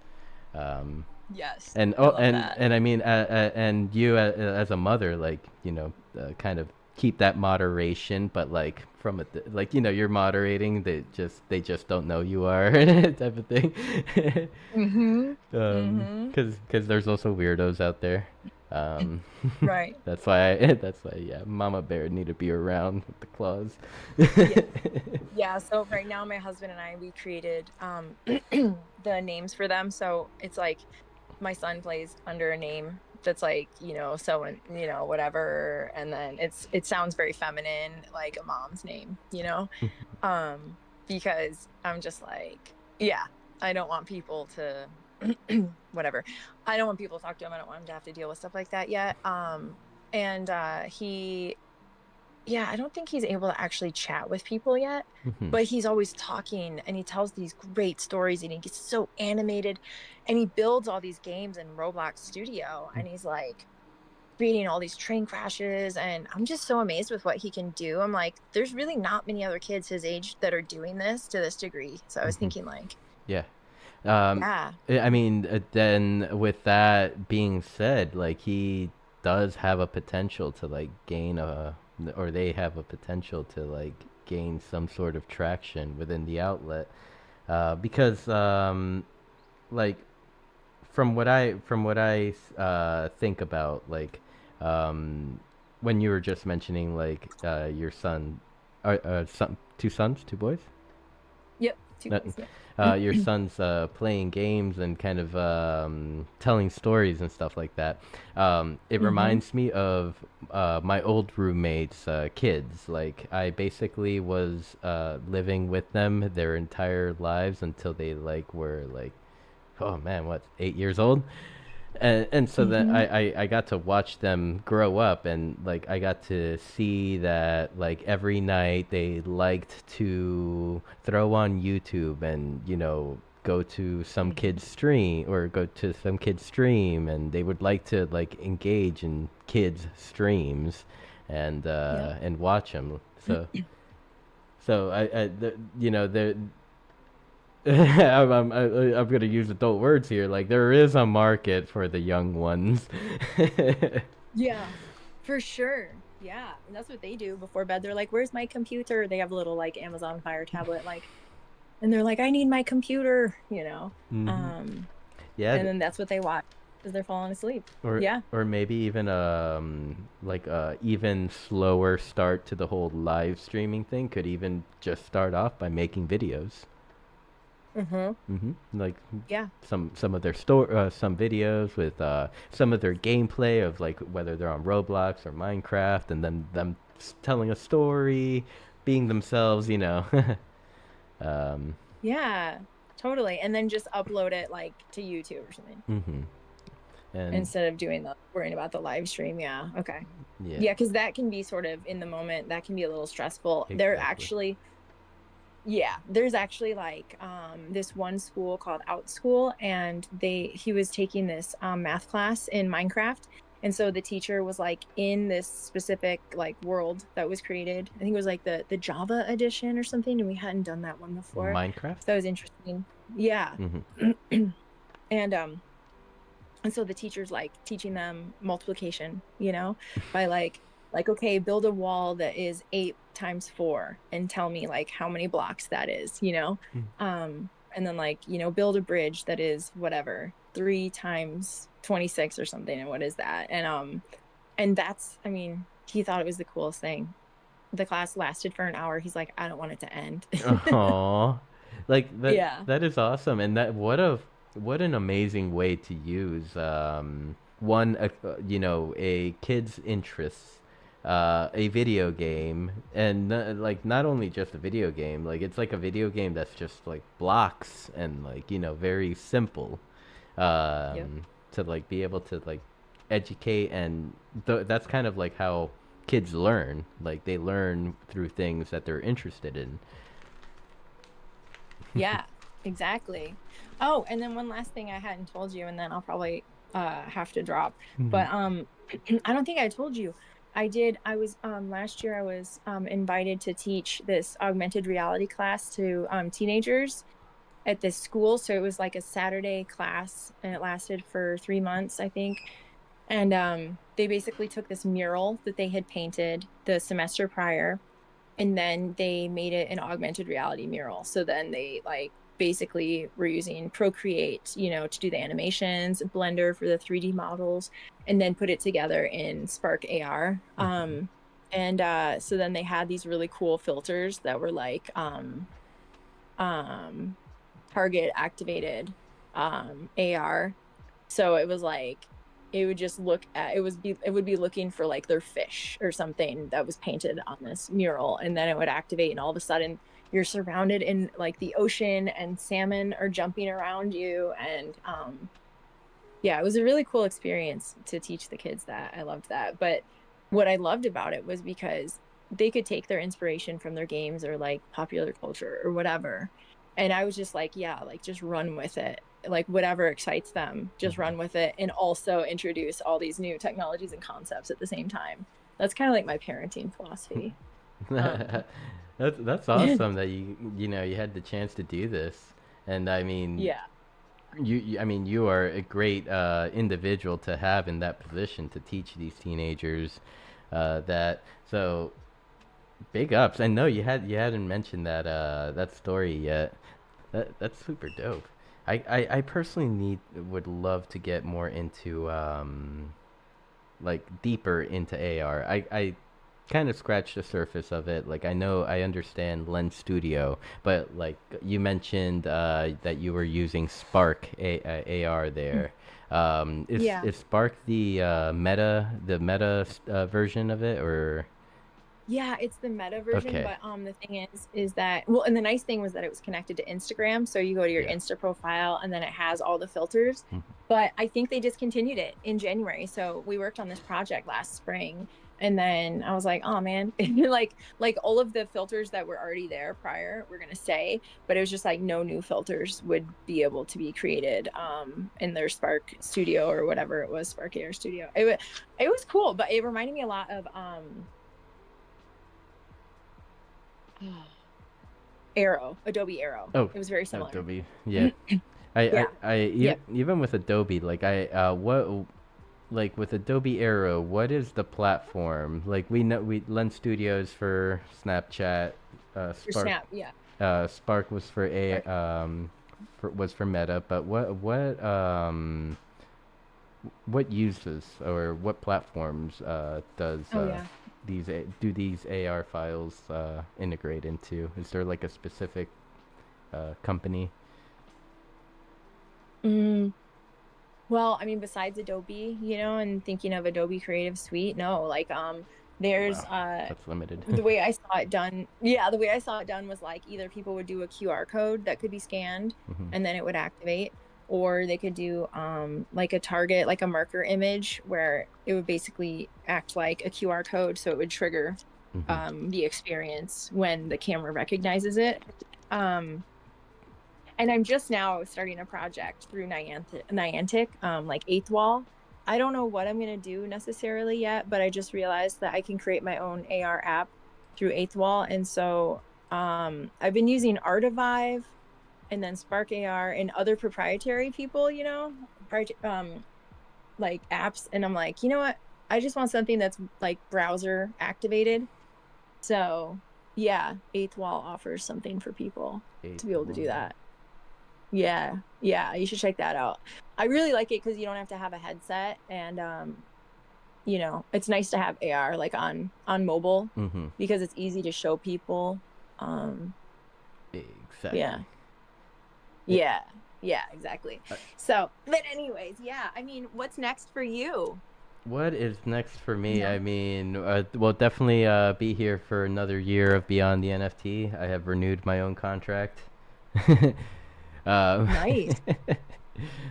Um, yes, and I oh, love that. and I mean, and you as a mother, like, kind of keep that moderation, but like from a like, you're moderating. They just don't know you are type of thing. Mhm. Mhm. Because there's also weirdos out there. Um, Right. that's why yeah, Mama Bear need to be around with the claws. Yeah. Yeah, so right now my husband and I we created the names for them. So it's like my son plays under a name that's like, so and whatever, and then it sounds very feminine, like a mom's name, Um because I'm just like, yeah, I don't want people to whatever. I don't want people to talk to him. I don't want him to have to deal with stuff like that yet. And he yeah, I don't think he's able to actually chat with people yet, Mhm. but he's always talking and he tells these great stories and he gets so animated and he builds all these games in Roblox Studio and he's like creating all these train crashes and I'm just so amazed with what he can do. I'm like, there's really not many other kids his age that are doing this to this degree. So I was Mhm. thinking like, Yeah. Um, yeah. I mean, then with that being said, like he does have a potential to like gain or they have a potential to like gain some sort of traction within the outlet, because like from what I think about, like, um, when you were just mentioning like your son, two sons, two boys. Yep. Two That, boys. Yep. your son's playing games and kind of telling stories and stuff like that. It Mm-hmm. reminds me of my old roommates' kids. Like I basically was living with them their entire lives until they like were like, oh man, what, 8 years old? And so then Mm-hmm. I got to watch them grow up, and like I got to see that like every night they liked to throw on YouTube and go to some Mm-hmm. kid's stream, or go to some kid's stream, and they would like to like engage in kids streams Yep. and watch them. So the I'm gonna use adult words here. Like there is a market for the young ones. Yeah, for sure. Yeah, and that's what they do before bed. They're like, "Where's my computer?" They have a little like Amazon Fire tablet, like, and they're like, "I need my computer." Hmm. Um, Yeah, and then that's what they watch as they're falling asleep. or Yeah. or maybe even like even slower start to the whole live streaming thing could even just start off by making videos. Mm-hmm. Like Yeah. some videos with some of their gameplay of like whether they're on Roblox or Minecraft, and then them telling a story, being themselves. um, Yeah. Totally. And then just upload it like to YouTube or something hmm and instead of doing the worrying about the live stream. Yeah. Okay. yeah, Yeah, because that can be sort of in the moment. That can be a little stressful. exactly. Yeah, there's actually like this one school called Out School and he was taking this math class in Minecraft. And so the teacher was like in this specific like world that was created. I think it was like the Java edition or something, and we hadn't done that one before. So Minecraft. that was interesting. Yeah. Hmm. And so the teacher's like teaching them multiplication, by like okay, build a wall that is 8 times 4 and tell me like how many blocks that is. And then like build a bridge that is whatever 3 times 26 or something, and what is that? And that's, I mean, he thought it was the coolest thing. The class lasted for an hour. He's like, I don't want it to end. Oh, like that Yeah. that is awesome, and what an amazing way to use one a kid's interests a video game, and like not only just a video game, like it's like a video game that's just like blocks and like very simple, Yep. to like be able to like educate, and that's kind of like how kids learn. Like they learn through things that they're interested in. Yeah, exactly. Oh, and then one last thing I hadn't told you, and then I'll probably have to drop. Mhm. But I don't think I told you. I was last year I was invited to teach this augmented reality class to teenagers at this school. So it was like a Saturday class and it lasted for 3 months, I think. And they basically took this mural that they had painted the semester prior, and then they made it an augmented reality mural. So then they like basically were using Procreate, to do the animations, Blender for the 3D models, and then put it together in Spark AR. And so then they had these really cool filters that were like um, target activated AR. So it was like it would just look at it would be looking for like their fish or something that was painted on this mural, and then it would activate, and all of a sudden you're surrounded in like the ocean and salmon are jumping around you. And yeah, it was a really cool experience to teach the kids that. I loved that. But what I loved about it was because they could take their inspiration from their games or like popular culture or whatever. And I was just like, yeah, like just run with it. Like whatever excites them, just run with it. And also introduce all these new technologies and concepts at the same time. That's kind of like my parenting philosophy. Um, That's awesome that you had the chance to do this, and I mean yeah. I mean you are a great individual to have in that position to teach these teenagers, that so big ups. I know you hadn't mentioned that story yet. That's super dope. I personally would love to get more into like deeper into AR. I kind of scratched the surface of it. Like I understand Lens Studio, but like you mentioned that you were using Spark AR there. Yeah. Is Spark the meta version of it, or Yeah, it's the meta version, okay? but the thing is that, well, and the nice thing was that it was connected to Instagram, so you go to your Yeah. Insta profile and then it has all the filters. Mhm. But I think they discontinued it in January. So we worked on this project last spring, and then I was like, oh man, like all of the filters that were already there prior, we're gonna say, but it was just like no new filters would be able to be created in their Spark Studio or whatever it was, Spark Air Studio. It was cool, but it reminded me a lot of Arrow, Adobe Arrow. Oh, It was very similar. Adobe. Yeah. Yeah. Yep. Even with Adobe, like what like with Adobe Aero, what is the platform? Like we know we Lens Studios for Snapchat, Your Spark Snap. Yeah. Spark was for a Spark. was for Meta, but what uses or what platforms does Oh yeah. do these AR files integrate into? Is there like a specific company? Mm, well, I mean, besides Adobe, and thinking of Adobe Creative Suite, no, like there's Wow, that's limited. the way I saw it done. Yeah, the way I saw it done was like either people would do a QR code that could be scanned Hmm. and then it would activate, or they could do like a target, like a marker image where it would basically act like a QR code, so it would trigger Hmm. the experience when the camera recognizes it. Um, and I'm just now starting a project through Niantic, like Eighth Wall. I don't know what I'm gonna do necessarily yet, but I just realized that I can create my own AR app through Eighth Wall, and so I've been using Artivive and then Spark AR and other proprietary people, like apps, and I'm like, you know what? I just want something that's like browser activated. So yeah, Eighth Wall offers something for people to Eighth be able to do one. that. Yeah, yeah, you should check that out. I really like it because you don't have to have a headset, and it's nice to have AR like on mobile Mm-hmm. because it's easy to show people. Um, yeah, Exactly. It, yeah, yeah, exactly. So, but anyways, yeah, I mean, what's next for you? What is next for me? No. I mean, we'll definitely be here for another year of Beyond the NFT. I have renewed my own contract. um, Nice.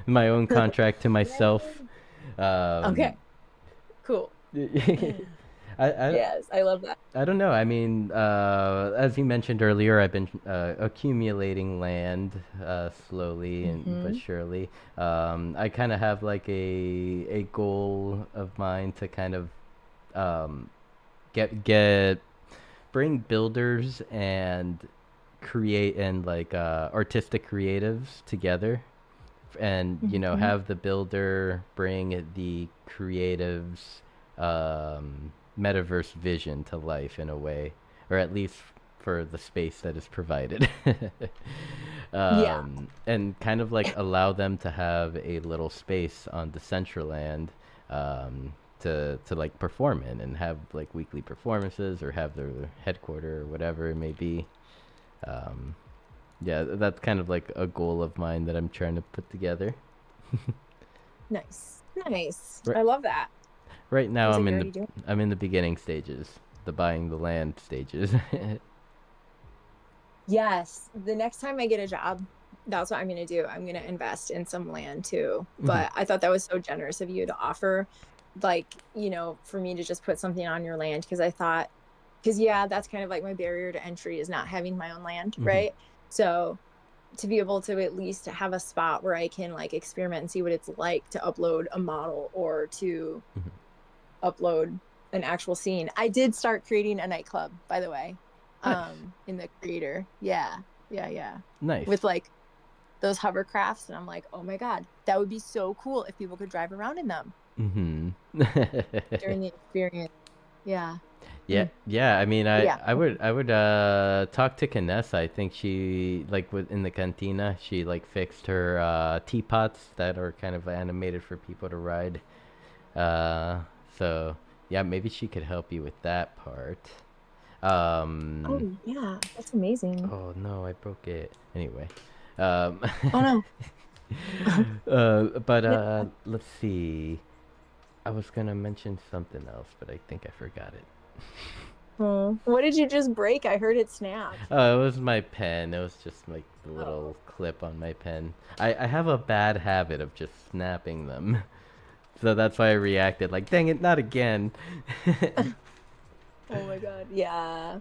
my own contract to myself. Yay. Okay. Um, Cool. I Yes, I love that. I don't know. I mean, as you mentioned earlier, I've been accumulating land slowly and but Mm-hmm. surely. I kind of have like a goal of mine to kind of um, get bring builders and create and like artistic creatives together, and Mm-hmm. have the builder bring the creatives metaverse vision to life in a way, or at least for the space that is provided. Yeah. And kind of like allow them to have a little space on Decentraland, to like perform in and have like weekly performances or have their headquarter or whatever it may be. um, yeah, that's kind of like a goal of mine that I'm trying to put together. Nice. Nice. Right, I love that. right now Seems like you're already doing. I'm in the beginning stages, the buying the land stages. Yes. The next time I get a job, that's what I'm going to do. I'm going to invest in some land too. Mhm, But I thought that was so generous of you to offer, like, for me to just put something on your land because I thought, because yeah, that's kind of like my barrier to entry is not having my own land, mhm, right? So to be able to at least have a spot where I can like experiment and see what it's like to upload a model or to mhm. upload an actual scene. I did start creating a nightclub, by the way, Nice, in the creator. Yeah. Yeah, yeah. nice. With like those hovercrafts and I'm like, "Oh my god, that would be so cool if people could drive around in them Hmm. during the experience." Yeah. Yeah, Mm. yeah. I mean, Yeah. I would talk to Canessa. I think she like in the cantina. She like fixed her teapots that are kind of animated for people to ride. Uh, so yeah, maybe she could help you with that part. Um, Oh, yeah. That's amazing. oh no, I broke it. Anyway, um, Oh no. but Yeah. let's see. I was gonna mention something else, but I think I forgot it. Oh. What did you just break? I heard it snap. Oh, it was my pen. It was just like the Oh. little clip on my pen. I have a bad habit of just snapping them. So that's why I reacted like, dang it, not again. Oh my god. Yeah.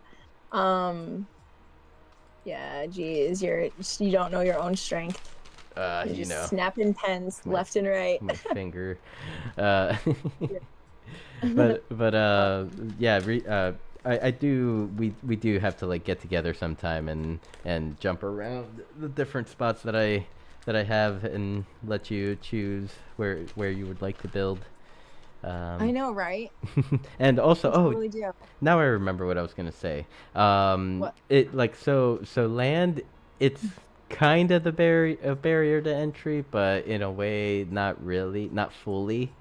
Um, yeah, geez, you don't know your own strength. You're You just know, snapping pens my left and right. my finger. Uh, Yeah. but Uh, yeah, I do we do have to like get together sometime and jump around the different spots that I have and let you choose where you would like to build. I Um, know, right? and also, I oh, totally do. now I remember what I was gonna say. What? It like so land. It's kind of the barrier to entry, but in a way, not really, not fully.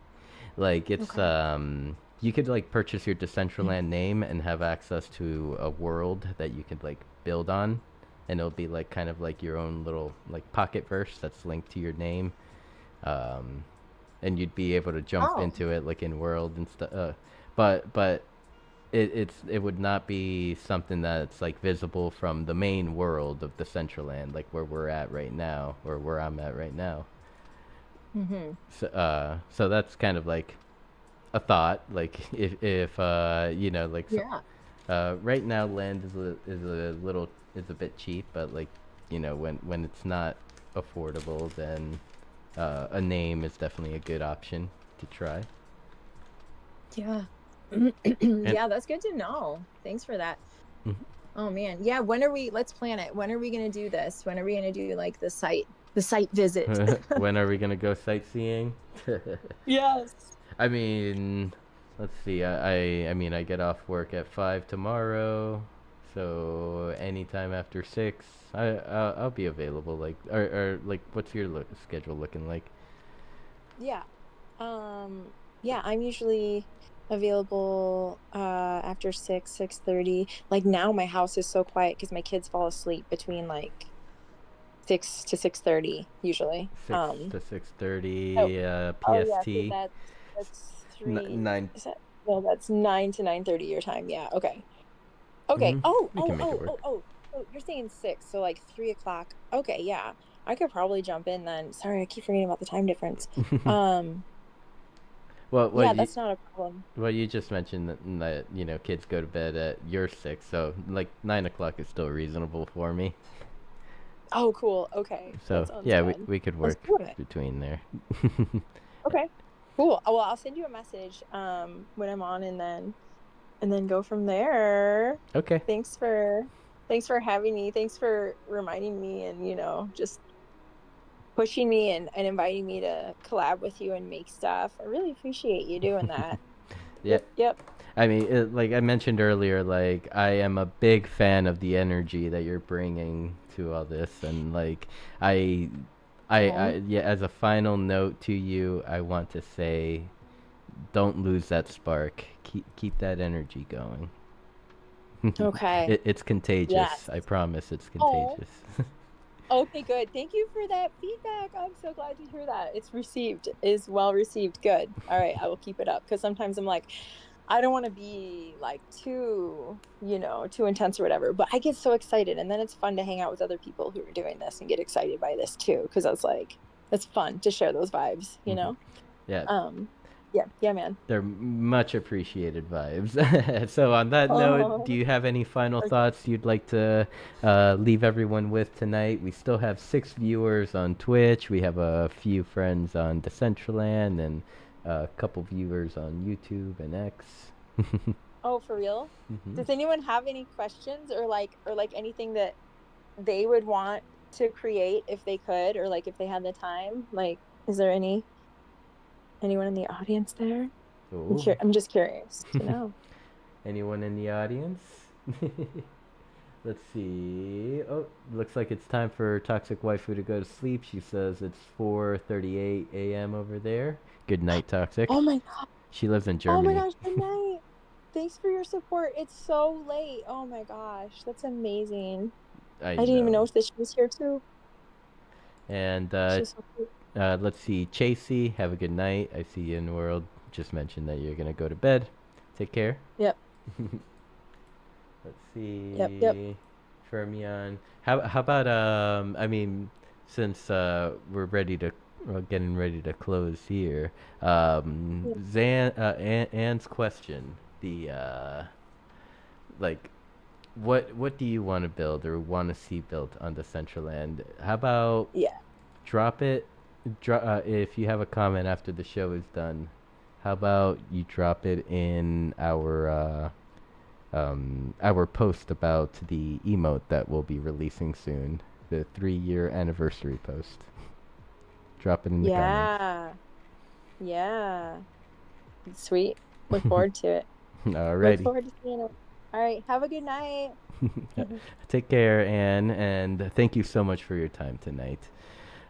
Like it's Okay. you could like purchase your Decentraland name and have access to a world that you could like build on, and it'll be like kind of like your own little like pocket verse that's linked to your name. Um, and you'd be able to jump Oh, into it like in world and stuff. But it would not be something that's like visible from the main world of the Central Land, like where we're at right now, or where I'm at right now. mm-hmm. So that's kind of like a thought. Like if like so, Yeah. right now land is a little is a bit cheap, but like when it's not affordable, then a name is definitely a good option to try. Yeah. And Yeah, that's good to know. Thanks for that. Oh man. Yeah, let's plan it. When are we gonna do this? When are we gonna do like the site visit? when are we gonna go sightseeing? Yes. I mean, let's see. I mean, I get off work at 5 tomorrow, so anytime after 6, I'll be available. Like, or like, what's your schedule looking like? Yeah. Yeah, I'm usually available after 6:30. Like now my house is so quiet because my kids fall asleep between like 6 to 6:30 usually. 6 to So 6:30 oh yeah, so PST. that's 3. Nine. Is that? Well, that's 9 to 9:30 your time. Yeah. Okay. Okay. We can make it work. Oh, you're saying 6, so like 3 o'clock. Okay, yeah. I could probably jump in then. Sorry, I keep forgetting about the time difference. Well, Yeah, you that's not a problem. you just mentioned that kids go to bed at your 6, so like 9 o'clock is still reasonable for me. Oh, cool. Okay, that So sounds yeah, good. we could Let's work do it. between there. Okay, cool. Well, I'll send you a message when I'm on, and then go from there. Okay. Thanks for having me. Thanks for reminding me, and just pushing me and inviting me to collab with you and make stuff. I really appreciate you doing that. Yeah. Yep. I mean, like I mentioned earlier, like I am a big fan of the energy that you're bringing to all this, and like I, yeah. As a final note to you, I want to say, don't lose that spark. Keep that energy going. Okay. It's contagious. Yes. I promise, it's Oh. contagious. Okay, good. Thank you for that feedback. I'm so glad to hear that. Is well received. Good. All right, I will keep it up, because sometimes I'm like, I don't want to be like too intense or whatever, but I get so excited, and then it's fun to hang out with other people who are doing this and get excited by this too, because I was like, it's fun to share those vibes, Yeah. Yeah, man. They're much appreciated vibes. So on that note, do you have any final thoughts you'd like to leave everyone with tonight? We still have 6 viewers on Twitch. We have a few friends on Decentraland, and a couple viewers on YouTube and X. Oh, for real? Mhm. Does anyone have any questions or like anything that they would want to create if they could, or like if they had the time? Like, is there anyone in the audience there? Ooh. I'm just curious to know. Anyone in the audience? Let's see. Oh, looks like it's time for Toxic Waifu to go to sleep. She says it's 4:38 a.m. over there. Good night, Toxic. Oh my god. She lives in Oh Germany. my gosh, good night. Thanks for your support. It's so late. Oh my gosh, that's amazing. I didn't even know that she was here too. And She's so cute. let's see, Chasey, have a good night. I see you in the world. Just mentioned that you're gonna go to bed. Take care. Yep. Let's see. Yep. Fermion. How about I mean, since we're getting ready to close here. Anne's question. The like, what do you want to build or want to see built on Decentraland? How about drop it? If you have a comment after the show is done, how about you drop it in our post about the emote that we'll be releasing soon, the 3-year anniversary post. Drop it in the comments. Yeah. Sweet. Look forward to it. Alrighty. Look forward to seeing it. All right. Have a good night. Take care, Anne, and thank you so much for your time tonight.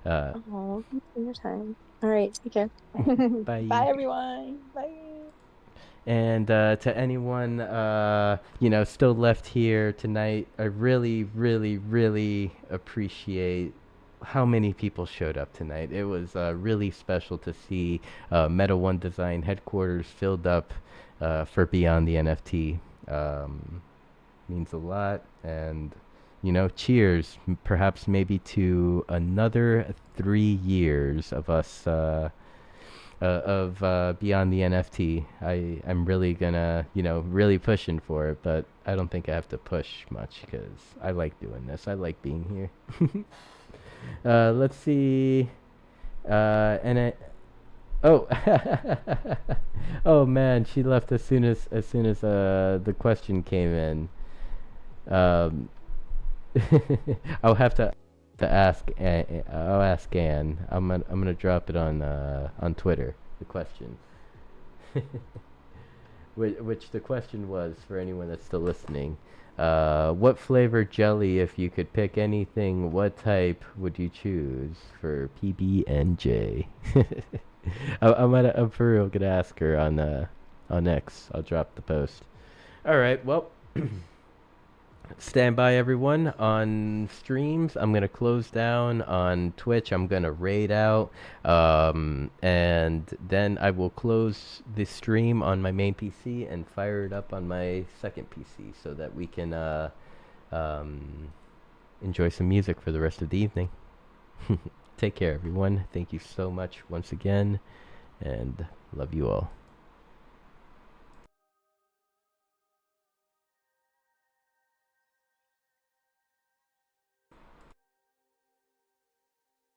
Thanks for your time. All right. Take care. Bye. Bye, everyone. Bye. And to anyone still left here tonight, I really, really, really appreciate how many people showed up tonight. It was really special to see Meta One Design headquarters filled up for Beyond the NFT. Means a lot, and cheers, perhaps maybe to another 3 years of us Beyond the NFT. I'm really gonna really pushing for it, but I don't think I have to push much because I like doing this. I like being here. Let's see. Oh, oh man, she left as soon as the question came in. I'll have to ask. I'll ask Anne. I'm gonna drop it on Twitter. The question, which the question was, for anyone that's still listening, what flavor jelly, if you could pick anything, what type would you choose for PB&J? I'm for real gonna ask her on X. I'll drop the post. All right. Well. stand by, everyone. On streams, I'm gonna close down. On Twitch, I'm gonna raid out, and then I will close the stream on my main PC and fire it up on my second PC so that we can um, enjoy some music for the rest of the evening. Take care, everyone. Thank you so much once again, and love you all.